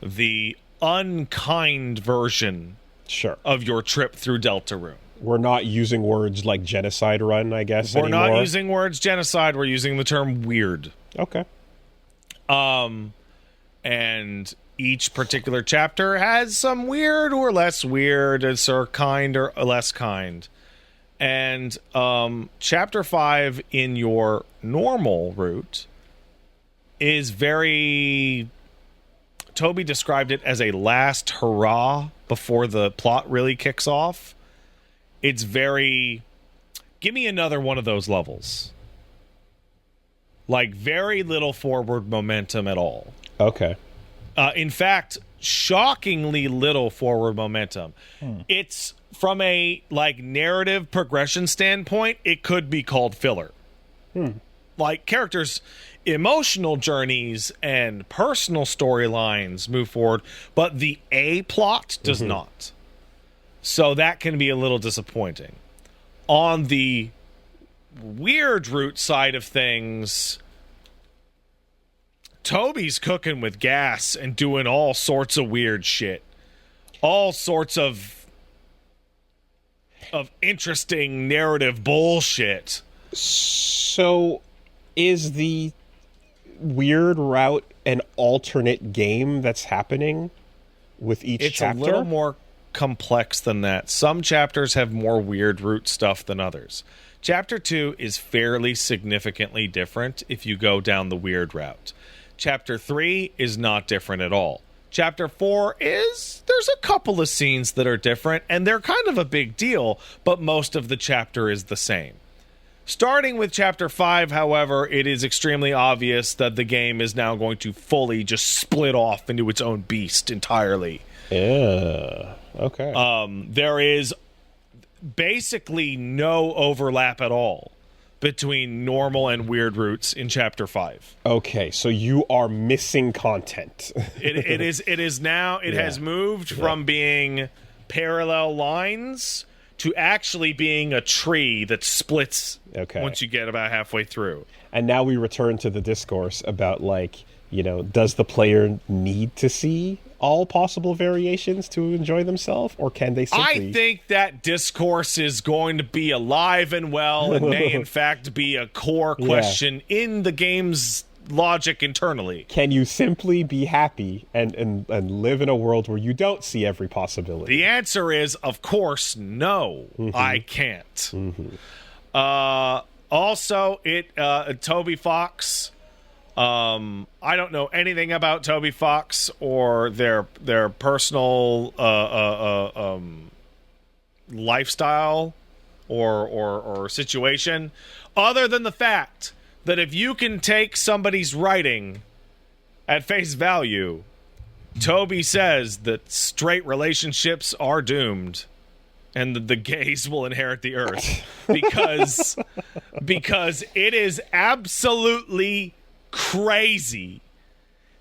the unkind version of your trip through Deltarune. We're not using words like genocide run, I guess, We're anymore. not using words genocide. We're using the term weird. Okay. And each particular chapter has some weird or less weird, or kind or less kind. And chapter 5 in your normal route is very... Toby described it as a last hurrah before the plot really kicks off. It's very... Give me another one of those levels. Like, very little forward momentum at all. Okay. In fact, shockingly little forward momentum. It's, from a, like, narrative progression standpoint, it could be called filler. Like, characters' emotional journeys and personal storylines move forward, but the A-plot does not. So that can be a little disappointing. On the weird route side of things, Toby's cooking with gas and doing all sorts of weird shit. All sorts of interesting narrative bullshit. So is the weird route an alternate game that's happening with each chapter? It's a little more complex than that. Some chapters have more weird route stuff than others. Chapter 2 is fairly significantly different if you go down the weird route. Chapter 3 is not different at all. Chapter 4 there's a couple of scenes that are different, and they're kind of a big deal, but most of the chapter is the same. Starting with Chapter 5, however, it is extremely obvious that the game is now going to fully just split off into its own beast entirely. Yeah. Okay. There is basically no overlap at all between normal and weird routes in Chapter 5. Okay, so you are missing content. It is now, it has moved from being parallel lines to actually being a tree that splits once you get about halfway through. And now we return to the discourse about, like, you know, does the player need to see all possible variations to enjoy themselves, or can they simply... I think that discourse is going to be alive and well and may in fact be a core question in the game's logic internally. Can you simply be happy and live in a world where you don't see every possibility? The answer is, of course, no. I can't. Also, Toby Fox... I don't know anything about Toby Fox or their personal lifestyle or situation, other than the fact that if you can take somebody's writing at face value, Toby says that straight relationships are doomed and the gays will inherit the earth because it is absolutely crazy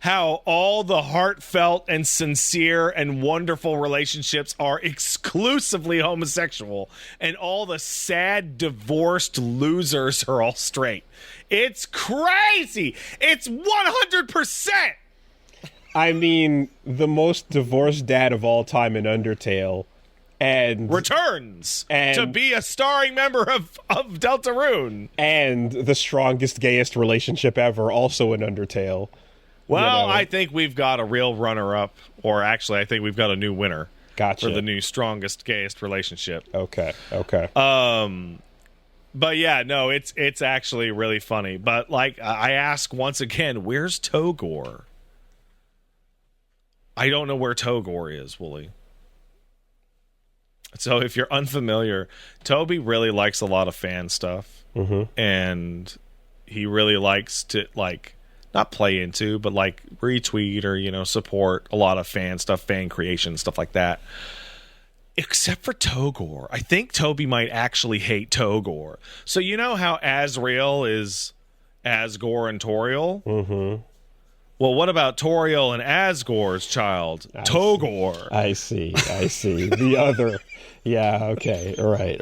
how all the heartfelt and sincere and wonderful relationships are exclusively homosexual and all the sad divorced losers are all straight. It's crazy. It's 100%. I mean, the most divorced dad of all time in Undertale and returns to be a starring member of Deltarune. And the strongest, gayest relationship ever, also in Undertale. Well, I think we've got a real runner-up, or actually, I think we've got a new winner. Gotcha. For the new strongest, gayest relationship. Okay. But yeah, no, it's actually really funny. But like, I ask once again, where's Togor? I don't know where Togor is, Wooly. So if you're unfamiliar, Toby really likes a lot of fan stuff, and he really likes to like. Not play into, but like retweet or, you know, support a lot of fan stuff, fan creation, stuff like that. Except for Togor. I think Toby might actually hate Togor. So you know how Asriel is Asgore and Toriel? Mm-hmm. Well, what about Toriel and Asgore's child, Togor? I see. The other. Yeah, okay. Right.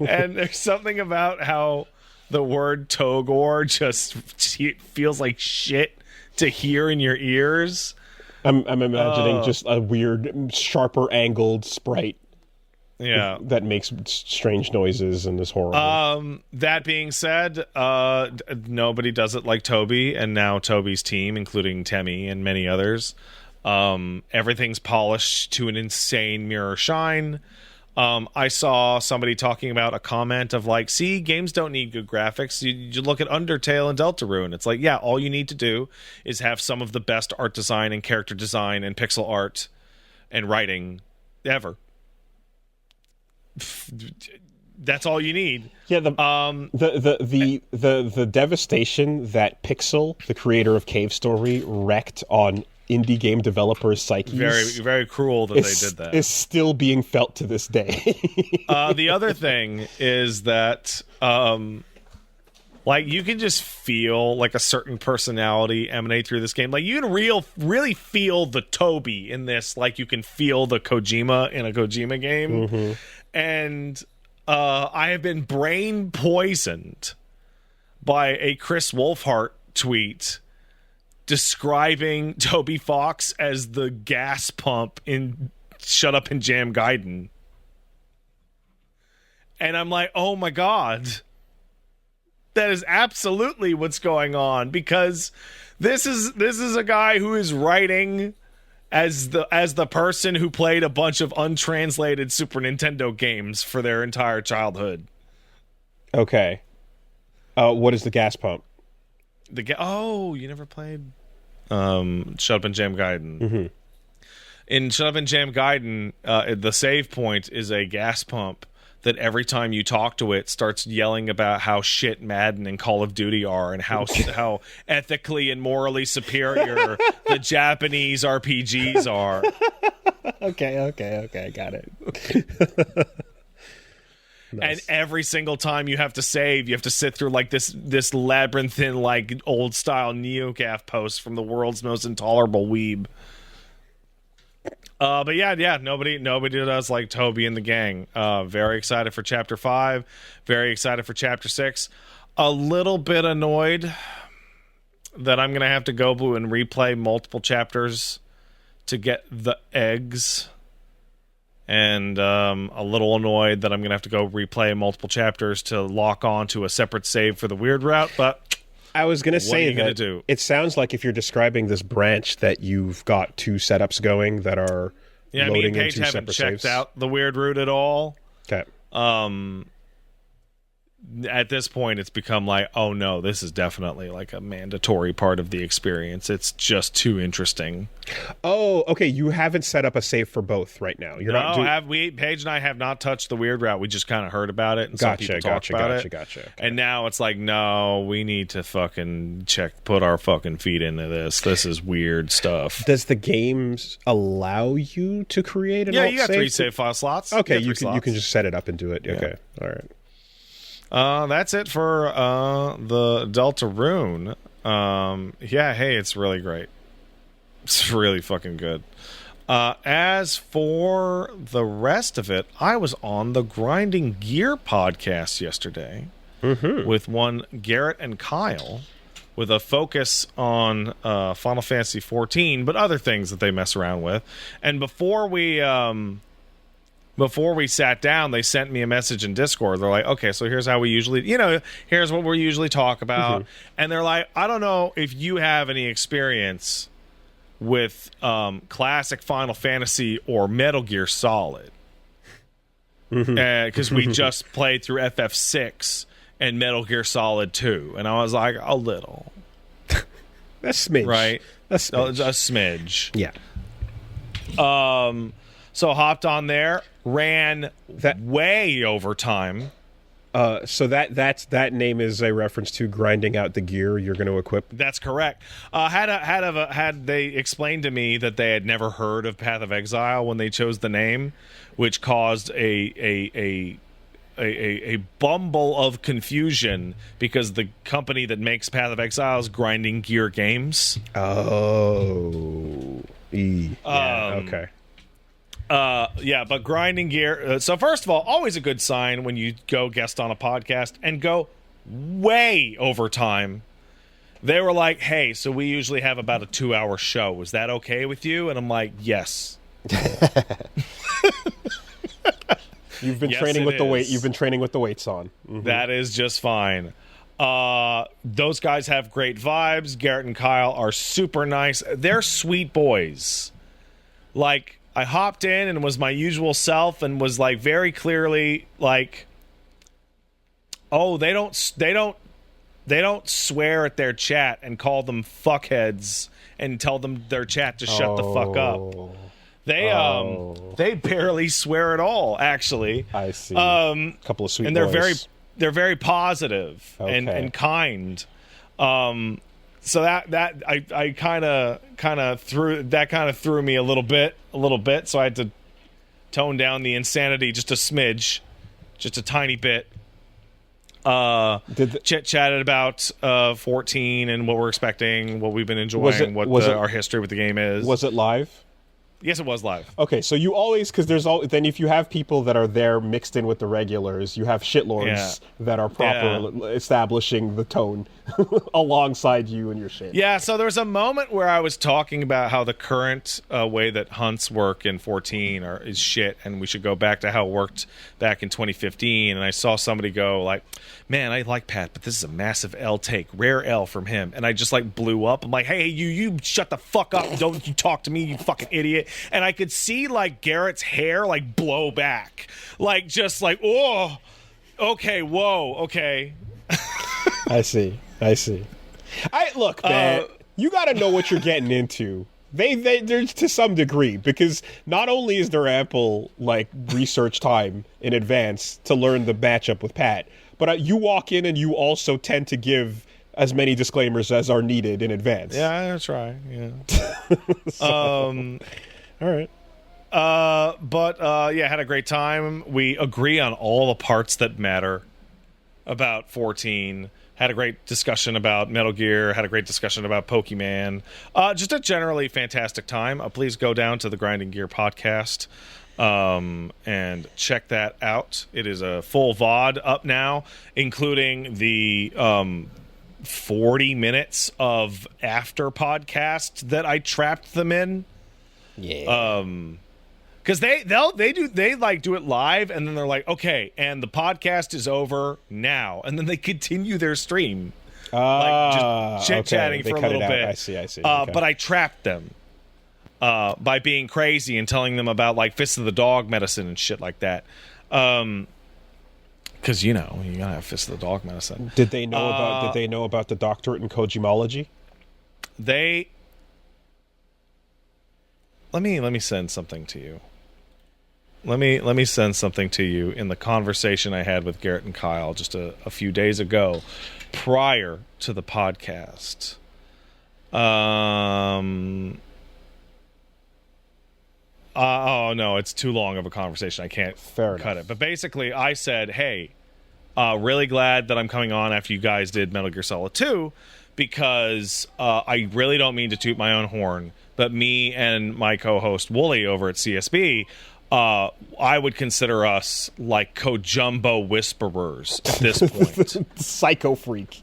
And there's something about how the word Togor just feels like shit to hear in your ears. I'm imagining just a weird, sharper angled sprite. Yeah, that makes strange noises and is horrible. That being said, nobody does it like Toby, and now Toby's team, including Temmie and many others. Everything's polished to an insane mirror shine. I saw somebody talking about a comment of like, see, games don't need good graphics. You look at Undertale and Deltarune. It's like, yeah, all you need to do is have some of the best art design and character design and pixel art and writing ever. That's all you need. Yeah, the devastation that Pixel, the creator of Cave Story, wrecked on indie game developers' psyches. Very, very cruel that they did that. Is still being felt to this day. The other thing is that, like, you can just feel like a certain personality emanate through this game. Like, you can really feel the Toby in this. Like, you can feel the Kojima in a Kojima game. Mm-hmm. And I have been brain poisoned by a Chris Wolfhart tweet describing Toby Fox as the gas pump in Shut Up and Jam Gaiden. And I'm like, oh my god. That is absolutely what's going on, because this is a guy who is writing as the person who played a bunch of untranslated Super Nintendo games for their entire childhood. Okay. What is the gas pump? You never played Shut Up and Jam Gaiden. Mm-hmm. In Shut Up and Jam Gaiden, the save point is a gas pump that every time you talk to it starts yelling about how shit Madden and Call of Duty are and how ethically and morally superior the Japanese RPGs are. Okay, got it. Nice. And every single time you have to save, you have to sit through like this labyrinthine, like old style NeoGAF post from the world's most intolerable weeb. But yeah, nobody does like Toby and the gang. Very excited for Chapter 5. Very excited for Chapter 6. A little bit annoyed that I'm gonna have to go blue and replay multiple chapters to get the eggs. And a little annoyed that I'm going to have to go replay multiple chapters to lock on to a separate save for the weird route. But I was going to say that it sounds like if you're describing this branch that you've got two setups going that are loading into separate saves. Yeah, me and Paige haven't checked out the weird route at all. Okay. at this point it's become like, oh no, this is definitely like a mandatory part of the experience. It's just too interesting. Oh, okay. You haven't set up a save for both right now. You're not doing... Paige and I have not touched the weird route. We just kind of heard about it and some people talked about it. Gotcha. Okay. And now it's like, no, we need to fucking put our fucking feet into this. This is weird stuff. Does the games allow you to create an alt save? Yeah, you got 3 save file slots. Okay, you can just set it up and do it. Yeah. Okay, all right. That's it for the Deltarune. Hey, it's really great. It's really fucking good. As for the rest of it, I was on the Grinding Gear podcast yesterday with one Garrett and Kyle, with a focus on Final Fantasy XIV, but other things that they mess around with. And before we sat down, they sent me a message in Discord. They're like, okay, so here's how we usually, here's what we usually talk about. And they're like, I don't know if you have any experience with classic Final Fantasy or Metal Gear Solid. Because we just played through FF6 and Metal Gear Solid 2. And I was like, a little. A smidge. Right? A smidge. A smidge. Yeah. So hopped on there, ran way over time. So that name is a reference to grinding out the gear you're going to equip. That's correct. Had they explained to me that they had never heard of Path of Exile when they chose the name, which caused a bumble of confusion because the company that makes Path of Exile is Grinding Gear Games. Oh, okay. But Grinding Gear. So first of all, always a good sign when you go guest on a podcast and go way over time. They were like, "Hey, so we usually have about a 2-hour show. Is that okay with you?" And I'm like, "Yes." You've been training with the weight. You've been training with the weights on. That is just fine. Those guys have great vibes. Garrett and Kyle are super nice. They're sweet boys. Like, I hopped in and was my usual self and was like very clearly like, oh, they don't swear at their chat and call them fuckheads and tell them their chat to shut the fuck up. They barely swear at all, actually. I see. A couple of sweet and boys. They're very positive and kind. So that I kind of threw me a little bit. So I had to tone down the insanity just a smidge, just a tiny bit. Chatted about 14 and what we're expecting, what we've been enjoying, our history with the game is. Was it live? Yes, it was live. Okay, so you always, because then if you have people that are there mixed in with the regulars, you have shitlords that are establishing the tone alongside you and your shit. Yeah, so there was a moment where I was talking about how the current way that hunts work in 14 is shit, and we should go back to how it worked back in 2015, and I saw somebody go like, man, I like Pat, but this is a massive L take, rare L from him, and I just like blew up. I'm like, hey, you shut the fuck up, don't you talk to me, you fucking idiot. And I could see like Garrett's hair like blow back, like just like, oh, okay, whoa, okay. I see. Look, man, you got to know what you're getting into. There's to some degree, because not only is there ample like research time in advance to learn the matchup with Pat, but you walk in and you also tend to give as many disclaimers as are needed in advance. Yeah, that's right. Yeah. All right. Had a great time. We agree on all the parts that matter about 14. Had a great discussion about Metal Gear. Had a great discussion about Pokemon. Just a generally fantastic time. Please go down to the Grinding Gear podcast and check that out. It is a full VOD up now, including the 40 minutes of after podcast that I trapped them in. Yeah. Because they do it live, and then they're like, okay, and the podcast is over now, and then they continue their stream, just chit-chatting for a little bit. I see. Okay. But I trapped them by being crazy and telling them about like Fist of the Dog medicine and shit like that. Because you gotta have Fist of the Dog medicine. Did they know about the doctorate in Kojimology? Let me send something to you. Let me send something to you in the conversation I had with Garrett and Kyle just a few days ago, prior to the podcast. Oh no, it's too long of a conversation. I can't cut it. But basically, I said, "Hey, really glad that I'm coming on after you guys did Metal Gear Solid 2, because I really don't mean to toot my own horn, but me and my co-host Wooly over at CSB, I would consider us like Kojumbo whisperers at this point." Psycho freak.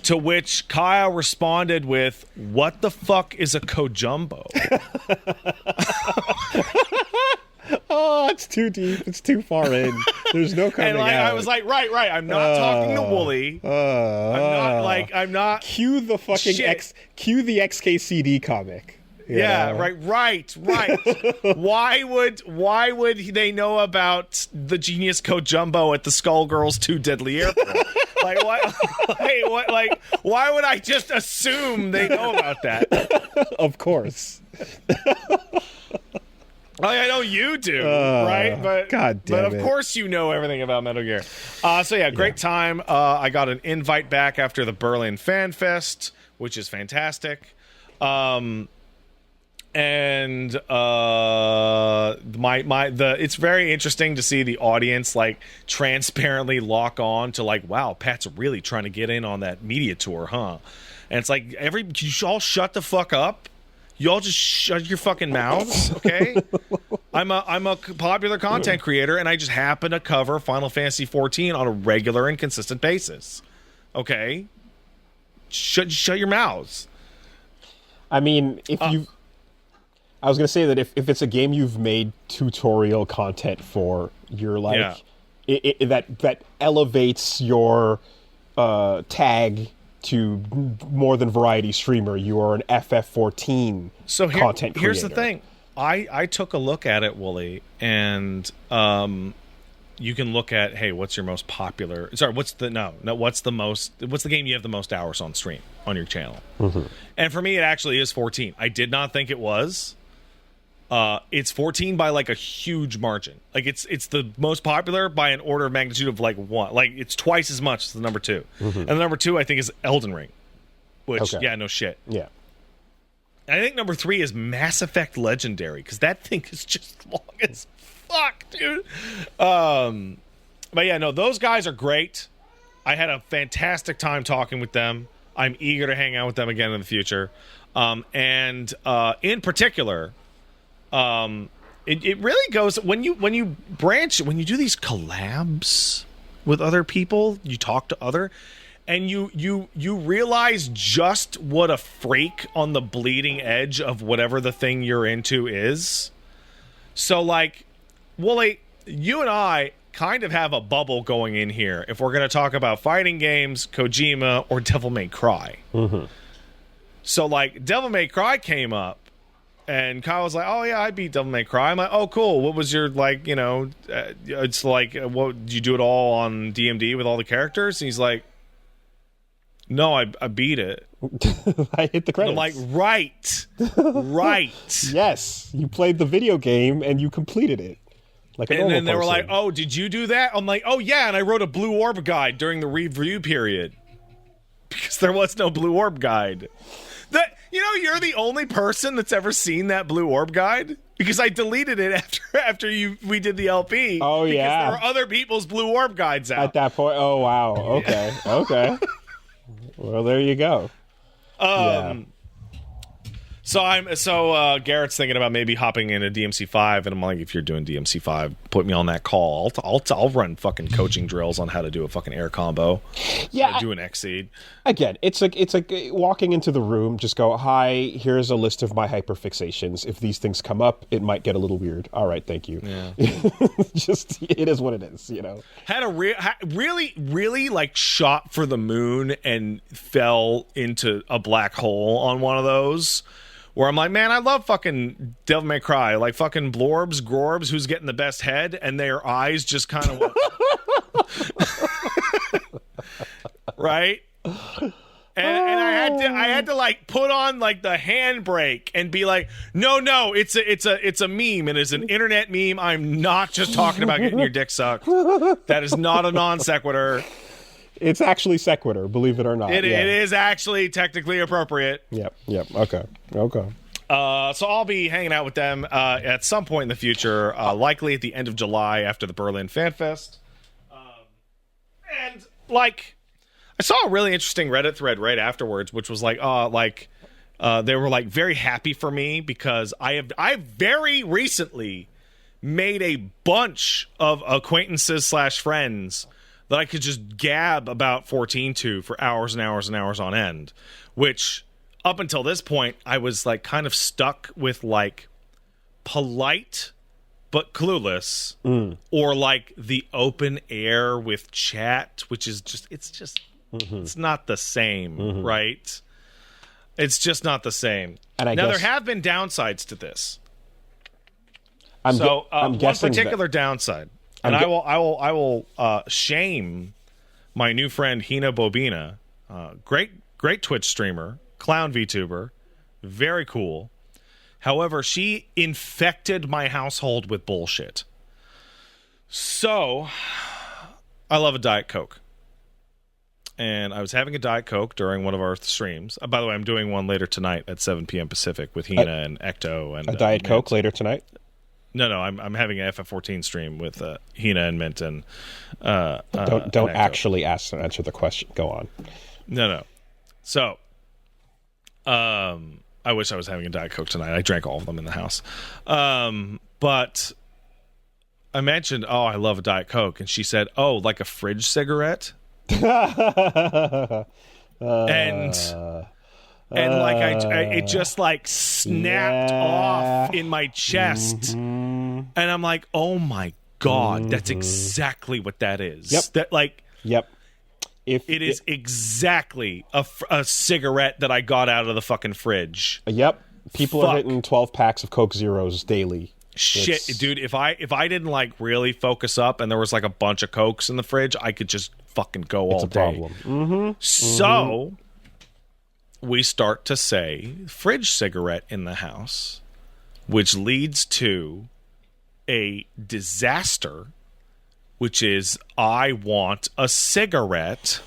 To which Kyle responded with, "What the fuck is a Kojumbo?" Oh, it's too deep. It's too far in. There's no coming out. I was like, right. I'm not talking to Wooly. I'm not. Cue the fucking Cue the XKCD comic. Yeah, right. Why would they know about the genius Kojumbo at the Skullgirls 2 Deadly Airport? Like what? Why would I just assume they know about that? Of course. I know you do, right? But God damn but of course you know everything about Metal Gear. Great time. I got an invite back after the Berlin Fan Fest, which is fantastic. It's very interesting to see the audience like transparently lock on to like, wow, Pat's really trying to get in on that media tour, huh? And it's like, you all shut the fuck up. You all just shut your fucking mouths, okay? I'm a popular content creator, and I just happen to cover Final Fantasy XIV on a regular and consistent basis. Okay? Shut your mouths. I mean, I was going to say that if it's a game you've made tutorial content for, you're like, that elevates your tag to more than variety streamer. You are an FF14 content creator. Here's the thing. I took a look at it, Wooly, and you can look at, hey, what's your most popular? Sorry, what's the game you have the most hours on stream on your channel? Mm-hmm. And for me, it actually is 14. I did not think it was. It's 14 by like a huge margin. Like it's the most popular by an order of magnitude of like 1. Like it's twice as much as the number 2. Mm-hmm. And the number 2 I think is Elden Ring. Which no shit. Yeah. And I think number 3 is Mass Effect Legendary, because that thing is just long as fuck, dude. But yeah, no, those guys are great. I had a fantastic time talking with them. I'm eager to hang out with them again in the future. In particular, it really goes when you do these collabs with other people, you talk to other, and you realize just what a freak on the bleeding edge of whatever the thing you're into is. So like, Wooly, you and I kind of have a bubble going in here if we're going to talk about fighting games, Kojima, or Devil May Cry. Mm-hmm. So like, Devil May Cry came up, and Kyle was like, "Oh yeah, I beat Devil May Cry." I'm like, "Oh cool. What was your it's like, what did you do it all on DMD with all the characters?" And he's like, "No, I beat it." I hit the credits. And I'm like, right. Yes, you played the video game and you completed it. Like a normal then they were person. like, "Oh, did you do that?" I'm like, "Oh yeah," and I wrote a Blue Orb guide during the review period because there was no Blue Orb guide. You're the only person that's ever seen that Blue Orb guide, because I deleted it after we did the LP. Oh because yeah, there were other people's Blue Orb guides out at that point. Oh wow. Okay. Okay. Well, there you go. So Garrett's thinking about maybe hopping into DMC5, and I'm like, if you're doing DMC5, put me on that call. I'll run fucking coaching drills on how to do a fucking air combo. Yeah, do an X-Seed. Again, it's like walking into the room. Just go, hi. Here's a list of my hyperfixations. If these things come up, it might get a little weird. All right, thank you. Yeah. Just it is what it is. Had a really like shot for the moon and fell into a black hole on one of those. Where I'm like, man, I love fucking Devil May Cry. Like fucking Blorbs, Grorbs, who's getting the best head, and their eyes just kind of right? And I had to like put on like the handbrake and be like, no, it's a meme, and it's an internet meme. I'm not just talking about getting your dick sucked. That is not a non sequitur. It's actually sequitur, believe it or not. It is actually technically appropriate. Yep. Okay. So I'll be hanging out with them at some point in the future, likely at the end of July after the Berlin Fan Fest. And like, I saw a really interesting Reddit thread right afterwards, which was like, they were like very happy for me because I very recently made a bunch of acquaintances / friends that I could just gab about 14 to for hours and hours and hours on end, which up until this point I was like kind of stuck with like polite but clueless, or like the open air with chat, which is just it's not the same, right? It's just not the same. And now there have been downsides to this. I'm one guessing particular downside, and I will shame my new friend Hina Bobina, great Twitch streamer, clown VTuber, very cool. However, she infected my household with bullshit. So, I love a Diet Coke. And I was having a Diet Coke during one of our streams. By the way, I'm doing one later tonight at 7 p.m. Pacific with Hina and Ecto. And a Diet Coke later tonight? No, I'm having an FF14 stream with Hina and Mint and don't actually answer the question. Go on. No. So, I wish I was having a Diet Coke tonight. I drank all of them in the house. But I mentioned, I love a Diet Coke. And she said, like a fridge cigarette? And like it just like snapped off in my chest. And I'm like, oh my God, that's exactly what that is. Yep. It is exactly a cigarette that I got out of the fucking fridge. Yep. People are hitting 12 packs of Coke Zeros daily. Shit, dude, if I didn't like really focus up and there was like a bunch of Cokes in the fridge, I could just fucking go all day. It's a problem. So we start to say fridge cigarette in the house, which leads to a disaster, which is I want a cigarette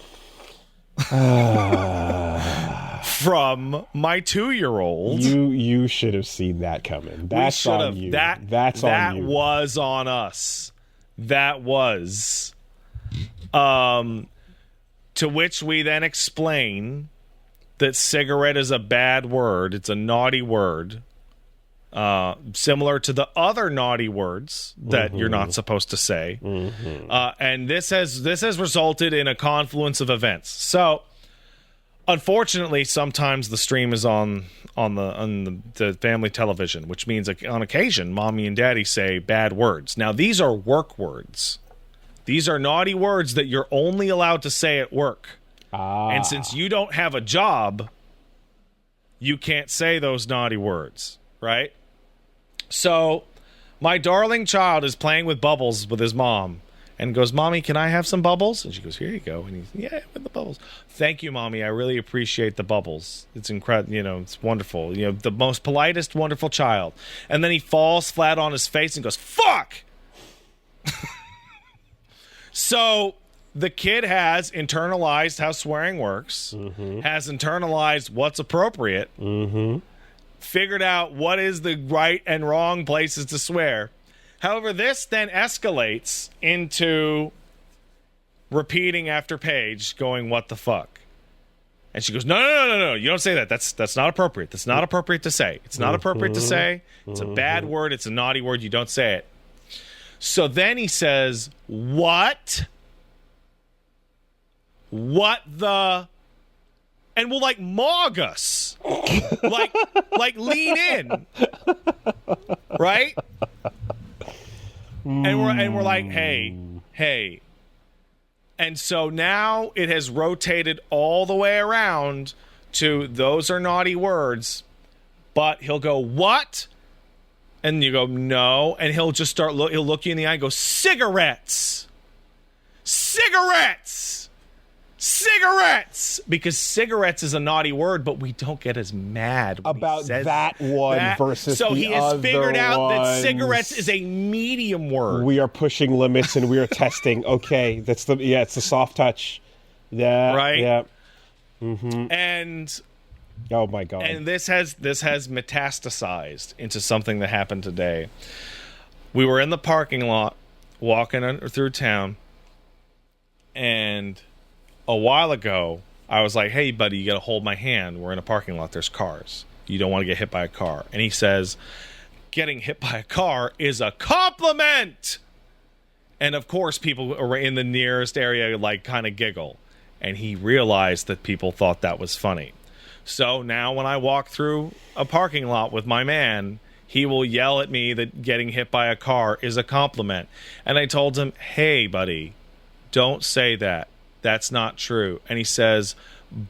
from my 2-year-old. You should have seen that coming. That's on you. That's on you. That was on us. That was. To which we then explain that cigarette is a bad word. It's a naughty word. Similar to the other naughty words that you're not supposed to say. And this has resulted in a confluence of events. So, unfortunately, sometimes the stream is on the family television, which means on occasion, mommy and daddy say bad words. Now, these are work words. These are naughty words that you're only allowed to say at work. And since you don't have a job, you can't say those naughty words, right? So, my darling child is playing with bubbles with his mom and goes, Mommy, can I have some bubbles? And she goes, here you go. And he's, yeah, with the bubbles. Thank you, Mommy. I really appreciate the bubbles. It's incredible. It's wonderful. The most politest, wonderful child. And then he falls flat on his face and goes, fuck! So, the kid has internalized how swearing works, has internalized what's appropriate, figured out what is the right and wrong places to swear. However, this then escalates into repeating after Paige, going, what the fuck? And she goes, no, you don't say that. That's not appropriate. That's not appropriate to say. It's not appropriate to say. It's a bad word. It's a naughty word. You don't say it. So then he says, what? What the... And will like mog us, like lean in, right? And we're like, hey, and so now it has rotated all the way around to those are naughty words, but he'll go what, and you go no, and he'll just start he'll look you in the eye and go cigarettes. cigarettes, because cigarettes is a naughty word, but we don't get as mad when about he says that one versus so the he has other figured out that ones. cigarettes is a medium word. We are pushing limits and we are testing. Okay, it's the soft touch. Yeah, right. Yeah. Mm-hmm. And oh my god. And this has metastasized into something that happened today. We were in the parking lot walking through town, and a while ago I was like, "Hey buddy, you got to hold my hand. We're in a parking lot. There's cars. You don't want to get hit by a car." And he says, "Getting hit by a car is a compliment." And of course people in the nearest area like kind of giggle. And he realized that people thought that was funny. So now when I walk through a parking lot with my man, he will yell at me that getting hit by a car is a compliment. And I told him, "Hey, buddy, don't say that. That's not true." And he says,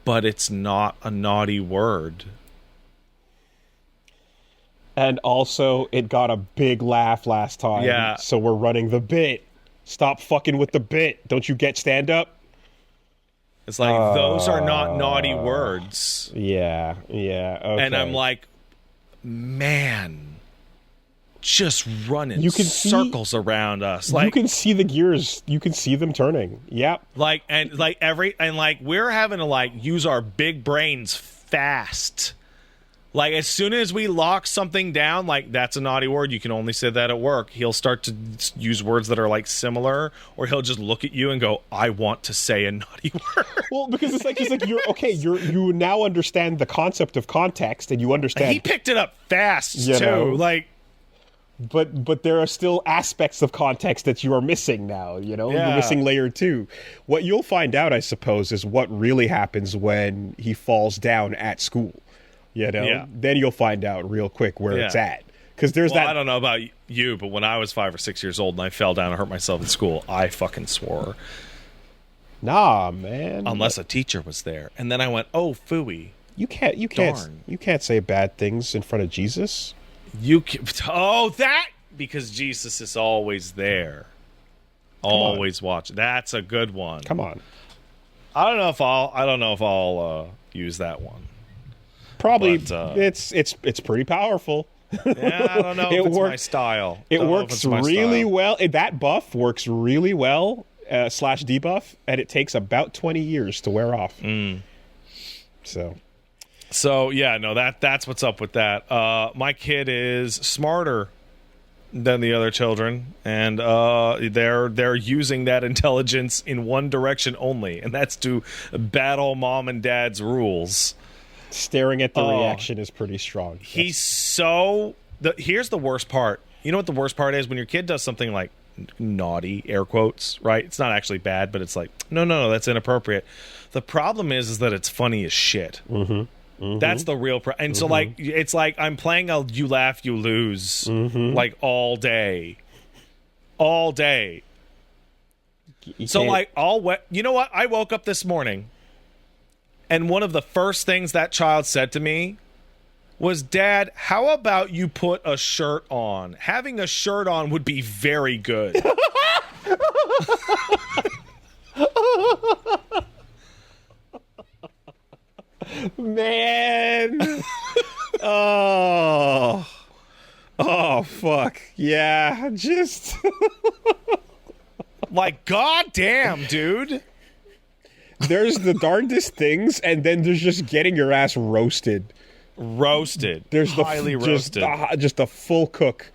"But it's not a naughty word." And also, it got a big laugh last time. Yeah. So we're running the bit. Stop fucking with the bit. Don't you get stand up? It's like, those are not naughty words. Yeah, okay. And I'm like, man, just running you can circles around us. Like, you can see the gears. You can see them turning. Yep. we're having to like use our big brains fast. Like, as soon as we lock something down, like, that's a naughty word, you can only say that at work. He'll start to use words that are, like, similar, or he'll just look at you and go, "I want to say a naughty word." Well, because it's like, you now understand the concept of context, and you understand. He picked it up fast, You too. know. Like, But there are still aspects of context that you are missing now, you know? Yeah. You're missing layer 2. What you'll find out, I suppose, is what really happens when he falls down at school. You know? Yeah. Then you'll find out real quick where it's at. Because there's well, that. I don't know about you, but when I was 5 or 6 years old and I fell down and hurt myself in school, I fucking swore. Nah, man. Unless a teacher was there. And then I went, "Oh, phooey." You can't say bad things in front of Jesus. Because Jesus is always there. Always watching. That's a good one. Come on. I don't know if I'll use that one. Probably, But, it's pretty powerful. Yeah, I don't know if it's my style. It Don't know if works it's my really style. well. That buff works really well, / debuff, and it takes about 20 years to wear off. So yeah, no, that's what's up with that. My kid is smarter than the other children, and they're using that intelligence in one direction only, and that's to battle mom and dad's rules. Staring at the reaction is pretty strong. Here's the worst part. You know what the worst part is? When your kid does something like naughty, air quotes, right? It's not actually bad, but it's like, no, that's inappropriate. The problem is that it's funny as shit. That's the real problem. And so, like, it's like I'm playing a you laugh, you lose, like, all day. All day. So, like, you know what? I woke up this morning, and one of the first things that child said to me was, "Dad, how about you put a shirt on? Having a shirt on would be very good." Man. Oh, fuck. Yeah, just... Like, goddamn, dude. There's the darndest things, and then there's just getting your ass roasted. There's highly roasted. Just a full cook.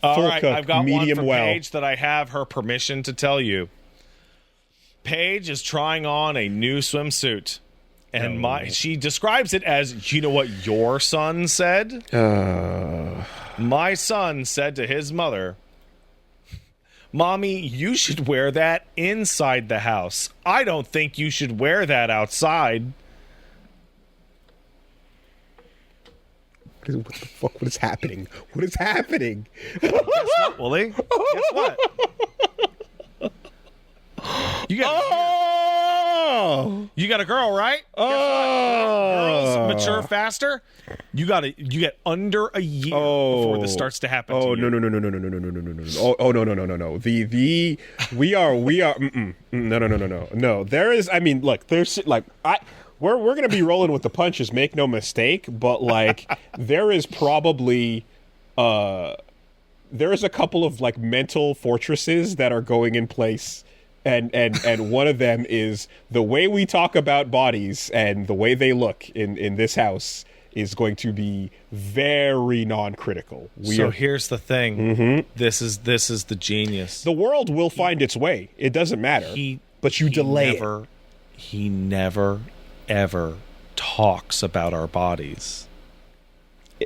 All right, cook, I've got medium one for well. Paige that I have her permission to tell you. Paige is trying on a new swimsuit, and she describes it as, you know what your son said? My son said to his mother, "Mommy, you should wear that inside the house. I don't think you should wear that outside." What the fuck? What is happening? What is happening? Guess what, Wooly? Guess what? You got a girl, right? Guess what? Girls mature faster. You get under a year before this starts to happen. Oh, to you. no. Oh, no. We are no. There is, I mean, look, there's like, we're going to be rolling with the punches, make no mistake, but like, there is probably, there is a couple of like mental fortresses that are going in place. And one of them is the way we talk about bodies and the way they look in this house is going to be very non-critical. Here's the thing. Mm-hmm. This is the genius. The world will find its way. It doesn't matter. But you delay it. He never, ever talks about our bodies.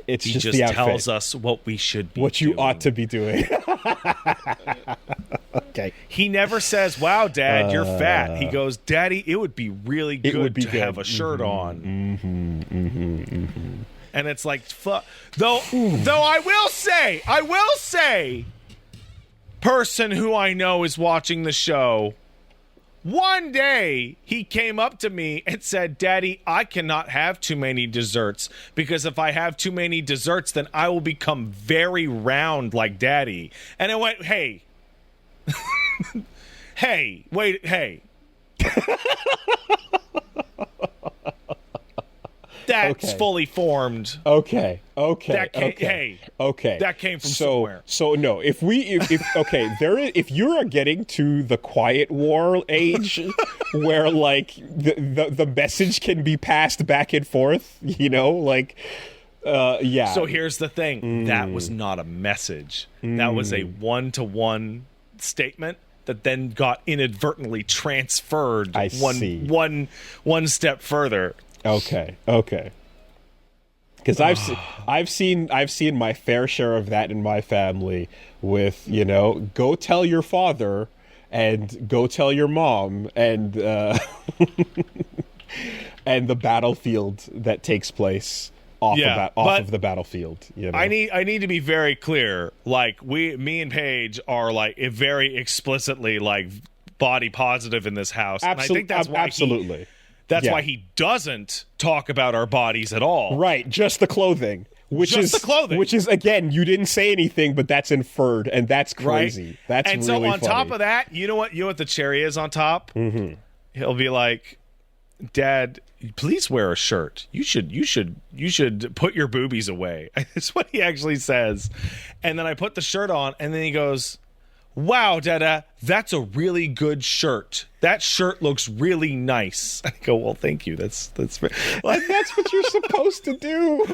He just the outfit. Tells us what we should be what you doing. ought to be doing. Okay. He never says, "Wow, Dad, you're fat." He goes, "Daddy, it would be really good to have a shirt on." And it's like, fuck. Though I will say, person who I know is watching the show. One day, he came up to me and said, "Daddy, I cannot have too many desserts because if I have too many desserts, then I will become very round like Daddy." And I went, "Hey, hey. That's fully formed." Okay. That came from somewhere. So no, if you are getting to the quiet war age where like the message can be passed back and forth, yeah. So here's the thing. That was not a message. That was a one-to-one statement that then got inadvertently transferred one step further. Okay. Because I've seen my fair share of that in my family with, go tell your father and go tell your mom and and the battlefield that takes place off of the battlefield. I need to be very clear. Like me and Paige are like very explicitly like body positive in this house. And I think that's why absolutely. That's why he doesn't talk about our bodies at all. Right, just the clothing. Which is, again, you didn't say anything, but that's inferred, and that's crazy. Right? That's and really so on funny. top of that, you know what the cherry is on top? Mm-hmm. He'll be like, "Dad, please wear a shirt. You should put your boobies away." That's what he actually says. And then I put the shirt on, and then he goes, "Wow, Dada, that's a really good shirt. That shirt looks really nice." I go, "Well, thank you. That's that's what you're supposed to do."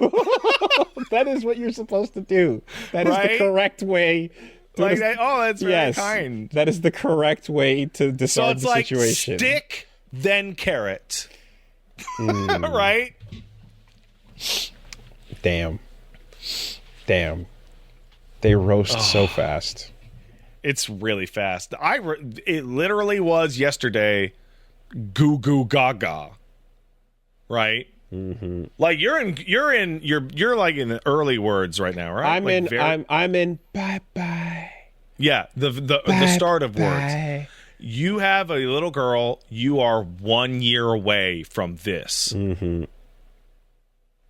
That is what you're supposed to do. That is the correct way. That's very kind. That is the correct way to disarm the situation. Stick, then carrot. Right? Damn. They roast so fast. It's really fast. It literally was yesterday. Goo goo gaga, right? Mm-hmm. Like you're like in the early words right now, right? I'm in bye bye. Yeah, the start of words. You have a little girl. You are 1 year away from this, and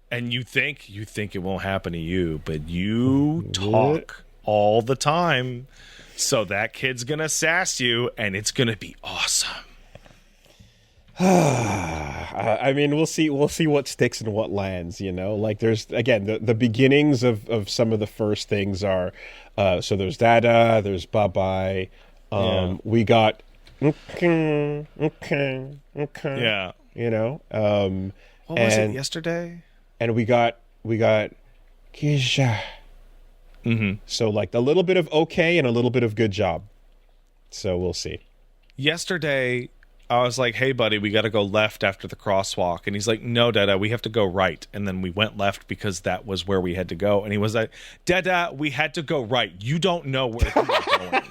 you think it won't happen to you, but you talk all the time. So that kid's gonna sass you, and it's gonna be awesome. I mean, we'll see what sticks and what lands. Like there's again the beginnings of some of the first things are. So there's Dada, there's bye bye. We got okay. Yeah. What was it yesterday? And we got Kisha. Mm-hmm. So like a little bit of okay and a little bit of good job. So we'll see. Yesterday, I was like, "Hey, buddy, we got to go left after the crosswalk." And he's like, "No, Dada, we have to go right." And then we went left because that was where we had to go. And he was like, "Dada, we had to go right. You don't know where we were going."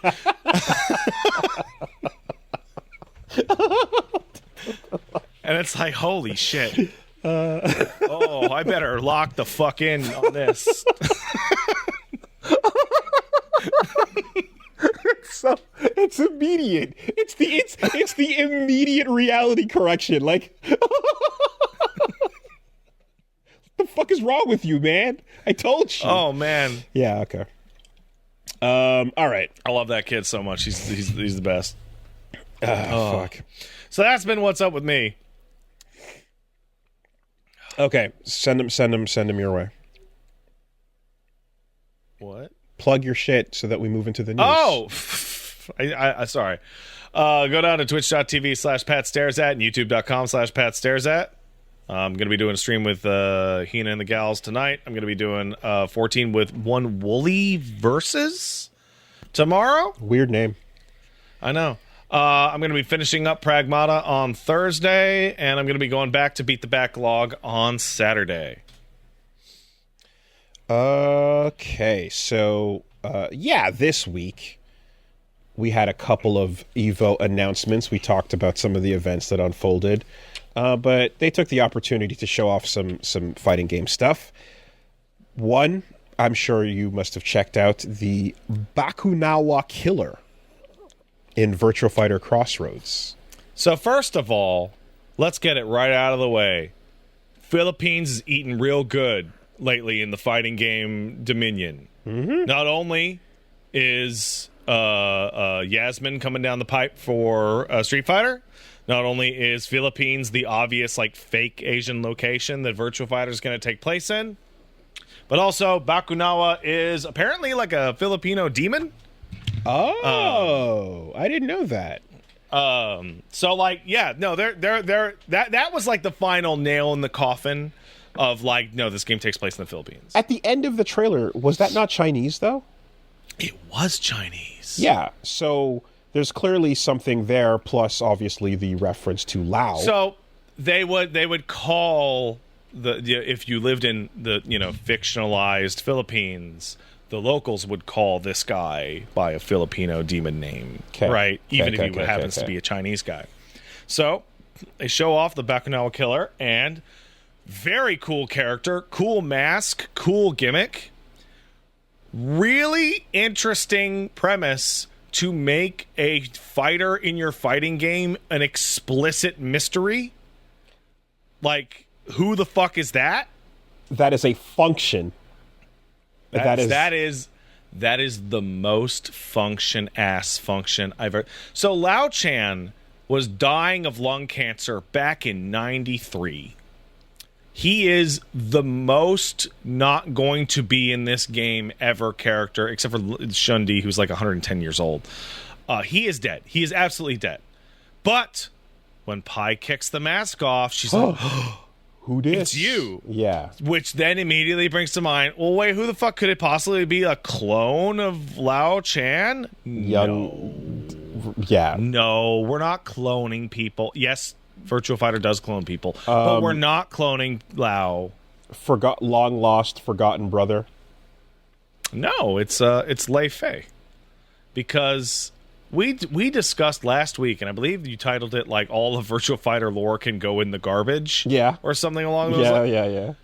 And it's like, holy shit. I better lock the fuck in on this. It's immediate. It's the immediate reality correction. Like, what the fuck is wrong with you, man? I told you. Oh man. Yeah. Okay. All right. I love that kid so much. He's the best. Fuck. So that's been what's up with me. Okay. Send him your way. What? Plug your shit so that we move into the news. Oh, I sorry. Go down to twitch.tv/PatStaresAt and youtube.com/PatStaresAt. I'm going to be doing a stream with Hina and the gals tonight. I'm going to be doing 14 with One Woolly Versus tomorrow. Weird name. I know. I'm going to be finishing up Pragmata on Thursday, and I'm going to be going back to Beat the Backlog on Saturday. Okay, so this week we had a couple of Evo announcements. We talked about some of the events that unfolded, but they took the opportunity to show off some fighting game stuff. One, I'm sure you must have checked out the Bakunawa killer in Virtua Fighter CROSSROADS. So first of all, let's get it right out of the way. Philippines is eating real good lately in the fighting game Dominion. Mm-hmm. Not only is Yasmin coming down the pipe for Street Fighter, not only is Philippines the obvious like fake Asian location that Virtua Fighter is going to take place in, but also Bakunawa is apparently like a Filipino demon. Oh, I didn't know that. So like, yeah, no, that was like the final nail in the coffin of like, no, this game takes place in the Philippines. At the end of the trailer, was that not Chinese though? It was Chinese. Yeah, so there's clearly something there, plus obviously the reference to Lao. So they would call if you lived in the fictionalized Philippines, the locals would call this guy by a Filipino demon name, right? Even if he happens to be a Chinese guy. So they show off the Bakunawa killer, and very cool character, cool mask, cool gimmick. Really interesting premise to make a fighter in your fighting game an explicit mystery. Like, who the fuck is that? That is a function. That is the most function I've ever. So Lao Chan was dying of lung cancer back in '93. He is the most not going to be in this game ever character, except for Shundi, who's like 110 years old. He is dead. He is absolutely dead. But when Pi kicks the mask off, she's like, who did? It's you. Yeah. Which then immediately brings to mind, well, wait, who the fuck could it possibly be? A clone of Lao Chan? Yeah. No, we're not cloning people. Yes, Virtua Fighter does clone people, but we're not cloning Lao. Long lost, forgotten brother. No, it's Lei Fei. Because we discussed last week, and I believe you titled it like all of Virtua Fighter lore can go in the garbage. Yeah. Or something along those lines. Yeah.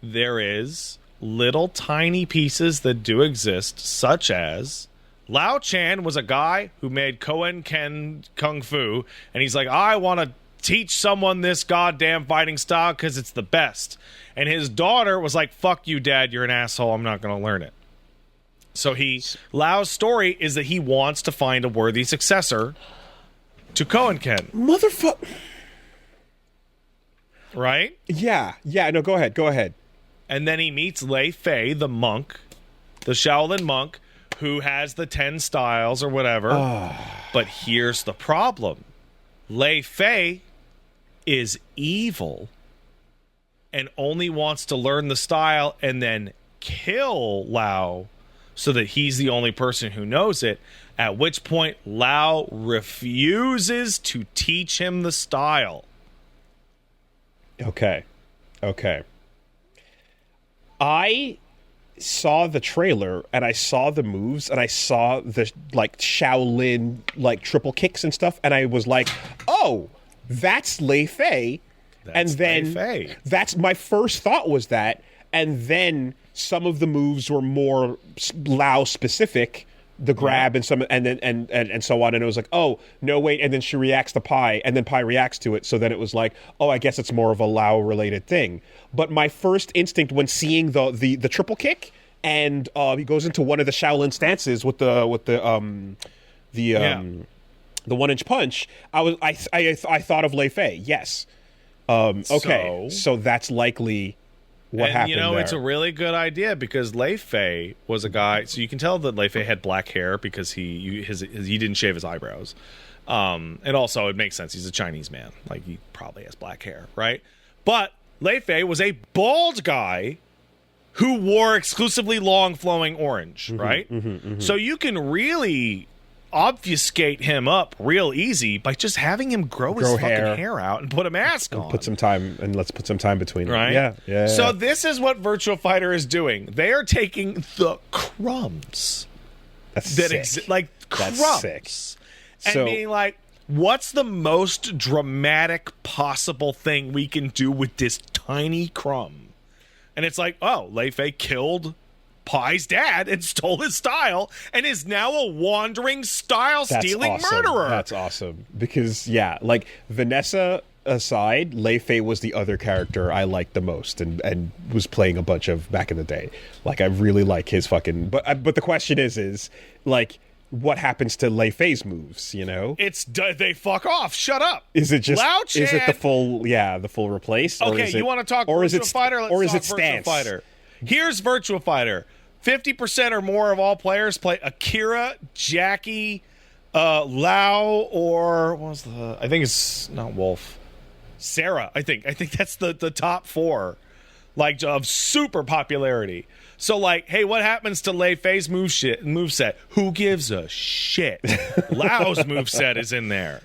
There is little tiny pieces that do exist, such as Lao Chan was a guy who made Koen Ken Kung Fu, and he's like, I want to teach someone this goddamn fighting style because it's the best. And his daughter was like, fuck you, Dad, you're an asshole, I'm not going to learn it. So Lao's story is that he wants to find a worthy successor to Koen Ken. Motherfucker. Right? Yeah, no, go ahead. And then he meets Lei Fei, the monk, the Shaolin monk, who has the 10 styles or whatever. But here's the problem. Lei Fei is evil and only wants to learn the style and then kill Lao so that he's the only person who knows it, at which point Lao refuses to teach him the style. Okay. I saw the trailer and I saw the moves and I saw the like Shaolin like triple kicks and stuff, and I was like, oh, that's Lei Fei. And then Lei Fei. That's my first thought was that, and then some of the moves were more Lao specific, the grab and some and then and so on, and it was like, oh no wait, and then she reacts to Pi, and then Pi reacts to it, so then it was like, oh, I guess it's more of a Lao related thing. But my first instinct when seeing the triple kick, and he goes into one of the Shaolin stances with the 1-inch punch, I thought of Lei Fei. Yes. Okay, so that's likely what happened there. It's a really good idea because Lei Fei was a guy. So you can tell that Lei Fei had black hair because he didn't shave his eyebrows. And also, it makes sense. He's a Chinese man. Like, he probably has black hair, right? But Lei Fei was a bald guy who wore exclusively long flowing orange, right? So you can really obfuscate him up real easy by just having him grow his fucking hair out and put a mask on. Let's put some time between them. Right? Yeah. So this is what Virtua Fighter is doing. They are taking the crumbs. That's sick. Crumbs. That's sick. And being like, what's the most dramatic possible thing we can do with this tiny crumb? And it's like, oh, Lei Fei killed Pi's dad and stole his style and is now a wandering style-stealing murderer. That's awesome. Because, like, Vanessa aside, Lei Fei was the other character I liked the most and was playing a bunch of back in the day. Like, I really like his fucking... But the question is, like, what happens to Lei Fei's moves, It's... They fuck off. Shut up. Is it just... Lao Chan. Is it the full replace? Okay, or is you want to talk Virtua Fighter? Let's talk Virtua stance? Fighter. Here's Virtua Fighter. 50% or more of all players play Akira, Jackie, Lao, or what was I think it's not Wolf. Sarah, I think that's the top 4, like, of super popularity. So, like, hey, what happens to Lei Fei's moveset? Who gives a shit? Lao's moveset is in there.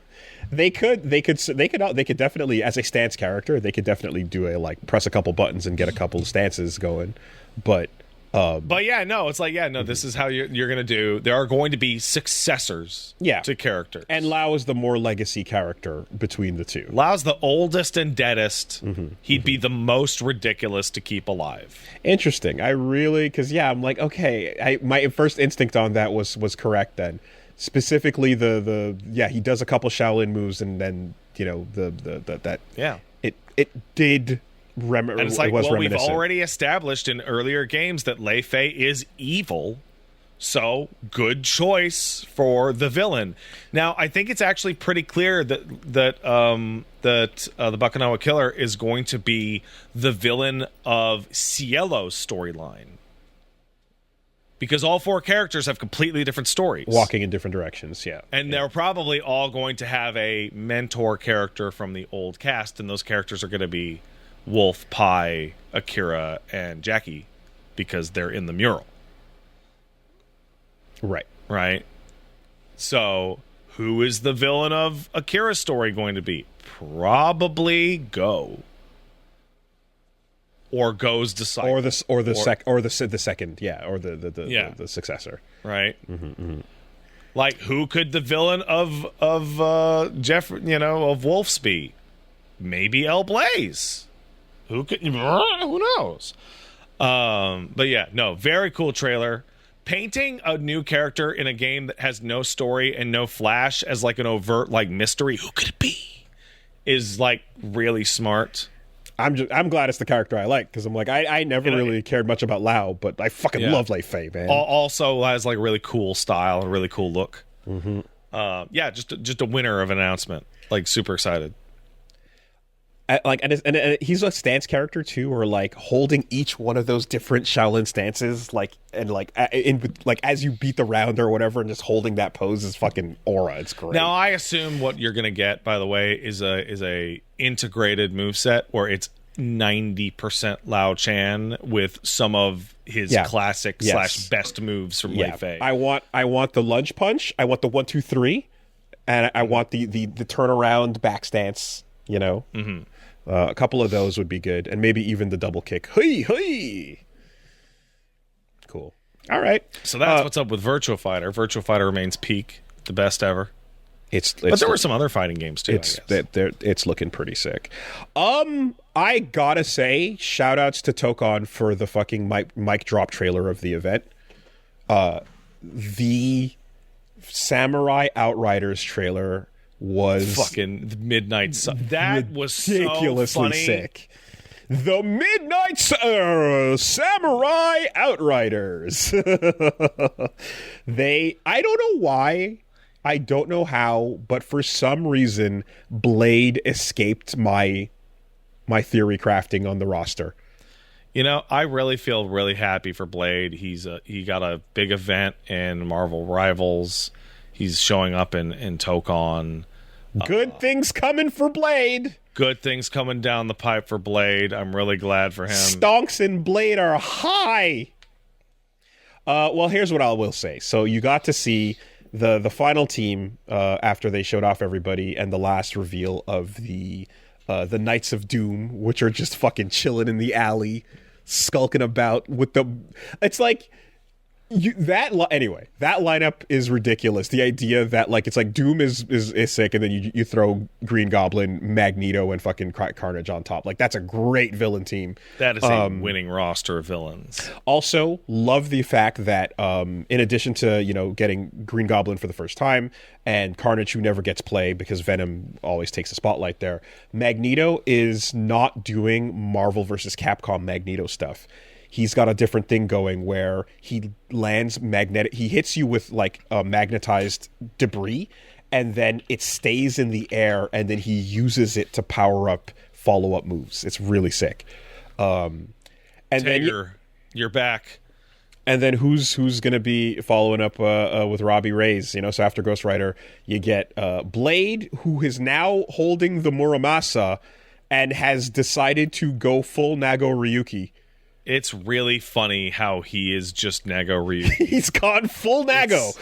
They could definitely, as a stance character, they could definitely do a, like, press a couple buttons and get a couple of stances going. But it's like, this is how you're going to do. There are going to be successors to characters. And Lao is the more legacy character between the two. Lao's the oldest and deadest. He'd be the most ridiculous to keep alive. Interesting. I'm like, okay, my first instinct on that was correct then. Specifically he does a couple Shaolin moves and then, it did... and it's like, we've already established in earlier games that Lei Fei is evil, so good choice for the villain. Now, I think it's actually pretty clear that the Bakunawa killer is going to be the villain of Cielo's storyline, because all 4 characters have completely different stories, walking in different directions. And they're probably all going to have a mentor character from the old cast, and those characters are going to be Wolf, Pi, Akira, and Jackie, because they're in the mural. Right. So, who is the villain of Akira's story going to be? Probably Go. Or Go's disciple. The successor. Right. Like, who could the villain of Wolf's be? Maybe El Blaze. Who knows? Very cool trailer. Painting a new character in a game that has no story and no flash as, like, an overt, like, mystery, who could it be, is, like, really smart. I'm glad it's the character I like, because I'm like, I never really cared much about Lao, but I fucking love Lei Fei, man. Also has, like, really cool style and really cool look. Just a winner of an announcement. Like, super excited. And he's a stance character too, or like holding each one of those different Shaolin stances, as you beat the round or whatever, and just holding that pose is fucking aura. It's great. Now, I assume what you're gonna get, by the way, is a integrated moveset where it's 90% Lao Chan with some of his classic / best moves from Lei Fei. I want the lunge punch. I want the 1, 2, 3, and I want the turnaround back stance. A couple of those would be good, and maybe even the double kick. Hey! Cool. All right. So that's what's up with Virtua Fighter. Virtua Fighter remains peak, the best ever. But there were some other fighting games too. It's looking pretty sick. I gotta say, shout outs to Tōkon for the fucking mic drop trailer of the event. the Samurai Outriders trailer was fucking the Midnight Sun. That was ridiculously so funny. sick. The Midnight Samurai Outriders. I don't know why, I don't know how, but for some reason, Blade escaped my theory crafting on the roster. You know, I really feel really happy for Blade. He got a big event in Marvel Rivals. He's showing up in Tōkon. Good things coming for Blade. Good things coming down the pipe for Blade. I'm really glad for him. Stonks and Blade are high. Well, here's what I will say. So you got to see the final team after they showed off everybody, and the last reveal of the Knights of Doom, which are just fucking chilling in the alley, skulking about with the. It's like. Anyway, that lineup is ridiculous. The idea that like it's like Doom is sick, and then you throw Green Goblin, Magneto, and fucking Carnage on top. Like that's a great villain team. That is a winning roster of villains. Also, love the fact that in addition to getting Green Goblin for the first time and Carnage, who never gets play because Venom always takes the spotlight there, Magneto is not doing Marvel versus Capcom Magneto stuff. He's got a different thing going where he lands he hits you with like magnetized debris, and then it stays in the air, and then he uses it to power up follow-up moves. It's really sick. And Tager, you're back. And then who's going to be following up with Robbie Reyes? So after Ghost Rider, you get Blade, who is now holding the Muramasa and has decided to go full Nago Ryuki. It's really funny how he is just Nago Ryuki. He's gone full Nago.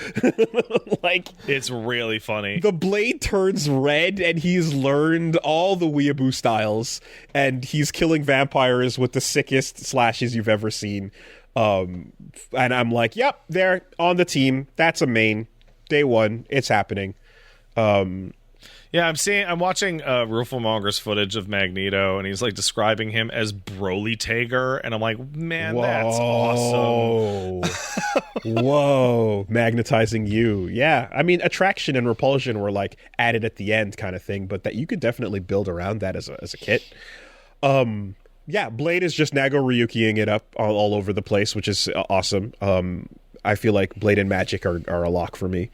It's really funny. The blade turns red, and he's learned all the weeaboo styles, and he's killing vampires with the sickest slashes you've ever seen. And I'm like, yep, they're on the team. That's a main. Day one, it's happening. Yeah, I'm watching Rufalmonger's footage of Magneto, and he's like describing him as Broly Tager, and I'm like, man, Whoa. that's awesome. Whoa, magnetizing you. Yeah, I mean, attraction and repulsion were like added at the end kind of thing, but that you could definitely build around that as a kit. Yeah, Blade is just Nago Ryukiing it up all over the place, which is awesome. I feel like Blade and Magic are a lock for me.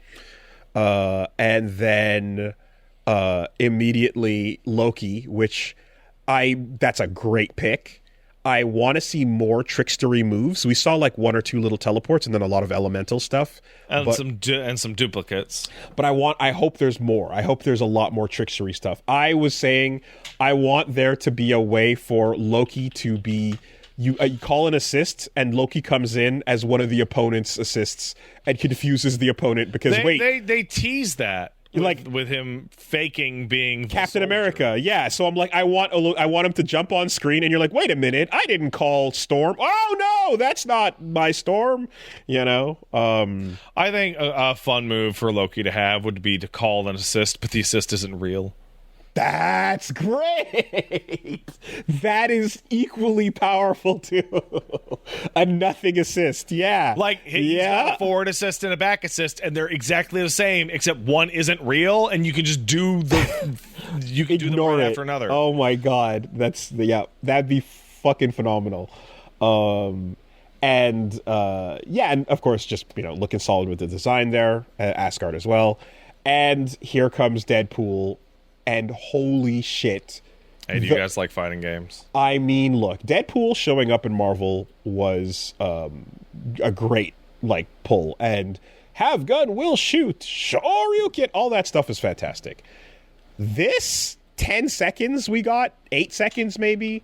And then immediately Loki, which that's a great pick. I want to see more trickstery moves. We saw like one or two little teleports and then a lot of elemental stuff. And some duplicates. But I hope there's more. I hope there's a lot more trickstery stuff. I was saying I want there to be a way for Loki to be... You call an assist, and Loki comes in as one of the opponent's assists and confuses the opponent because, they tease that. With him faking being Captain America, yeah. So I'm like, I want him to jump on screen, and you're like, wait a minute, I didn't call Storm. Oh no, that's not my Storm. I think a fun move for Loki to have would be to call an assist, but the assist isn't real. That's great. That is equally powerful too. A nothing assist, yeah. He's got a forward assist and a back assist, and they're exactly the same, except one isn't real, and you can just do the do them one after another. Oh my god, that'd be fucking phenomenal. And of course, just looking solid with the design there, Asgard as well, and here comes Deadpool. And holy shit. Hey, do you guys like fighting games? I mean, look, Deadpool showing up in Marvel was a great, pull. And have gun, will shoot, Shoryuken, all that stuff is fantastic. This 10 seconds we got, 8 seconds maybe.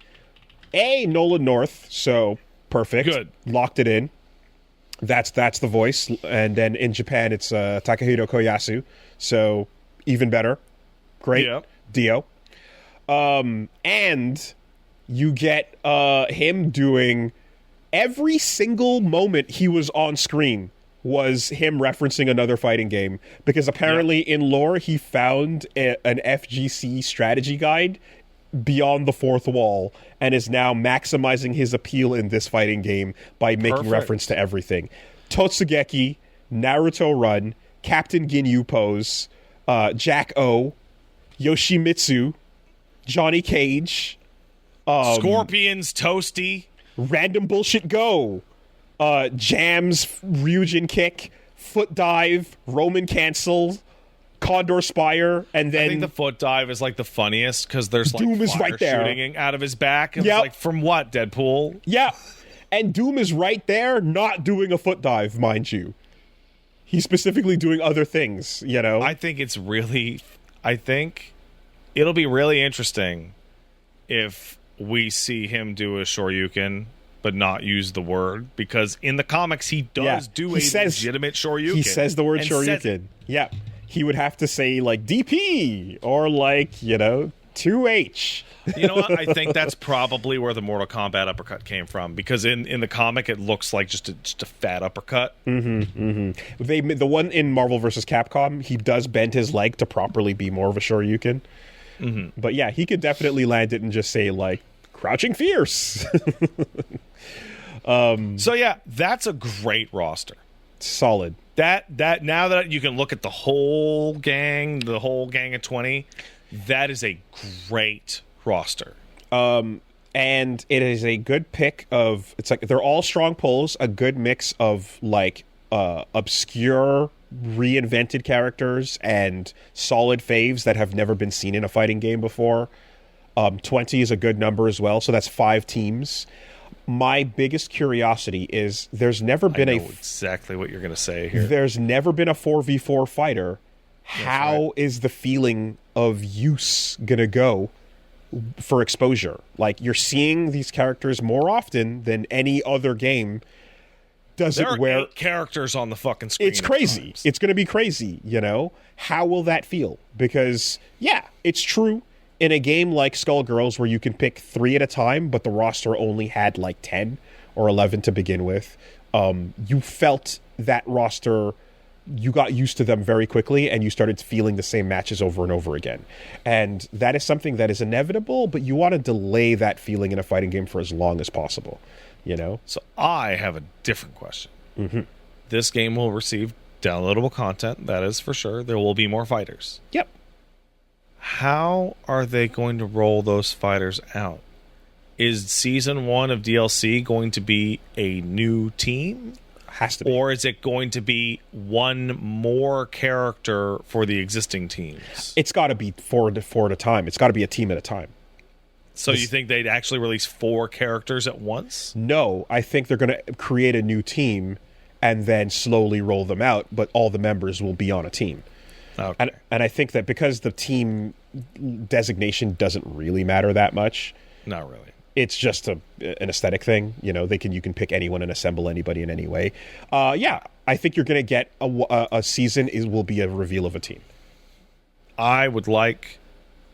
Nolan North, so perfect. Good. Locked it in. That's the voice. And then in Japan, it's Takahiro Koyasu, so even better. Great. Yep. Dio. And you get him doing every single moment he was on screen was him referencing another fighting game, because apparently in lore he found an FGC strategy guide beyond the fourth wall and is now maximizing his appeal in this fighting game by making reference to everything. Totsugeki, Naruto Run, Captain Ginyu Pose, Jack O, Yoshimitsu, Johnny Cage, Scorpions, Toasty, Random Bullshit Go, Jams, Ryujin Kick, Foot Dive, Roman Cancel, Condor Spire, and then I think the foot dive is like the funniest because there's like Doom is fire right there. shooting out of his back. And Yep. it's like, from what, Deadpool? yeah, and Doom is right there, not doing a foot dive, mind you. He's specifically doing other things, you know. I think it'll be really interesting if we see him do a Shoryuken but not use the word, because in the comics he does do a legitimate Shoryuken. He says the word and Shoryuken. Yeah. He would have to say, like, DP or, like, you know, 2H. You know what? I think that's probably where the Mortal Kombat uppercut came from, because in the comic it looks like just a fat uppercut. The one in Marvel vs. Capcom, he does bend his leg to properly be more of a Shoryuken. But yeah, he could definitely land it and just say, like, Crouching Fierce. So yeah, that's a great roster. Solid. That now that you can look at the whole gang of 20, that is a great roster. And it is a good pick of, it's like they're all strong pulls, a good mix of like obscure reinvented characters and solid faves that have never been seen in a fighting game before. 20 is a good number as well, so that's 5 teams. My biggest curiosity is there's never been exactly what you're going to say here. There's never been a 4v4 fighter. How is the feeling of use going to go for exposure? Like, you're seeing these characters more often than any other game. There are 8 characters on the fucking screen. It's crazy. It's going to be crazy, you know? How will that feel? Because, yeah, it's true. In a game like Skullgirls, where you can pick 3 at a time, but the roster only had like 10 or 11 to begin with, you felt that roster, you got used to them very quickly, and you started feeling the same matches over and over again. And that is something that is inevitable, but you want to delay that feeling in a fighting game for as long as possible, you know? So I have a different question. This game will receive downloadable content, that is for sure. There will be more fighters. Yep. How are they going to roll those fighters out? Is Season 1 of DLC going to be a new team? Has to be. Or is it going to be one more character for the existing teams? It's got to be 4 at a time. It's got to be a team at a time. So you think they'd actually release 4 characters at once? No, I think they're going to create a new team and then slowly roll them out, but all the members will be on a team. Okay. And I think that because the team designation doesn't really matter that much. Not really. It's just an aesthetic thing. You know, you can pick anyone and assemble anybody in any way. Yeah, I think you're going to get a season will be a reveal of a team. I would like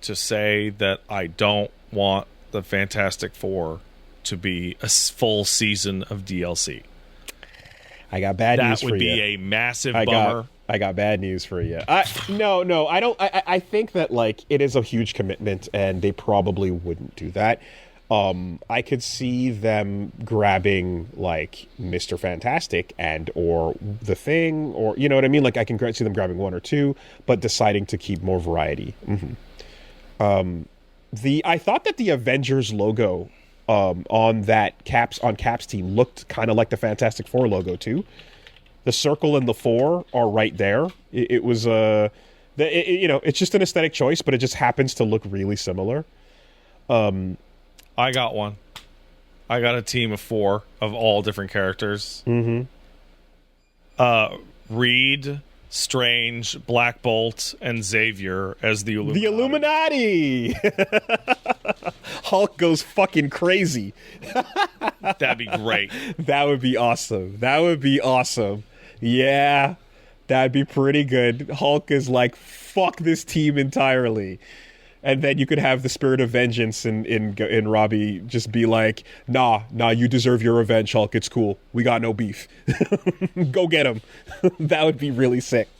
to say that I don't want the Fantastic Four to be a full season of DLC. I got bad news for you. That would be a massive bummer. I got bad news for you. No, I don't. I think that, like, it is a huge commitment, and they probably wouldn't do that. I could see them grabbing, like, Mr. Fantastic and or The Thing, or, you know what I mean? Like, I can see them grabbing 1 or 2, but deciding to keep more variety. I thought that the Avengers logo on Cap's team looked kind of like the Fantastic Four logo too. The circle and the 4 are right there. It was it's just an aesthetic choice, but it just happens to look really similar. I got one. I got a team of 4 of all different characters. Reed, Strange, Black Bolt, and Xavier as the Illuminati. The Illuminati! Hulk goes fucking crazy. That'd be great. That would be awesome. Yeah, that'd be pretty good. Hulk is like, fuck this team entirely. And then you could have the Spirit of Vengeance in Robbie just be like, nah, you deserve your revenge, Hulk. It's cool. We got no beef. Go get him. That would be really sick.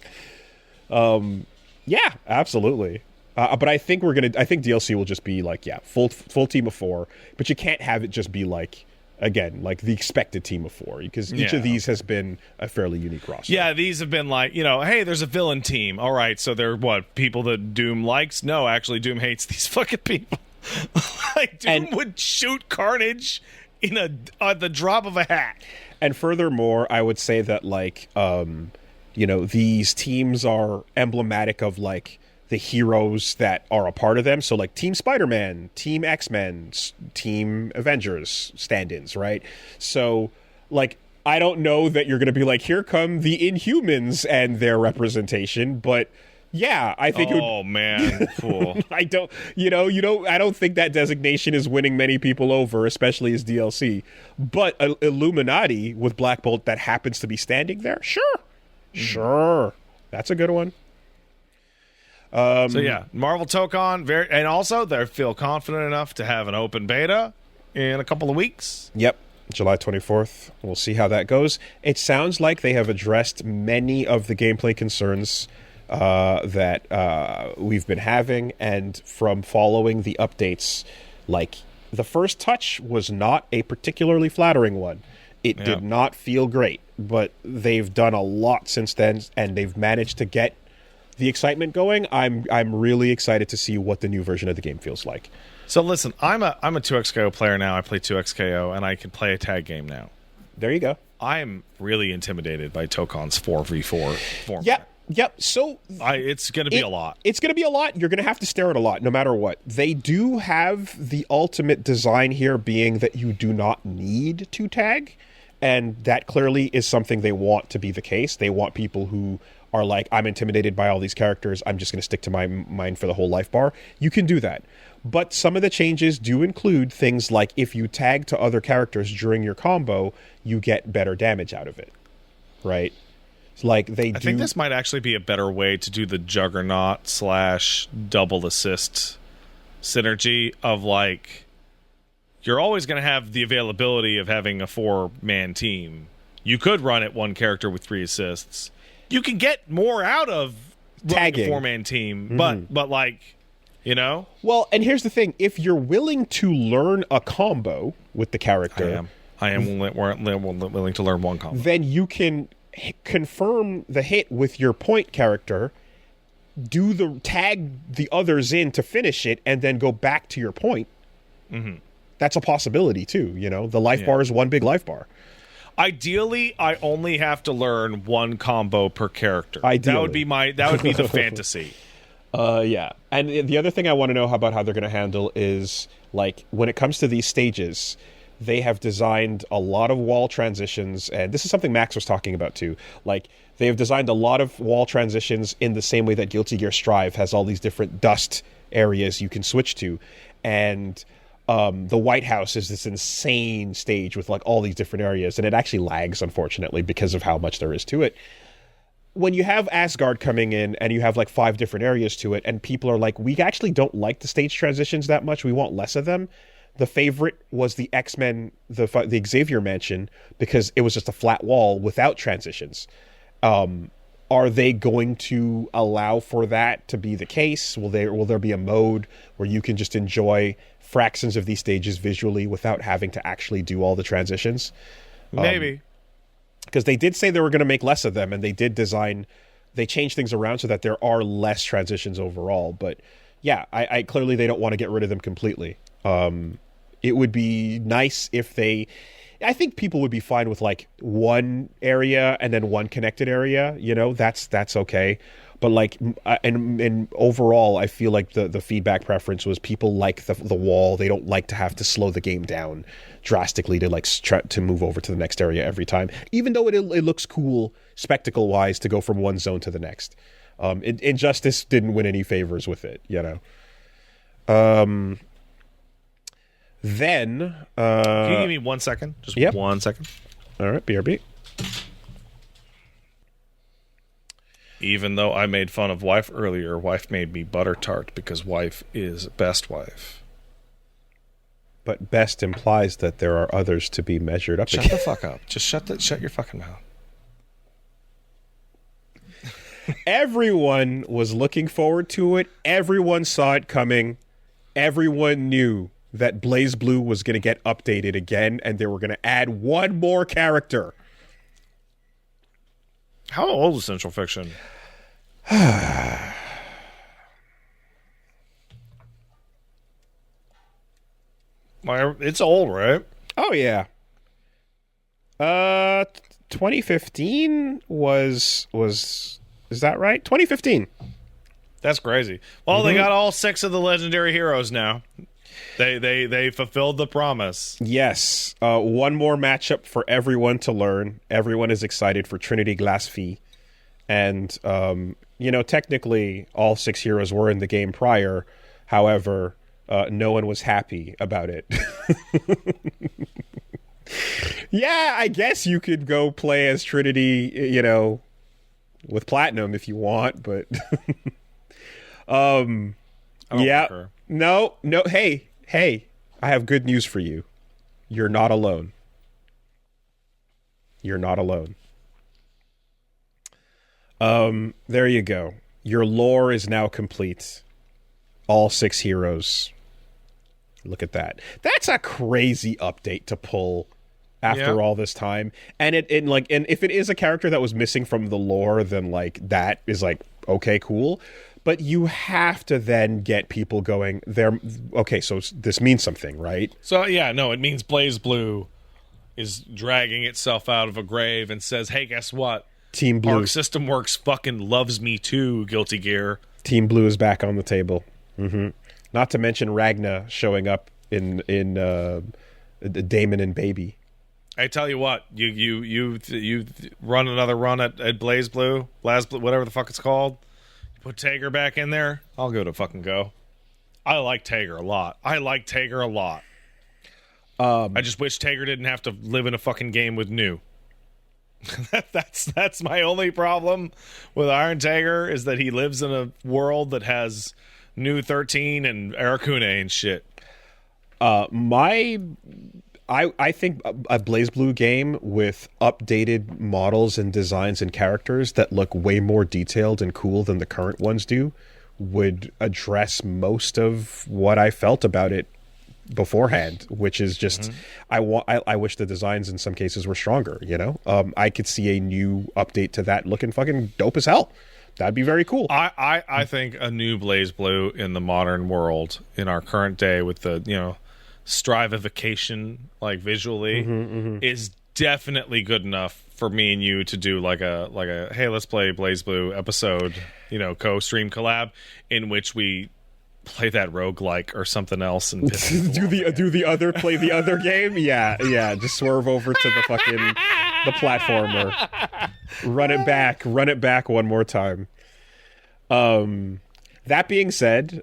Yeah, absolutely. But I think DLC will just be like, yeah, full team of 4. But you can't have it just be like again, like the expected team of 4, because each of these has been a fairly unique roster. Yeah, these have been like, hey, there's a villain team. All right, so they're what, people that Doom likes? No, actually, Doom hates these fucking people. Like, Doom would shoot Carnage on the drop of a hat. And furthermore, I would say that, like, these teams are emblematic of, like, the heroes that are a part of them. So, like, Team Spider-Man, Team X-Men, Team Avengers stand-ins, right? So, like, I don't know that you're going to be like, here come the Inhumans and their representation, but yeah, I think man, cool. I don't think that designation is winning many people over, especially as DLC. But Illuminati with Black Bolt that happens to be standing there, sure, that's a good one. So yeah, Marvel Tōkon, and also they feel confident enough to have an open beta in a couple of weeks. Yep, July 24th. We'll see how that goes. It sounds like they have addressed many of the gameplay concerns that we've been having, and from following the updates, like, the first touch was not a particularly flattering one. It did not feel great, but they've done a lot since then, and they've managed to get the excitement going. I'm really excited to see what the new version of the game feels like. So listen, I'm a 2XKO player now. I play 2XKO, and I can play a tag game now. There you go. I am really intimidated by Tōkon's 4v4 format. Yep. So it's going to be a lot. It's going to be a lot. You're going to have to stare at a lot, no matter what. They do have the ultimate design here, being that you do not need to tag, and that clearly is something they want to be the case. They want people who are like, I'm intimidated by all these characters, I'm just going to stick to mine for the whole life bar. You can do that. But some of the changes do include things like, if you tag to other characters during your combo, you get better damage out of it. Right? Like, I think this might actually be a better way to do the Juggernaut / double assist synergy of, like, you're always going to have the availability of having a 4-man team. You could run it one character with 3 assists. You can get more out of tagging a 4-man team, but like, Well, and here's the thing: if you're willing to learn a combo with the character, I am willing to learn one combo. Then you can confirm the hit with your point character, tag the others in to finish it, and then go back to your point. Mm-hmm. That's a possibility too. The life bar is one big life bar. Ideally, I only have to learn one combo per character. Ideally. That would be the fantasy. Yeah. And the other thing I want to know about how they're going to handle is, like, when it comes to these stages, they have designed a lot of wall transitions, and this is something Max was talking about too. Like, they have designed a lot of wall transitions in the same way that Guilty Gear Strive has all these different dust areas you can switch to. And the White House is this insane stage with, like, all these different areas, and it actually lags, unfortunately, because of how much there is to it. When you have Asgard coming in and you have, like, 5 different areas to it, and people are like, we actually don't like the stage transitions that much, we want less of them. The favorite was the X-Men, the Xavier Mansion, because it was just a flat wall without transitions. Are they going to allow for that to be the case? Will there be a mode where you can just enjoy fractions of these stages visually without having to actually do all the transitions? Maybe. Because they did say they were going to make less of them, and they changed things around so that there are less transitions overall. But yeah, I clearly they don't want to get rid of them completely. It would be nice if I think people would be fine with, like, one area and then one connected area. That's okay. But, like, and overall, I feel like the feedback preference was people like the wall. They don't like to have to slow the game down drastically to, like, to move over to the next area every time. Even though it looks cool spectacle-wise to go from one zone to the next. Injustice didn't win any favors with it, Then... Can you give me 1 second? Just 1 second. All right, BRB. Even though I made fun of wife earlier, wife made me butter tart because wife is best wife. But best implies that there are others to be measured up against. Shut the fuck up. Just shut your fucking mouth. Everyone was looking forward to it. Everyone saw it coming. Everyone knew that BlazBlue was going to get updated again, and they were going to add one more character. How old is Central Fiction? It's old, right? Oh yeah. 2015 was is that right? 2015. That's crazy. Well, they got all 6 of the legendary heroes now. They fulfilled the promise. Yes. One more matchup for everyone to learn. Everyone is excited for Trinity Glassfille. And technically all 6 heroes were in the game prior. However, no one was happy about it. Yeah, I guess you could go play as Trinity, with Platinum if you want, but yeah. No, hey, I have good news for you. You're not alone. You're not alone. There you go. Your lore is now complete. All 6 heroes. Look at that. That's a crazy update to pull after all this time. And and if it is a character that was missing from the lore, then that is okay, cool. But you have to then get people going there. Okay, so this means something, right? So it means BlazBlue is dragging itself out of a grave and says, "Hey, guess what? Team Blue, Arc System Works fucking loves me too, Guilty Gear." Team Blue is back on the table. Not to mention Ragna showing up in Damon and Baby. I tell you what, you run another run at BlazBlue, whatever the fuck it's called. You put Tager back in there, I'll give it a fucking go. I like Tager a lot. I just wish Tager didn't have to live in a fucking game with New. That's my only problem with Iron Tager, is that he lives in a world that has New 13 and Arakune and shit. I think a BlazBlue game with updated models and designs and characters that look way more detailed and cool than the current ones do would address most of what I felt about it beforehand, which is just I wish the designs in some cases were stronger. I could see a new update to that looking fucking dope as hell. That'd be very cool. I think a new BlazBlue in the modern world, in our current day, with the strivification visually, is definitely good enough for me and you to do like a hey, let's play BlazBlue episode, co-stream collab in which we play that roguelike or something else and play the other game. Yeah, just swerve over to the fucking the platformer, run it back one more time. That being said,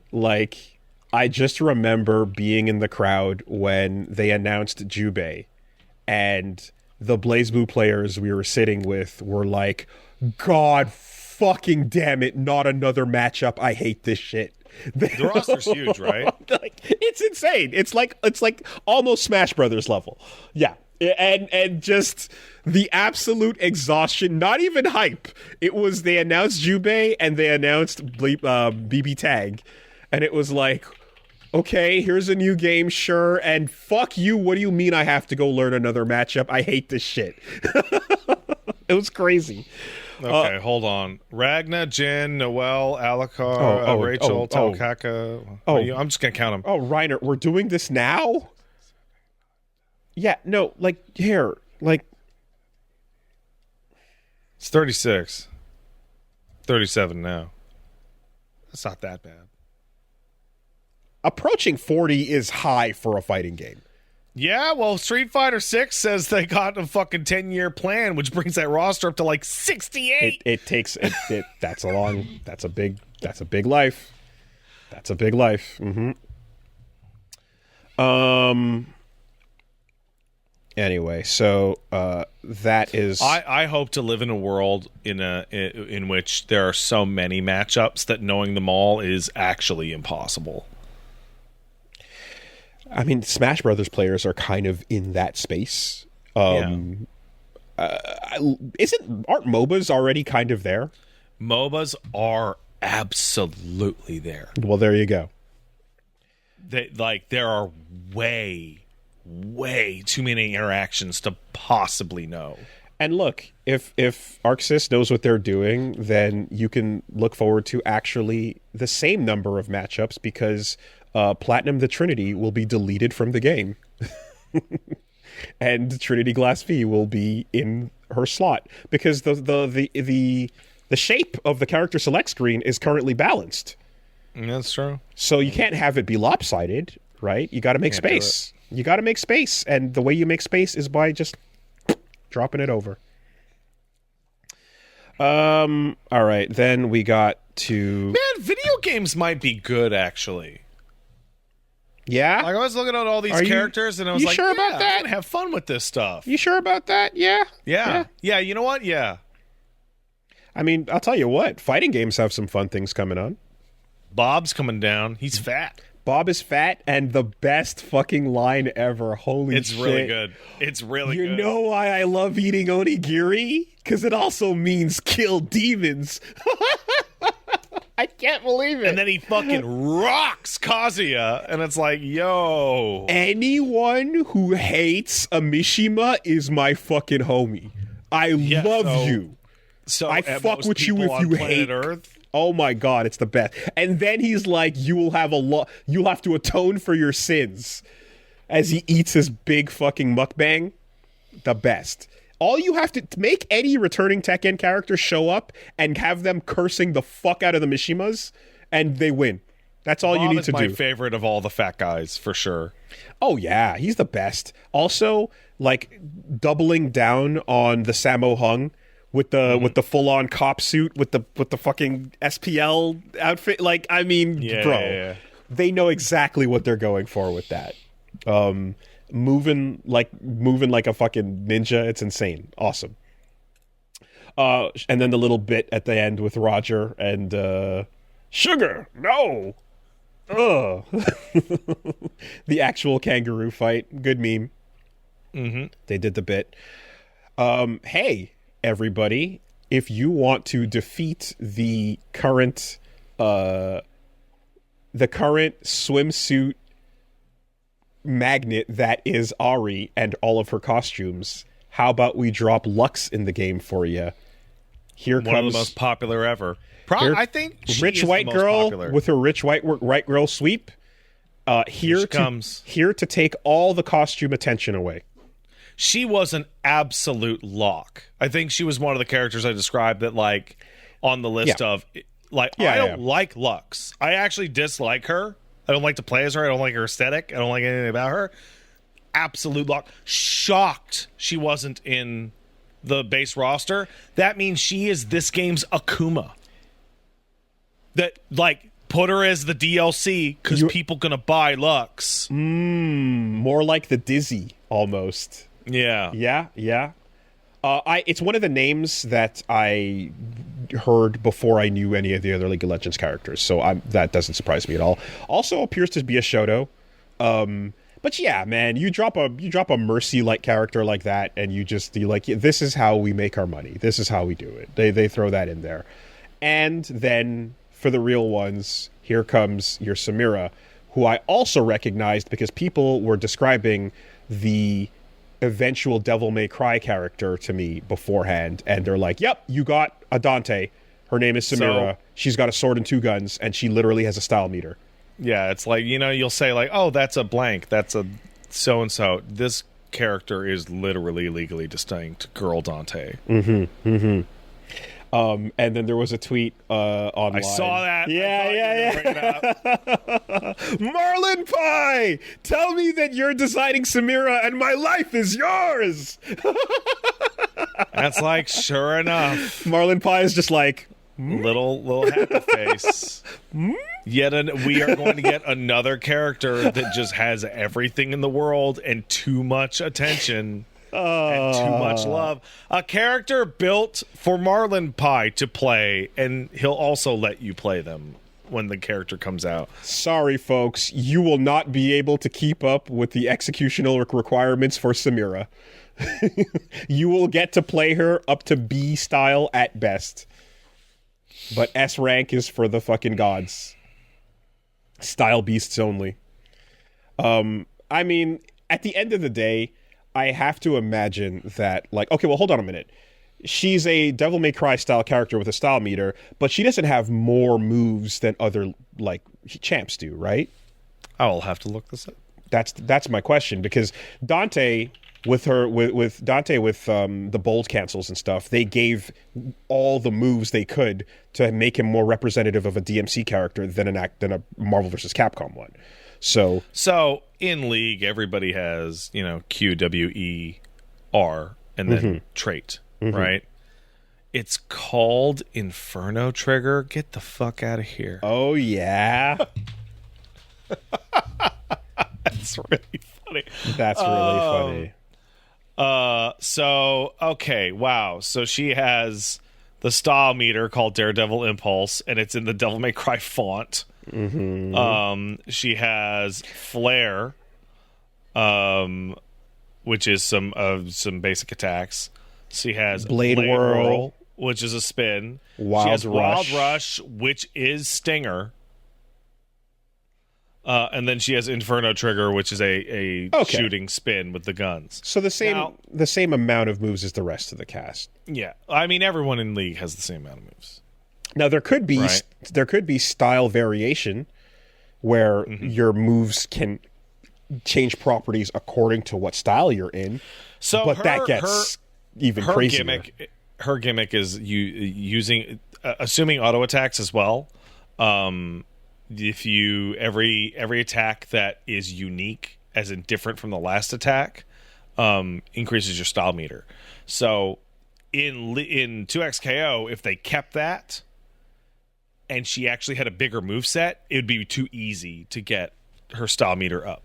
I just remember being in the crowd when they announced Jubei, and the BlazBlue players we were sitting with were like, "God fucking damn it, not another matchup. I hate this shit." The roster's huge, right? It's insane. It's like almost Smash Brothers level. Yeah. And just the absolute exhaustion, not even hype. It was, they announced Jubei and they announced BB Tag, and it was like, okay, here's a new game, sure, and fuck you, what do you mean I have to go learn another matchup? I hate this shit. It was crazy. Okay, hold on. Ragna, Jin, Noelle, Alucard, Rachel, Telkaka. I'm just going to count them. Oh, Reiner, we're doing this now? Yeah, no, here, It's 36. 37 now. That's not that bad. Approaching 40 is high for a fighting game. Yeah, well, Street Fighter 6 says they got a fucking 10-year plan, which brings that roster up to 68. It takes it that's a big life. That's a big life. Anyway, so that is. I hope to live in a world in which there are so many matchups that knowing them all is actually impossible. I mean, Smash Brothers players are kind of in that space. Aren't MOBAs already kind of there? MOBAs are absolutely there. Well, there you go. there are way too many interactions to possibly know. And look, if ArcSys knows what they're doing, then you can look forward to actually the same number of matchups, because Platinum the Trinity will be deleted from the game. And Trinity Glassfille will be in her slot, because the shape of the character select screen is currently balanced. That's true. So you can't have it be lopsided, right? You got to make space. You got to make space, and the way you make space is by just dropping it over. All right, then we got to... Man, video games might be good, actually. Yeah? Like, I was looking at all these characters, and I was like, sure about that? I'm gonna have fun with this stuff. You sure about that? Yeah? Yeah, you know what? Yeah. I mean, I'll tell you what, fighting games have some fun things coming on. Bob's coming down. He's fat. Bob is fat, and the best fucking line ever. Holy shit. It's really good. It's really good. You know why I love eating onigiri? Because it also means kill demons. I can't believe it. And then he fucking rocks Kazuya, and it's like, yo. Anyone who hates a Mishima is my fucking homie. I love you. So I fuck with you if you hate Earth. Oh my god, it's the best. And then he's like, you'll have to atone for your sins, as he eats his big fucking mukbang. The best. All you have to make any returning Tekken character show up and have them cursing the fuck out of the Mishimas, and they win. That's all you need to do. Bob is my favorite of all the fat guys, for sure. Oh yeah, he's the best. Also, like, doubling down on the Sammo Hung with the full on cop suit with the fucking SPL outfit. Like, I mean, bro, they know exactly what they're going for with that. Moving like a fucking ninja. It's insane. Awesome. And then the little bit at the end with Roger and Sugar. No. Ugh. The actual kangaroo fight. Good meme. Mm-hmm. They did the bit. Hey, everybody, if you want to defeat the current swimsuit magnet that is Ari and all of her costumes, how about we drop Lux in the game for you? Here One comes of the most popular ever. I think rich white girl with her rich white girl sweep. Here to take all the costume attention away. She was an absolute lock. I think she was one of the characters I described that, like, on the list of, like, I don't like Lux. I actually dislike her. I don't like to play as her. I don't like her aesthetic. I don't like anything about her. Absolute lock. Shocked she wasn't in the base roster. That means she is this game's Akuma. That, like, put her as the DLC because people gonna buy Lux. More like the Dizzy, almost. Yeah. It's one of the names that I heard before I knew any of the other League of Legends characters, so that doesn't surprise me at all. Also appears to be a Shoto. But yeah, man, you drop a Mercy like character like that, and you like, this is how we make our money. This is how we do it. They throw that in there, and then for the real ones, here comes your Samira, who I also recognized because people were describing the eventual Devil May Cry character to me beforehand, and they're like, yep, you got a Dante. Her name is Samira. So, she's got a sword and two guns, and she literally has a style meter. Yeah, it's like, you'll say, like, oh, that's a blank, that's a so-and-so. This character is literally legally distinct Girl Dante. And then there was a tweet online. I saw that. Yeah. Marlin Pie, tell me that you're designing Samira and my life is yours. That's like, sure enough. Marlin Pie is just like, little happy face. We are going to get another character that just has everything in the world and too much attention. And too much love. A character built for Marlin Pie to play, and he'll also let you play them when the character comes out. Sorry, folks. You will not be able to keep up with the executional requirements for Samira. You will get to play her up to B style at best. But S rank is for the fucking gods. Style beasts only. I mean, at the end of the day, I have to imagine that, like, okay, well, hold on a minute. She's a Devil May Cry style character with a style meter, but she doesn't have more moves than other, like, champs do, right? I will have to look this up. That's my question, because Dante with the bold cancels and stuff, they gave all the moves they could to make him more representative of a DMC character than a Marvel vs. Capcom one. So in League, everybody has, Q, W, E, R, and then trait, right? It's called Inferno Trigger. Get the fuck out of here. Oh, yeah. That's really funny. That's really funny. Okay, wow. So she has the style meter called Daredevil Impulse, and it's in the Devil May Cry font. She has Flare, which is some basic attacks. She has Blade Whirl, which is a spin. Wild she has Rush. Wild Rush, which is Stinger. And then she has Inferno Trigger, which is a shooting spin with the guns. So the same amount of moves as the rest of the cast. Yeah, I mean everyone in League has the same amount of moves. Now there could be style variation where your moves can change properties according to what style you're in. So but that gets even crazier. Her gimmick is using assuming auto attacks as well. If you every attack that is unique, as in different from the last attack, increases your style meter. So in 2XKO, if they kept that, and she actually had a bigger moveset, it would be too easy to get her style meter up.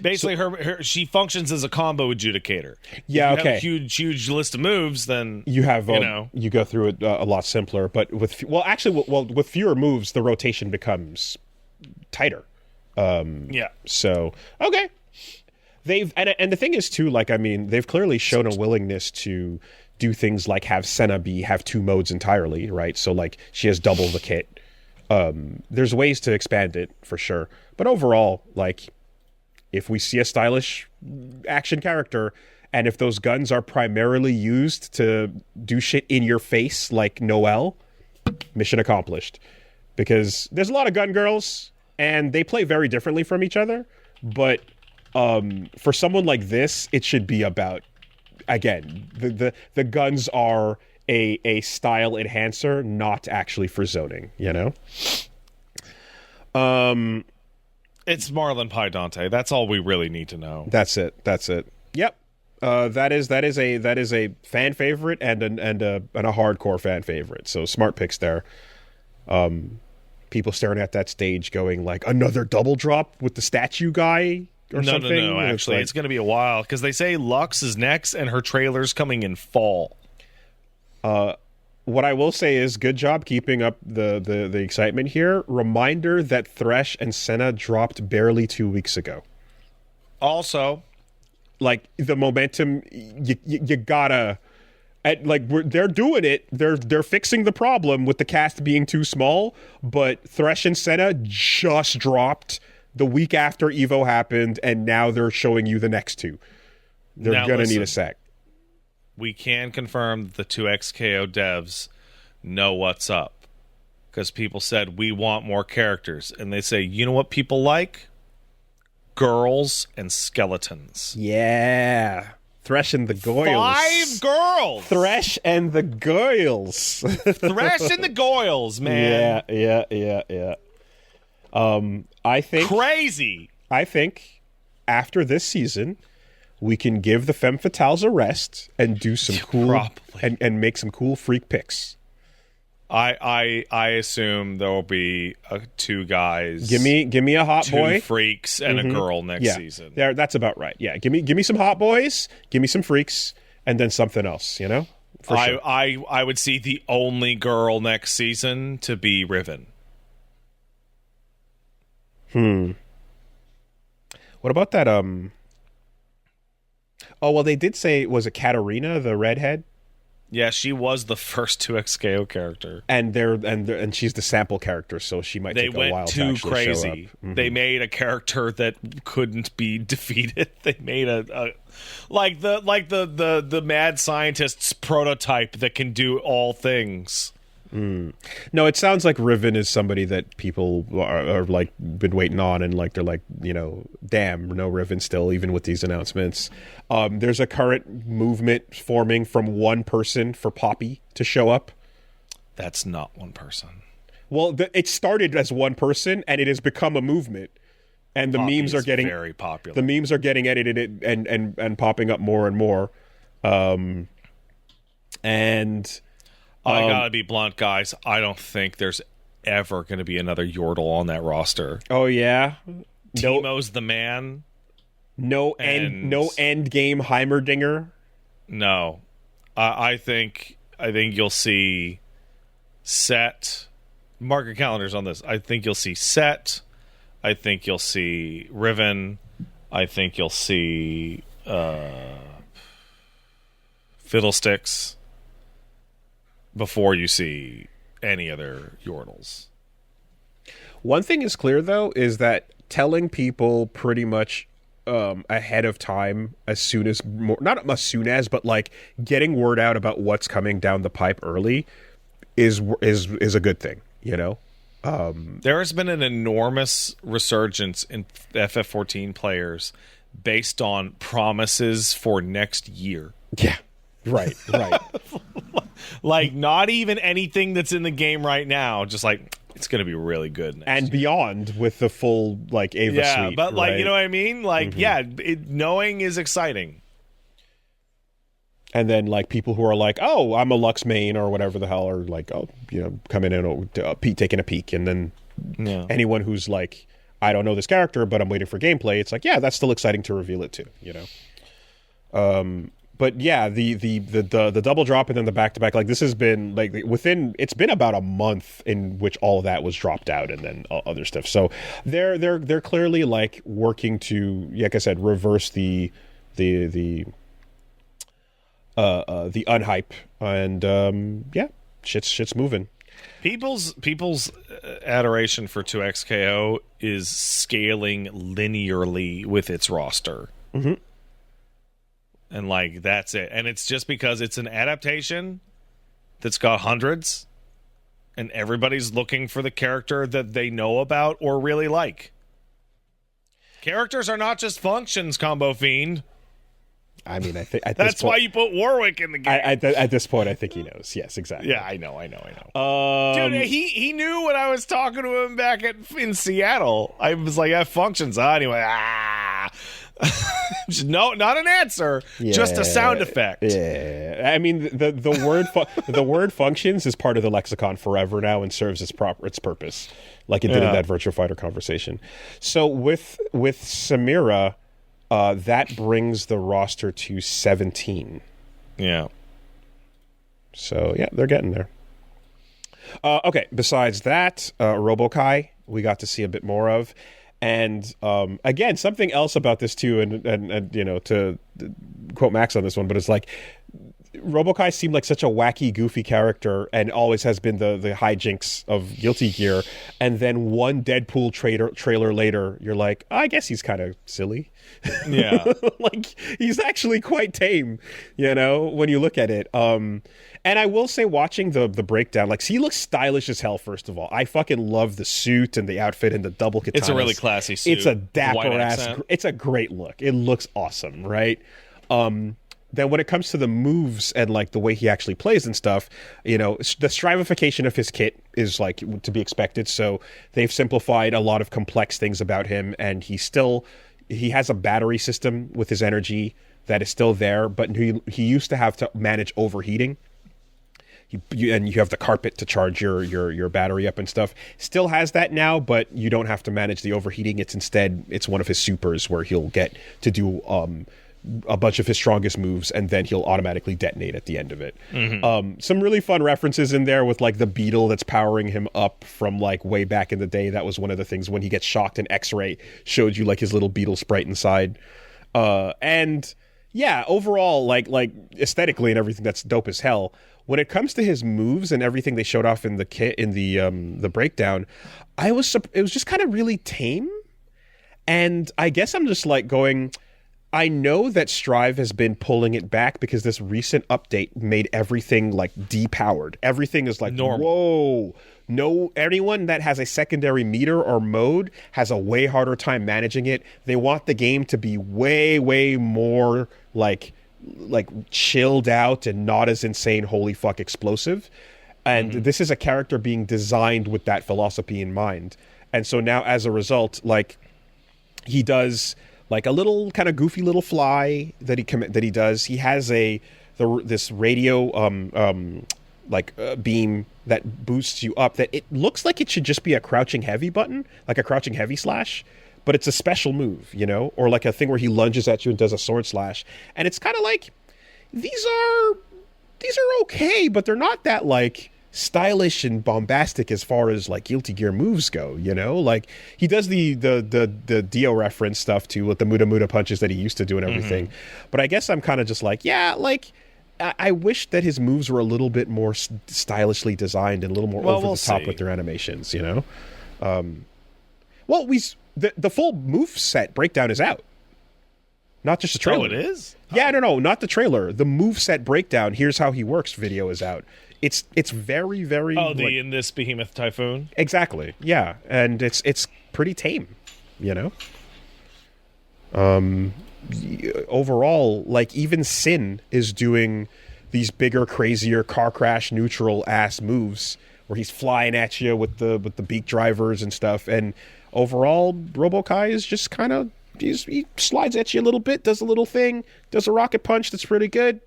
Basically, she functions as a combo adjudicator. Yeah, if you have a huge list of moves, then you have you go through it a lot simpler. But with fewer moves, the rotation becomes tighter. So okay, and the thing is too, like, I mean, they've clearly shown a willingness to do things like have Senna have two modes entirely, right? So like she has double the kit. There's ways to expand it for sure, but overall, like, if we see a stylish action character, and if those guns are primarily used to do shit in your face, like Noelle, mission accomplished. Because there's a lot of gun girls, and they play very differently from each other. But for someone like this, it should be about, again, the guns are a style enhancer, not actually for zoning, It's Marlon Pie Dante. That's all we really need to know. That's it. Yep. That is a fan favorite and a hardcore fan favorite. So smart picks there. People staring at that stage going like, another double drop with the statue guy or something. No. Actually, it's going to be a while because they say Lux is next and her trailer's coming in fall. What I will say is, good job keeping up the excitement here. Reminder that Thresh and Senna dropped barely 2 weeks ago. Also, like, the momentum, you gotta, they're doing it. They're fixing the problem with the cast being too small. But Thresh and Senna just dropped the week after Evo happened, and now they're showing you the next two. They're gonna need a sec. We can confirm that the 2XKO devs know what's up. Because people said, we want more characters. And they say, you know what people like? Girls and skeletons. Yeah. Thresh and the Goyles. 5 girls! Thresh and the Goyles. Thresh and the Goyles, man. Yeah. I think... Crazy! I think after this season, we can give the Femme Fatales a rest and do some cool and make some cool freak picks. I assume there will be 2 guys. Give me a hot 2 boy, freaks, and a girl next season. Yeah, that's about right. Yeah, give me some hot boys, give me some freaks, and then something else. For sure. I would see the only girl next season to be Riven. What about that? Oh, well, they did say, was it Katarina, the redhead? Yeah, she was the first 2XKO character. And she's the sample character, so she might take a while to actually show up. They went too crazy. They made a character that couldn't be defeated. They made a the mad scientist's prototype that can do all things. No, it sounds like Riven is somebody that people are like been waiting on, and like they're like, damn, no Riven still, even with these announcements. There's a current movement forming from one person for Poppy to show up. That's not one person. Well, it started as one person, and it has become a movement. And the memes are getting very popular. The memes are getting edited and popping up more and more. I gotta be blunt, guys. I don't think there's ever going to be another Yordle on that roster. Oh yeah, Teemo's the man. No end game Heimerdinger. No, I think you'll see Set. Mark your calendars on this. I think you'll see Set. I think you'll see Riven. I think you'll see Fiddlesticks before you see any other Yordles. One thing is clear, though, is that telling people pretty much ahead of time, but like getting word out about what's coming down the pipe early is a good thing, There has been an enormous resurgence in FF14 players based on promises for next year. Yeah. Right. Like, not even anything that's in the game right now, just like, it's going to be really good next and year. Beyond with the full, like, Ava suite. Yeah, but, like, right? you know what I mean? Like, knowing is exciting. And then, like, people who are like, oh, I'm a Lux main or whatever the hell, are like, oh, coming in, taking a peek. And then anyone who's like, I don't know this character, but I'm waiting for gameplay, it's like, yeah, that's still exciting to reveal it too, But yeah, the double drop and then the back-to-back, like, this has been, like, it's been about a month in which all of that was dropped out and then other stuff. So they're clearly, like, working to, like I said, reverse the unhype, and shit's moving. People's adoration for 2XKO is scaling linearly with its roster. Mm-hmm. And, like, that's it. And it's just because it's an adaptation that's got hundreds, and everybody's looking for the character that they know about or really like. Characters are not just functions, Combo Fiend. I mean, I think at that's this point, why you put Warwick in the game. At this point, I think he knows. Yes, exactly. Yeah, I know. Dude, he knew when I was talking to him back in Seattle. I was like, functions. Anyway, no, not an answer. Yeah, just a sound effect. Yeah, I mean, the word the word functions is part of the lexicon forever now and serves its purpose, like it did in that Virtua Fighter conversation. So with Samira. That brings the roster to 17. Yeah. So, yeah, they're getting there. Okay, besides that, Robo-Ky, we got to see a bit more of. And, again, something else about this, too, and to quote Max on this one, but it's like, Robo-Ky seemed like such a wacky, goofy character and always has been the hijinks of Guilty Gear. And then one Deadpool trailer later, you're like, I guess he's kind of silly. Yeah. Like, he's actually quite tame, when you look at it. And I will say, watching the breakdown, like, he looks stylish as hell, first of all. I fucking love the suit and the outfit and the double katanas. It's a really classy suit. It's a dapper-ass... It's a great look. It looks awesome, right? Then when it comes to the moves and, like, the way he actually plays and stuff, the strivification of his kit is, like, to be expected. So they've simplified a lot of complex things about him, and he has a battery system with his energy that is still there, but he used to have to manage overheating. And you have the carpet to charge your battery up and stuff. Still has that now, but you don't have to manage the overheating. It's one of his supers where he'll get to do a bunch of his strongest moves, and then he'll automatically detonate at the end of it. Mm-hmm. Some really fun references in there with, like, the beetle that's powering him up from, like, way back in the day. That was one of the things when he gets shocked, an X-ray showed you, like, his little beetle sprite inside. And yeah, overall, like aesthetically and everything, that's dope as hell. When it comes to his moves and everything they showed off in the kit in the breakdown, it was just kind of really tame. And I guess I'm just like going, I know that Strive has been pulling it back because this recent update made everything like depowered. Everything is like, normal. Whoa. No, anyone that has a secondary meter or mode has a way harder time managing it. They want the game to be way, way more like chilled out and not as insane, holy fuck explosive. And this is a character being designed with that philosophy in mind. And so now as a result, like he does like a little kind of goofy little fly that he does. He has this radio beam that boosts you up that it looks like it should just be a crouching heavy button, like a crouching heavy slash, but it's a special move, you know, or like a thing where he lunges at you and does a sword slash. And it's kind of like these are okay, but they're not that like stylish and bombastic as far as like Guilty Gear moves go, you know? Like he does the Dio reference stuff too with the Muda Muda punches that he used to do and everything. But I guess I'm kind of just like, yeah, like I wish that his moves were a little bit more stylishly designed and a little more over the top with their animations, you know? The full move set breakdown is out. Not just the trailer. Oh, it is? Yeah, no, not the trailer. The move set breakdown, here's how he works video is out. It's very, very... Oh, in this Behemoth Typhoon? Exactly, yeah. And it's pretty tame, you know? Overall, like, even Sin is doing these bigger, crazier, car crash neutral ass moves where he's flying at you with the beak drivers and stuff. And overall, Robo-Ky is just kind of... He slides at you a little bit, does a little thing, does a rocket punch that's pretty good,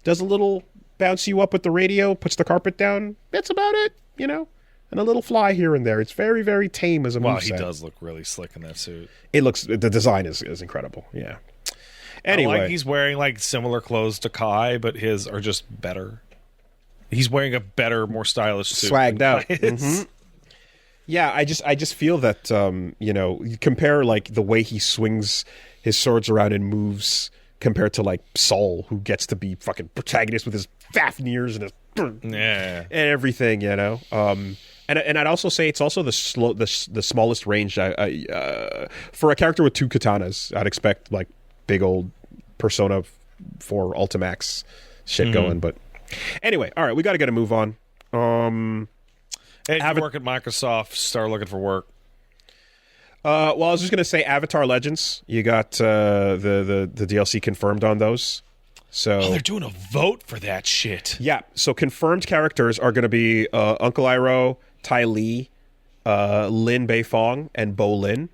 does a little bounce you up with the radio, puts the carpet down. That's about it, you know? And a little fly here and there. It's very, very tame as a moveset. Wow, he does look really slick in that suit. The design is incredible, yeah. Anyway. I like he's wearing like similar clothes to Kai, but his are just better. He's wearing a better, more stylish suit. Swagged out. Yeah, I just feel that you know, you compare like the way he swings his swords around and moves compared to like Saul, who gets to be fucking protagonist with his Fafnirs and his and everything, you know. And I'd also say it's also the smallest range for a character with two katanas. I'd expect like big old Persona 4 Ultimax shit going, but anyway, all right, we got to get a move on. Hey, if you work at Microsoft, start looking for work. Well, I was just going to say Avatar Legends. You got the DLC confirmed on those. So they're doing a vote for that shit. Yeah, so confirmed characters are going to be Uncle Iroh, Ty Lee, Lin Beifong, and Bo Lin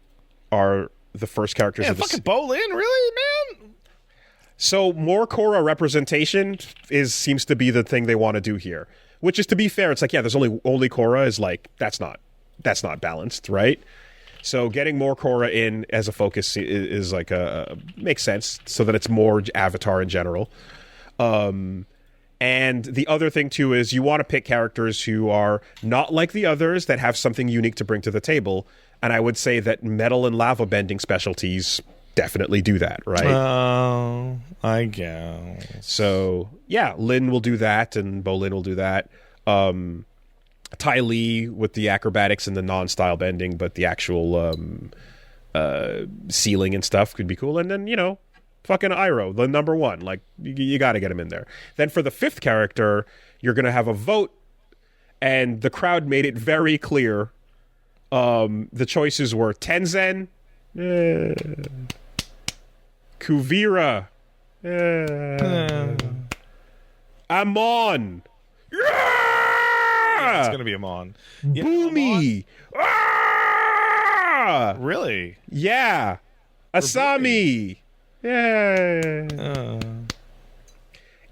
are the first characters. Yeah, fucking Bo Lin, really, man? So more Korra representation seems to be the thing they want to do here. Which is, to be fair, it's like, yeah, there's only Korra is like, that's not balanced, right? So getting more Korra in as a focus is like makes sense, so that it's more Avatar in general. And the other thing too is you want to pick characters who are not like the others, that have something unique to bring to the table. And I would say that metal and lava bending specialties definitely do that, right? Oh, I guess. So yeah, Lin will do that, and Bolin will do that. Ty Lee with the acrobatics and the non-style bending, but the actual ceiling and stuff could be cool. And then, you know, fucking Iroh, the number one. Like, you got to get him in there. Then for the fifth character, you're going to have a vote, and the crowd made it very clear. The choices were Tenzen, Kuvira, Amon. It's going to be Amon. Yeah, Boomy. Really? Yeah. Asami. Yeah.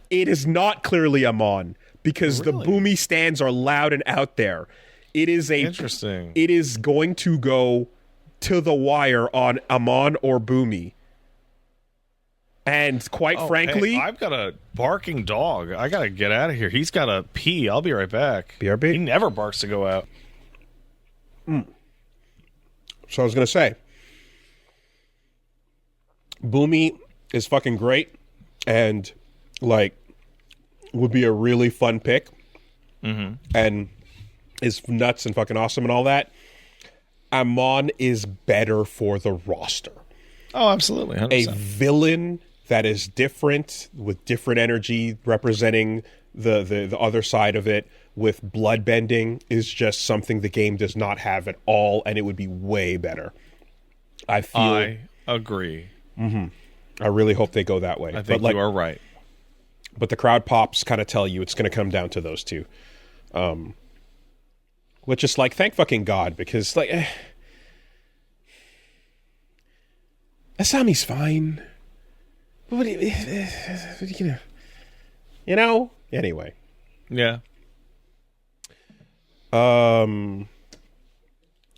It is not clearly Amon, because the Boomy stands are loud and out there. It is interesting. It is going to go to the wire on Amon or Boomy. And quite frankly... Hey, I've got a barking dog. I got to get out of here. He's got to pee. I'll be right back. BRB? He never barks to go out. So I was going to say, Boomy is fucking great, and like would be a really fun pick, and is nuts and fucking awesome and all that. Amon is better for the roster. Oh, absolutely. 100%. A villain that is different, with different energy, representing the other side of it, with bloodbending, is just something the game does not have at all, and it would be way better. I agree. I really hope they go that way. I think you are right. But the crowd pops kind of tell you it's going to come down to those two. Which is like, thank fucking God, because like Asami's fine. But what do you know? Anyway. Yeah.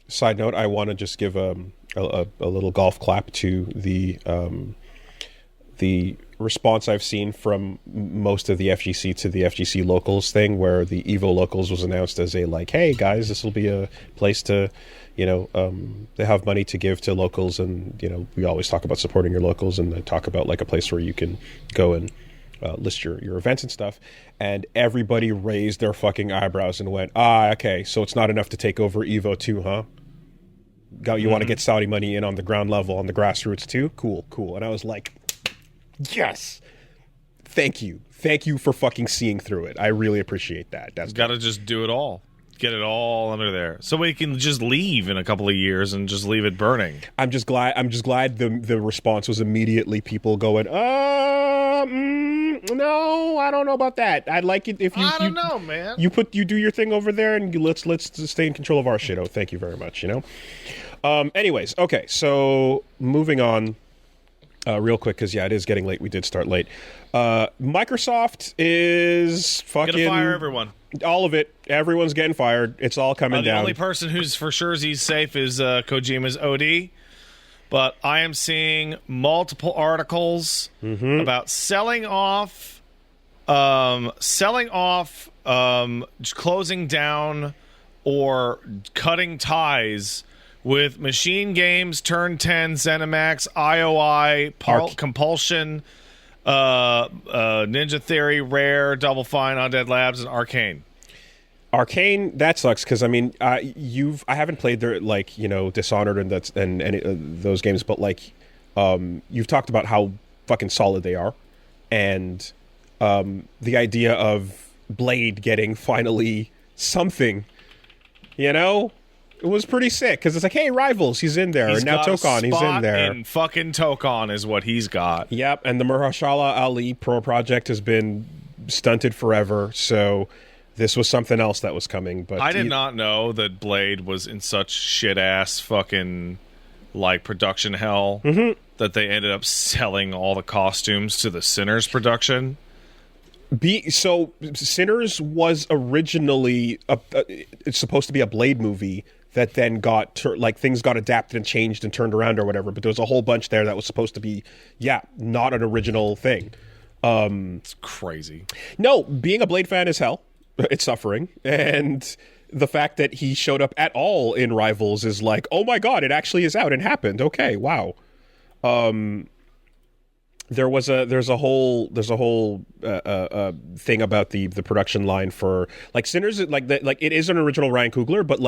Side note, I want to just give a little golf clap to the response I've seen from most of the FGC to the FGC locals thing, where the Evo locals was announced as a like, hey guys, this will be a place to, they have money to give to locals, and we always talk about supporting your locals, and they talk about like a place where you can go and list your events and stuff, and everybody raised their fucking eyebrows and went, okay, so it's not enough to take over Evo 2, huh? You want to get Saudi money in on the ground level, on the grassroots too? Cool. And I was like, yes, thank you for fucking seeing through it. I really appreciate that. That's got to just do it all, get it all under there, so we can just leave in a couple of years and just leave it burning. I'm just glad the response was immediately people going, no, I don't know about that. I'd like it if you. I don't know, man. You do your thing over there, and let's stay in control of our shit. Oh, thank you very much. Anyways, okay, so moving on. Real quick, because it is getting late. We did start late. Microsoft is fucking gonna fire everyone. All of it. Everyone's getting fired. It's all coming down. The only person who's for sure he's safe is Kojima's OD. But I am seeing multiple articles about selling off, closing down, or cutting ties with Machine Games, Turn 10, ZeniMax, IOI, Compulsion, Ninja Theory, Rare, Double Fine, Undead Labs, and Arkane. Arkane, that sucks, because I mean, I haven't played their Dishonored and those games, but you've talked about how fucking solid they are, and the idea of Blade getting finally something, it was pretty sick, because it's like, hey, Rivals, he's in there, and now Tōkon, he's in there. And fucking Tōkon is what he's got. Yep, and the Mahershala Ali Pro project has been stunted forever, so this was something else that was coming. But I did not know that Blade was in such shit-ass fucking production hell that they ended up selling all the costumes to the Sinners production. So Sinners was originally it's supposed to be a Blade movie that then got things got adapted and changed and turned around or whatever, but there was a whole bunch there that was supposed to be not an original thing. It's crazy. No, being a Blade fan is hell. It's suffering, and the fact that he showed up at all in Rivals is like, oh my god, it actually is out and happened. Okay, wow. There's a whole thing about the production line for Sinners, it is an original Ryan Coogler, but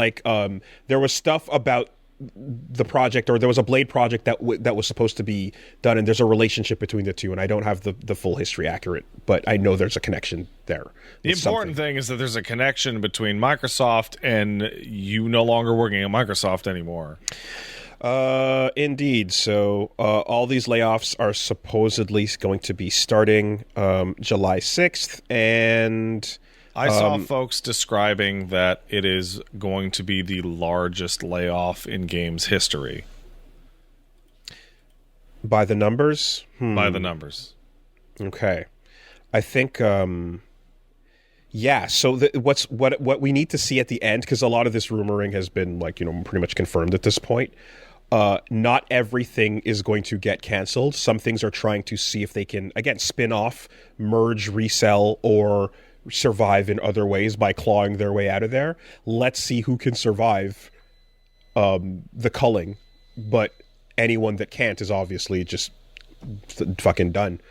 there was stuff about the project, or there was a Blade project that was supposed to be done, and there's a relationship between the two, and I don't have the full history accurate, but I know there's a connection there. The important thing is that there's a connection between Microsoft and you no longer working at Microsoft anymore. Indeed. So all these layoffs are supposedly going to be starting July 6th, and I saw folks describing that it is going to be the largest layoff in games history. By the numbers? By the numbers. Okay. I think so what we need to see at the end, because a lot of this rumoring has been pretty much confirmed at this point. Not everything is going to get canceled. Some things are trying to see if they can, again, spin off, merge, resell, or survive in other ways by clawing their way out of there. Let's see who can survive the culling, but anyone that can't is obviously just fucking done.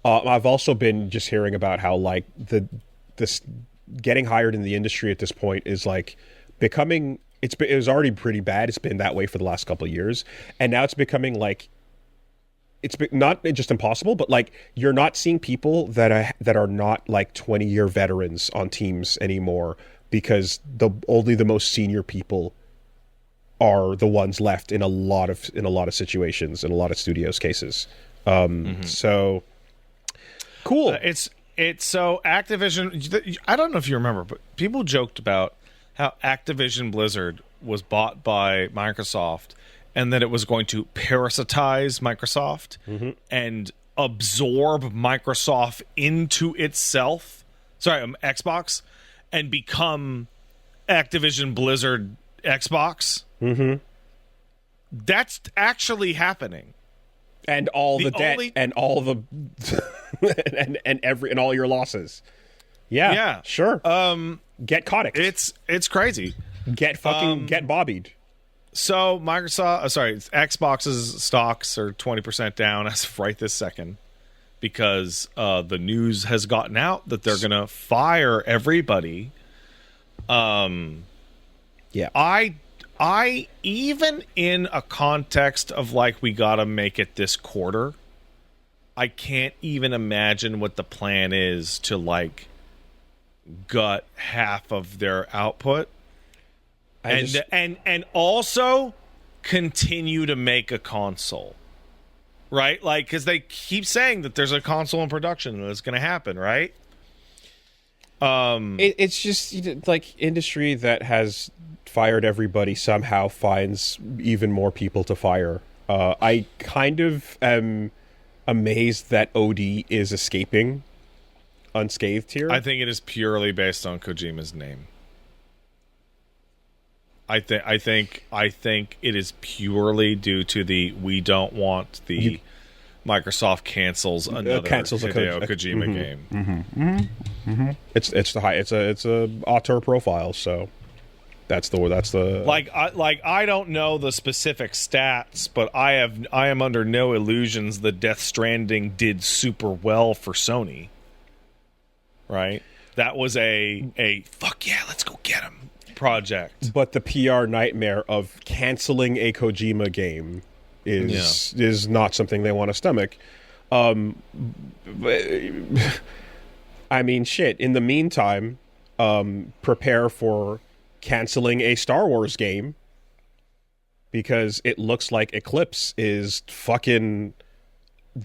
I've also been just hearing about how like this getting hired in the industry at this point is like becoming. It was already pretty bad. It's been that way for the last couple of years, and now it's becoming like not just impossible, but like you're not seeing people that are not like 20-year veterans on teams anymore because only the most senior people are the ones left in a lot of situations, in a lot of studios cases. So cool. It's so Activision. I don't know if you remember, but people joked about how Activision Blizzard was bought by Microsoft, and that it was going to parasitize Microsoft and absorb Microsoft into itself. Sorry, Xbox, and become Activision Blizzard Xbox. That's actually happening. And all the debt and all the and all your losses. Yeah. Sure. Get caught. It's crazy. Get bobbied. So Xbox's stocks are 20% down as of right this second because the news has gotten out that they're going to fire everybody. Yeah. I even in a context of like we got to make it this quarter, I can't even imagine what the plan is to like gut half of their output. And also continue to make a console, right? Like, because they keep saying that there's a console in production that's going to happen, right? It's just like industry that has fired everybody somehow finds even more people to fire. I kind of am amazed that OD is escaping unscathed here. I think it is purely based on Kojima's name. I think it is purely due to we don't want the Microsoft cancels another Hideo Kojima game. It's a auteur profile, so that's the I don't know the specific stats, but I am under no illusions that Death Stranding did super well for Sony. Right? That was a fuck yeah, let's go get him project. But the PR nightmare of canceling a Kojima game is not something they want to stomach. I mean, shit. In the meantime, prepare for canceling a Star Wars game because it looks like Eclipse is fucking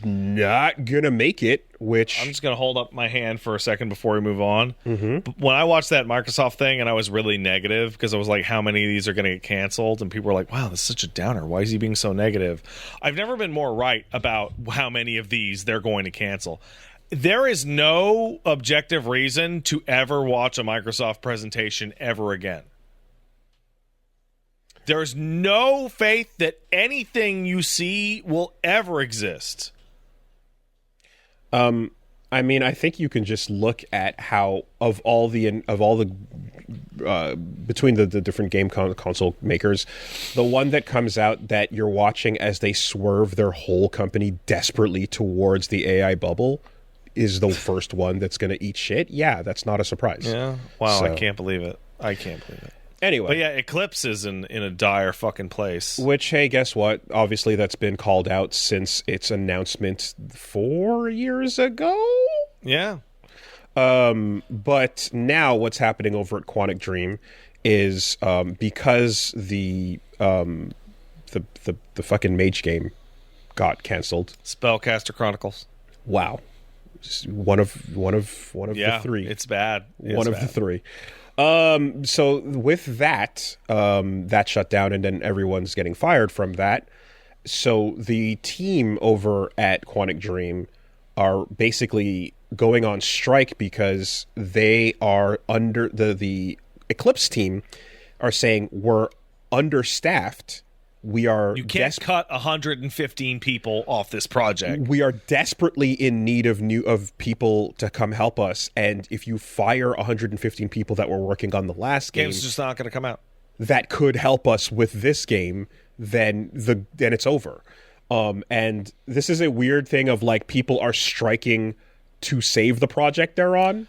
not gonna make it. Which I'm just gonna hold up my hand for a second before we move on. When I watched that Microsoft thing, and I was really negative because I was like, how many of these are gonna get canceled? And people were like, wow, this is such a downer, why is he being so negative? I've never been more right about how many of these they're going to cancel. There is no objective reason to ever watch a Microsoft presentation ever again. There's no faith that anything you see will ever exist. I mean, I think you can just look at how between the different game console makers, the one that comes out that you're watching as they swerve their whole company desperately towards the AI bubble is the first one that's going to eat shit. Yeah, that's not a surprise. Yeah. Wow, So- I can't believe it. Anyway. But yeah, Eclipse is in a dire fucking place. Which, hey, guess what? Obviously, that's been called out since its announcement 4 years ago. Yeah. But now what's happening over at Quantic Dream is because the fucking Mage game got canceled. Spellcaster Chronicles. Wow, just one of the three. It's bad. The three. So with that, that shut down, and then everyone's getting fired from that. So the team over at Quantic Dream are basically going on strike because they are under the Eclipse team are saying we're understaffed. We are You can't cut 115 people off this project. We are desperately in need of people to come help us, and if you fire 115 people that were working on the last game, Game's just not going to come out. that could help us with this game, then it's over. And this is a weird thing of like people are striking to save the project they're on.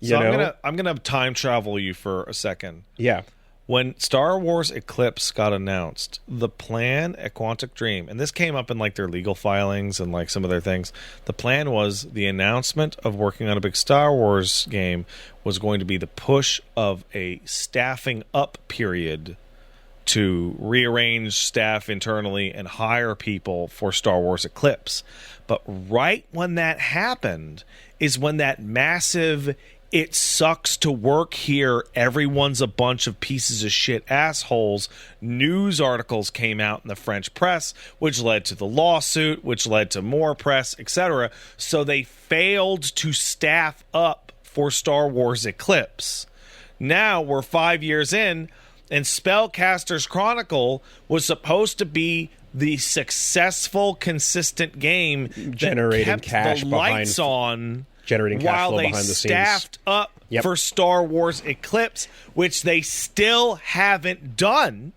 So I'm gonna time travel you for a second. Yeah. When Star Wars Eclipse got announced, the plan at Quantic Dream, and this came up in like their legal filings and like some of their things, the plan was the announcement of working on a big Star Wars game was going to be the push of a staffing up period to rearrange staff internally and hire people for Star Wars Eclipse. But right when that happened is when that massive "it sucks to work here, everyone's a bunch of pieces of shit assholes" news articles came out in the French press, which led to the lawsuit, which led to more press, etc. So they failed to staff up for Star Wars Eclipse. Now we're 5 years in, and Spellcasters Chronicle was supposed to be the successful, consistent game Generating that kept cash the behind- lights on Generating cash while flow they behind the scenes. staffed up Yep. for Star Wars Eclipse, which they still haven't done.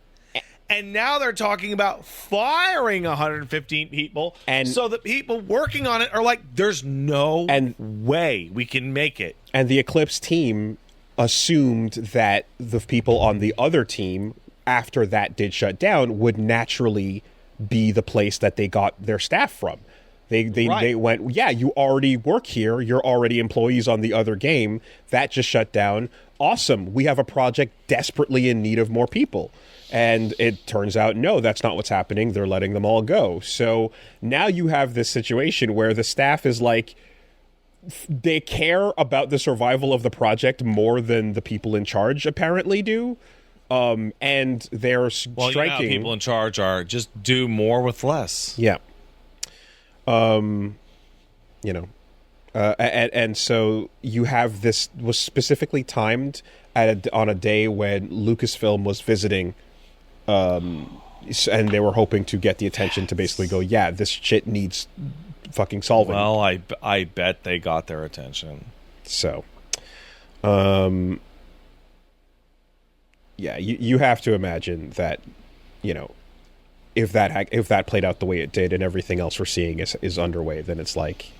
And now they're talking about firing 115 people. And- so the people working on it are like, there's no way we can make it. And the Eclipse team assumed that the people on the other team, after that did shut down, would naturally be the place that they got their staff from. They went, yeah, you already work here. You're already employees on the other game. That just shut down. Awesome. We have a project desperately in need of more people. And it turns out, no, that's not what's happening. They're letting them all go. So now you have this situation where the staff is like, they care about the survival of the project more than the people in charge apparently do. And they're striking. Well, you know how people in charge are just do more with less. Yeah. And so you have this was specifically timed on a day when Lucasfilm was visiting, and they were hoping to get the attention to basically go, yeah, this shit needs fucking solving. Well, I bet they got their attention. So, yeah, you have to imagine that, if that played out the way it did and everything else we're seeing is underway, then it's like...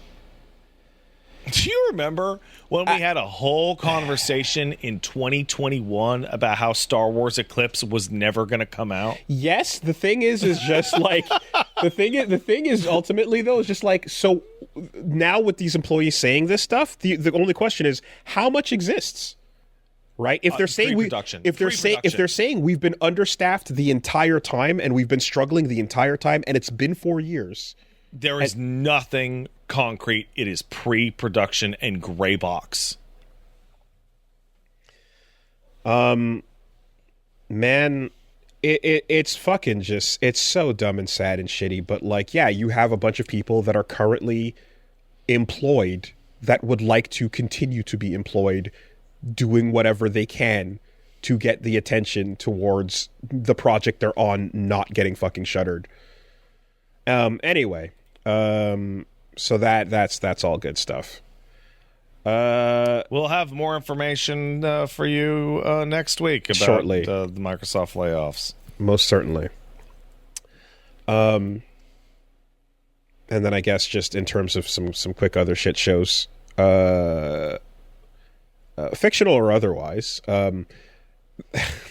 Do you remember when we had a whole conversation in 2021 about how Star Wars Eclipse was never going to come out? Yes, the thing is just like... the thing is ultimately, though, is just like, so now with these employees saying this stuff, the only question is, how much exists? Right? If they're saying if they're saying we've been understaffed the entire time and we've been struggling the entire time and it's been 4 years, there is nothing concrete. It is pre-production and gray box. Man, it's fucking just, it's so dumb and sad and shitty. But like, yeah, you have a bunch of people that are currently employed that would like to continue to be employed, doing whatever they can to get the attention towards the project they're on not getting fucking shuttered. Anyway, so that's all good stuff. We'll have more information for you next week about shortly. The Microsoft layoffs. Most certainly. And then I guess just in terms of some quick other shit shows, fictional or otherwise,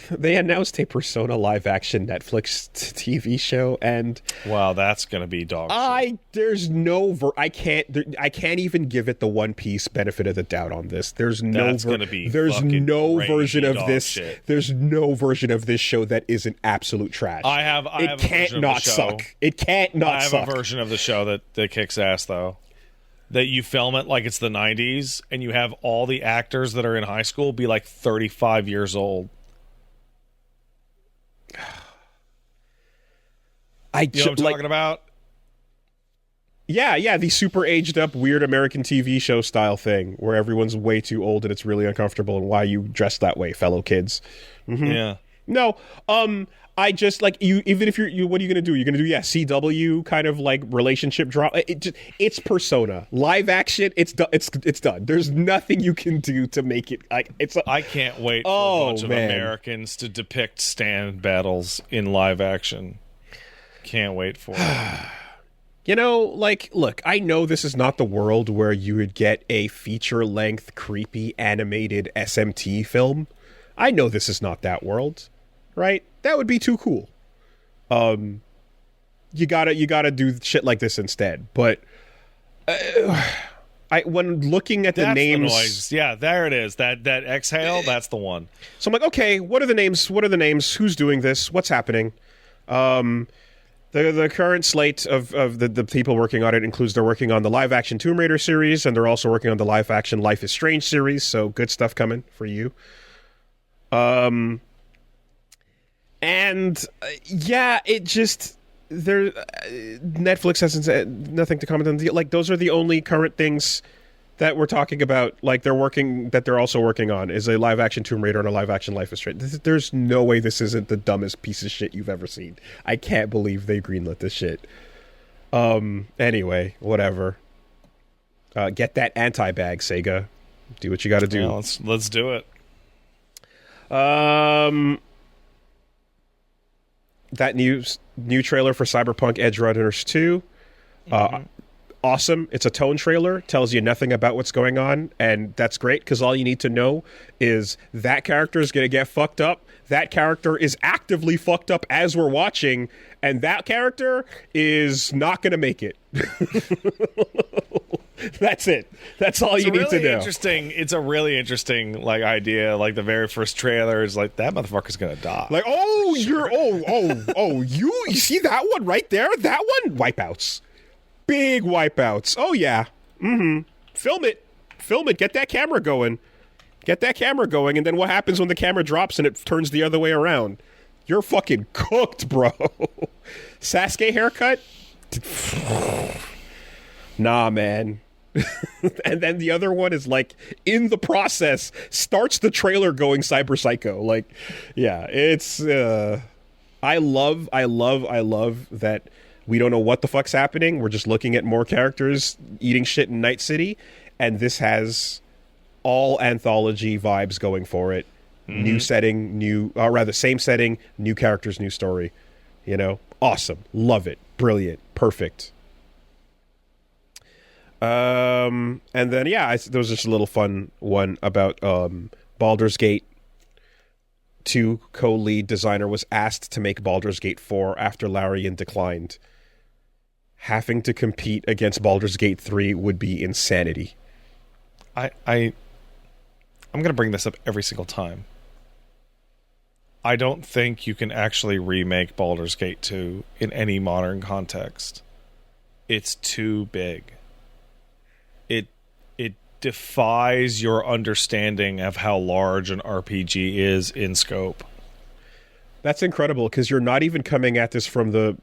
they announced a Persona live action Netflix TV show, and wow, that's gonna be dog shit. I can't even give it the One Piece benefit of the doubt on this. There's no version of this. Shit. There's no version of this show that isn't absolute trash. It can't not suck. It can't not suck. I have a version of the show that kicks ass though. That you film it like it's the 90s and you have all the actors that are in high school be like 35 years old. You know what I'm talking about? Yeah, the super aged up weird American TV show style thing where everyone's way too old and it's really uncomfortable, and why you dress that way, fellow kids. Mm-hmm. Yeah. No, I just like you. Even if you, what are you gonna do? You're gonna do CW kind of like relationship drama. It's Persona live action. It's done. There's nothing you can do to make it like it's. I can't wait for a bunch of Americans to depict stand battles in live action. Can't wait for it. You know, like, look, I know this is not the world where you would get a feature-length, creepy, animated SMT film. I know this is not that world, right? That would be too cool. You gotta do shit like this instead. But when looking at the names, the noise. Yeah, there it is. That exhale. That's the one. So I'm like, okay, what are the names? What are the names? Who's doing this? What's happening? The current slate of the people working on it includes they're working on the live-action Tomb Raider series, and they're also working on the live-action Life is Strange series, so good stuff coming for you. Yeah, it just... Netflix hasn't said nothing to comment on. Like, those are the only current things that we're talking about, like they're also working on, is a live-action Tomb Raider and a live-action Life is Strange. There's no way this isn't the dumbest piece of shit you've ever seen. I can't believe they greenlit this shit. Anyway, whatever. Get that anti-bag, Sega. Do what you gotta do. Yeah, let's do it. That new trailer for Cyberpunk Edgerunners 2. Awesome. It's a tone trailer, tells you nothing about what's going on, and that's great because all you need to know is that character is going to get fucked up. That character is actively fucked up as we're watching, and that character is not going to make it. That's it. That's all you need to know. It's a really interesting like idea. Like the very first trailer is like that motherfucker's gonna die. Like, you see that one right there? That one? Wipeouts. Big wipeouts. Oh yeah. Film it. Get that camera going. And then what happens when the camera drops and it turns the other way around? You're fucking cooked, bro. Sasuke haircut? Nah, man. And then the other one is like in the process starts the trailer going cyber psycho. Like, yeah, it's I love that we don't know what the fuck's happening. We're just looking at more characters eating shit in Night City, and this has all anthology vibes going for it. New setting, same setting, new characters, new story. You know, awesome, love it, brilliant, perfect. And then there was just a little fun one about Baldur's Gate 2 co-lead designer was asked to make Baldur's Gate 4 after Larian declined. Having to compete against Baldur's Gate 3 would be insanity. I'm going to bring this up every single time. I don't think you can actually remake Baldur's Gate 2 in any modern context. It's too big. It defies your understanding of how large an RPG is in scope. That's incredible because you're not even coming at this from the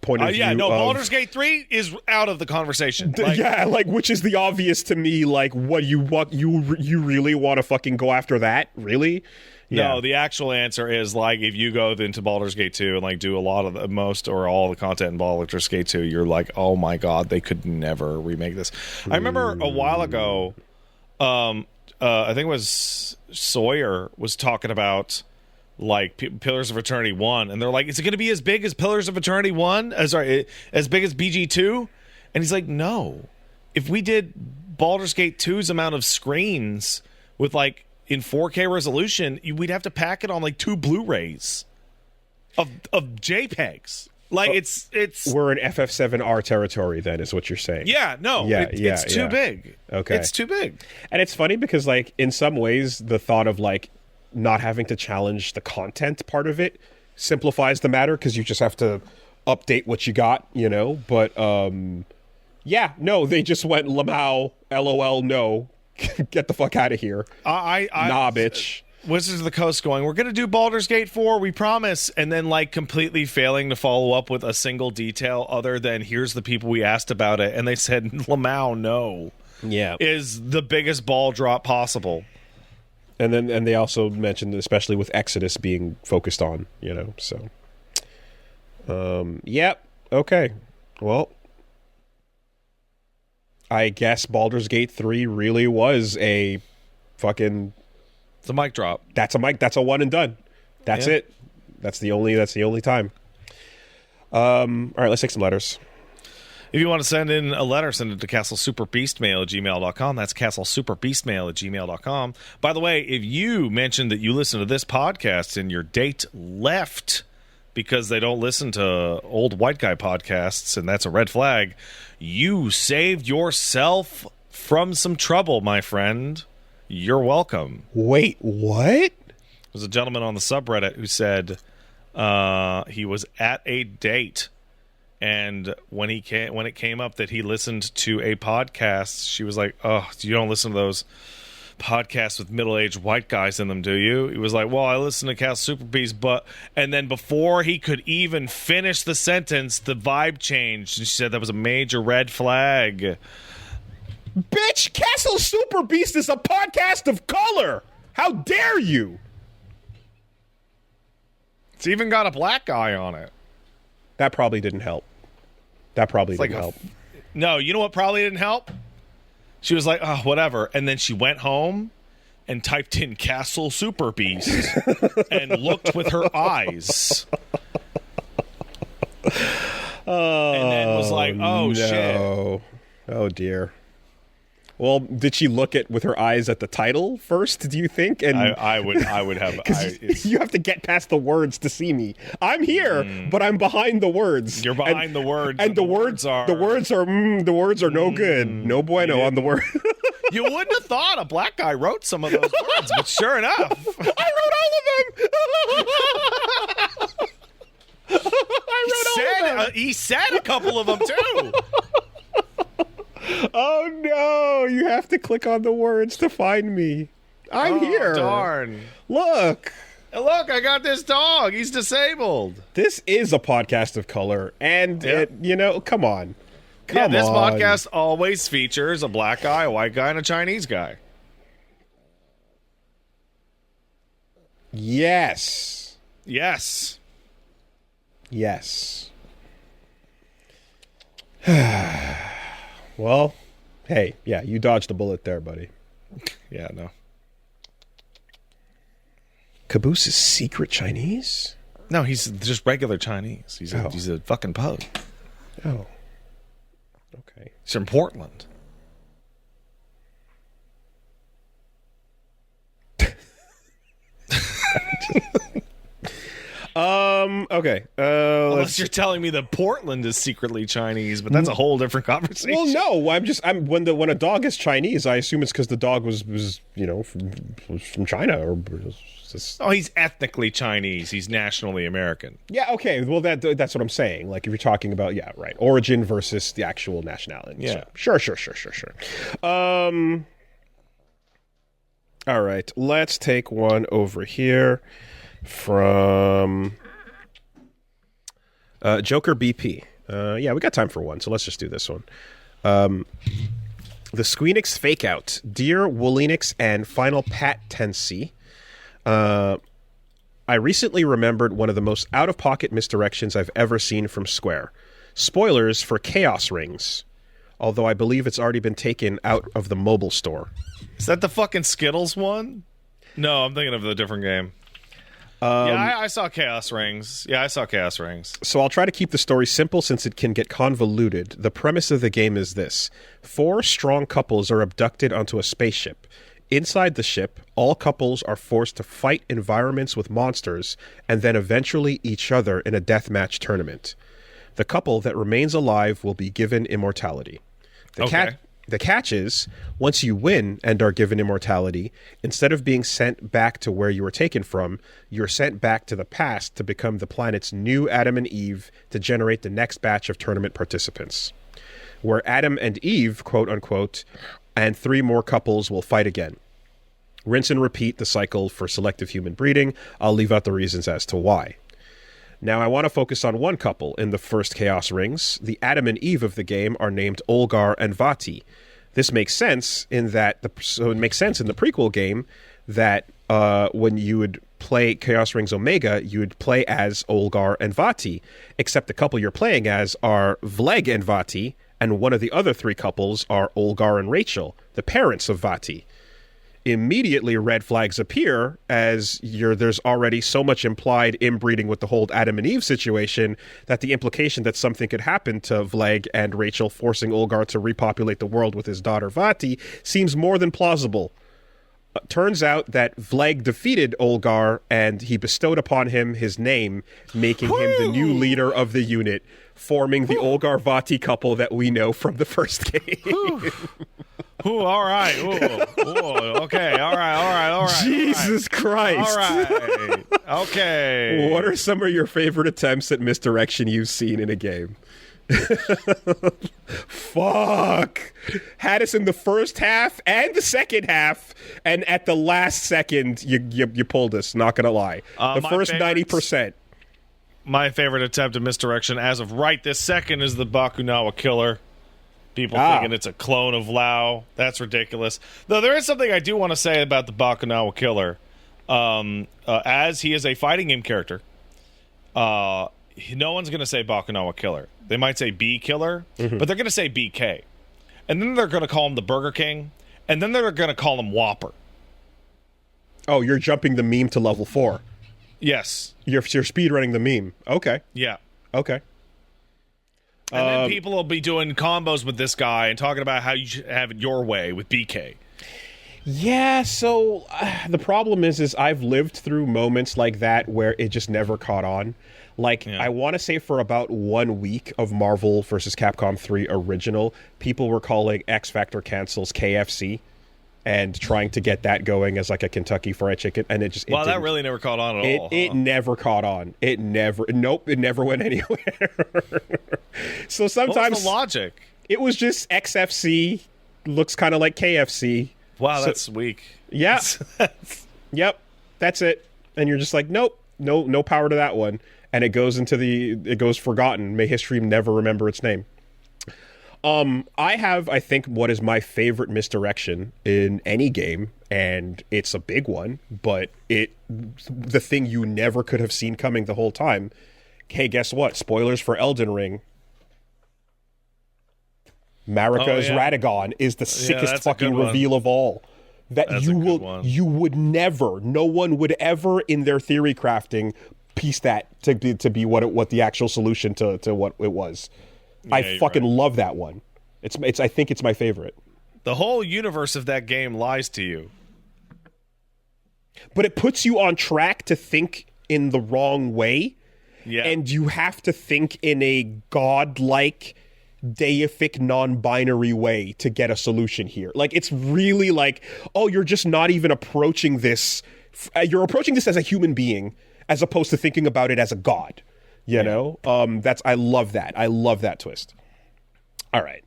point of view. Baldur's Gate 3 is out of the conversation. Which is the obvious to me. Like, what you really want to fucking go after that? Really? Yeah. No, the actual answer is like if you go into Baldur's Gate 2 and like do a lot of the most or all the content in Baldur's Gate 2, you're like, oh my god, they could never remake this. I remember a while ago, I think it was Sawyer was talking about like Pillars of Eternity 1, and they're like, is it going to be as big as Pillars of Eternity 1? As big as BG2? And he's like, no. If we did Baldur's Gate 2's amount of screens with like in 4K resolution, we'd have to pack it on like 2 Blu-rays of JPEGs. Like it's we're in FF7R territory then, is what you're saying. Yeah, no. It's too big. Okay. It's too big. And it's funny because like in some ways the thought of like not having to challenge the content part of it simplifies the matter because you just have to update what you got, you know? But they just went Lamau, LOL, no. Get the fuck out of here. Nah, bitch. Wizards of the Coast going, we're going to do Baldur's Gate 4, we promise. And then, like, completely failing to follow up with a single detail other than, here's the people we asked about it. And they said, Lamau, no. Yeah. Is the biggest ball drop possible. And they also mentioned, especially with Exodus being focused on, you know, so. Yep. Okay. Well, I guess Baldur's Gate 3 really was a fucking... It's a mic drop. That's a one and done. That's it. That's the only time. All right, let's take some letters. If you want to send in a letter, send it to castlesuperbeastmail@gmail.com. That's castlesuperbeastmail@gmail.com. By the way, if you mentioned that you listen to this podcast and your date left because they don't listen to old white guy podcasts, and that's a red flag, you saved yourself from some trouble, my friend. You're welcome. Wait, what? There's a gentleman on the subreddit who said he was at a date, and when it came up that he listened to a podcast, she was like, "Oh, you don't listen to those podcasts with middle-aged white guys in them, do you?" He was like, "Well, I listen to Castle Super Beast, but..." And then before he could even finish the sentence, the vibe changed, and she said that was a major red flag. Bitch, Castle Super Beast is a podcast of color. How dare you? It's even got a black guy on it. That probably didn't help. No, you know what probably didn't help? She was like, "Oh, whatever." And then she went home and typed in Castle Super Beast and looked with her eyes. And then was like, "Oh, no. shit." Oh, dear. Well, did she look with her eyes at the title first, do you think? And I would have. You have to get past the words to see me. I'm here, but I'm behind the words. You're behind the words. And the words are no good. No bueno on the word. You wouldn't have thought a black guy wrote some of those words, but sure enough. I wrote all of them. He said a couple of them, too. Oh no, you have to click on the words to find me. I'm here. Darn. Look, I got this dog. He's disabled. This is a podcast of color, and come on. This podcast always features a black guy, a white guy, and a Chinese guy. Yes. Well, hey, yeah, you dodged a bullet there, buddy. Yeah, no. Caboose is secret Chinese? No, he's just regular Chinese. He's a fucking pug. Oh. Okay. He's from Portland. Okay. Unless you're telling me that Portland is secretly Chinese, but that's a whole different conversation. Well, no. When a dog is Chinese, I assume it's because the dog was from China or. Oh, he's ethnically Chinese. He's nationally American. Yeah. Okay. Well, that's what I'm saying. Like if you're talking about origin versus the actual nationality. Yeah. Sure. All right. Let's take one over here from Joker BP. We got time for one, so let's just do this one. The Squeenix Fake Out. Dear Woolenix and Final Pat Tensi, I recently remembered one of the most out-of-pocket misdirections I've ever seen from Square. Spoilers for Chaos Rings, although I believe it's already been taken out of the mobile store. Is that the fucking Skittles one? No, I'm thinking of a different game. I saw Chaos Rings. So I'll try to keep the story simple since it can get convoluted. The premise of the game is this. 4 strong couples are abducted onto a spaceship. Inside the ship, all couples are forced to fight environments with monsters and then eventually each other in a deathmatch tournament. The couple that remains alive will be given immortality. The catch is, once you win and are given immortality, instead of being sent back to where you were taken from, you're sent back to the past to become the planet's new Adam and Eve to generate the next batch of tournament participants. Where Adam and Eve, quote-unquote, and 3 more couples will fight again. Rinse and repeat the cycle for selective human breeding. I'll leave out the reasons as to why. Now, I want to focus on one couple in the first Chaos Rings. The Adam and Eve of the game are named Olgar and Vati. This makes sense in that it makes sense in the prequel game that when you would play Chaos Rings Omega, you would play as Olgar and Vati, except the couple you're playing as are Vleg and Vati, and one of the other 3 couples are Olgar and Rachel, the parents of Vati. immediately red flags appear, as there's already so much implied inbreeding with the whole Adam and Eve situation that the implication that something could happen to Vleg and Rachel, forcing Olgar to repopulate the world with his daughter Vati, seems more than plausible. Turns out that Vleg defeated Olgar, and he bestowed upon him his name, making him the new leader of the unit, forming the Olgar-Vati couple that we know from the first game. Ooh, all right. Ooh, okay. All right. Jesus Christ. All right. Okay. What are some of your favorite attempts at misdirection you've seen in a game? Fuck. Had us in the first half and the second half, and at the last second, you pulled us, not gonna lie. The first 90%. My favorite attempt at misdirection as of right this second is the Bakunawa killer. People thinking it's a clone of Lao. That's ridiculous. Though there is something I do want to say about the Bakunawa killer. As he is a fighting game character, no one's going to say Bakunawa killer. They might say B killer, but they're going to say BK. And then they're going to call him the Burger King, and then they're going to call him Whopper. Oh, you're jumping the meme to level 4. Yes. You're speedrunning the meme. Okay. Yeah. Okay. And then people will be doing combos with this guy and talking about how you should have it your way with BK. Yeah, so the problem is I've lived through moments like that where it just never caught on. Like, I want to say for about 1 week of Marvel vs. Capcom 3 original, people were calling X Factor cancels KFC and trying to get that going as like a Kentucky Fried Chicken, and it just... that really never caught on at all. It never caught on. It never went anywhere. So sometimes... What was the logic? It was just XFC looks kind of like KFC. Wow, that's weak. Yeah. Yep. That's it. And you're just like, nope, no power to that one. And it goes forgotten. May history never remember its name. I have, I think, what is my favorite misdirection in any game, and it's a big one, but the thing you never could have seen coming the whole time. Hey, guess what? Spoilers for Elden Ring. Marika's Radagon is the sickest fucking reveal of all. That's you would never, no one would ever in their theory crafting piece that to be what the actual solution to what it was. Yeah, I fucking love that one. I think it's my favorite. The whole universe of that game lies to you. But it puts you on track to think in the wrong way. Yeah. And you have to think in a godlike, deific, non-binary way to get a solution here. Like, it's really like, oh, you're just not even approaching this. You're approaching this as a human being as opposed to thinking about it as a god. You know? I love that. I love that twist. All right.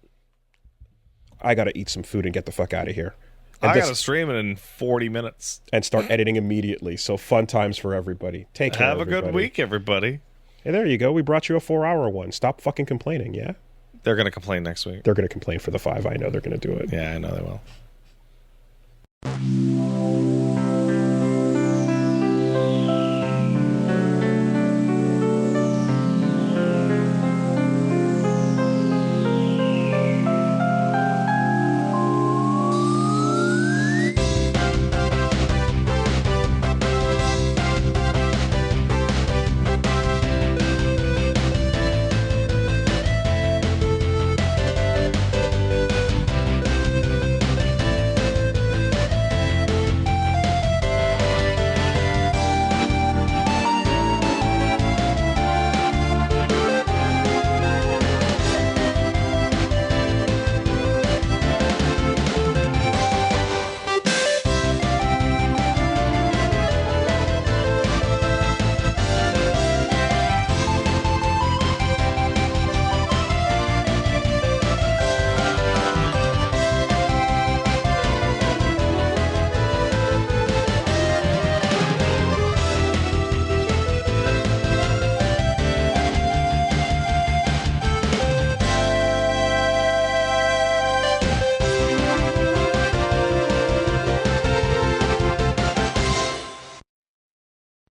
I gotta eat some food and get the fuck out of here. I gotta stream it in 40 minutes. And start editing immediately. So fun times for everybody. Take care, Have a good week, everybody. Hey, there you go. We brought you a 4-hour one. Stop fucking complaining, yeah? They're going to complain next week. They're going to complain for the 5. I know they're going to do it. Yeah, I know they will.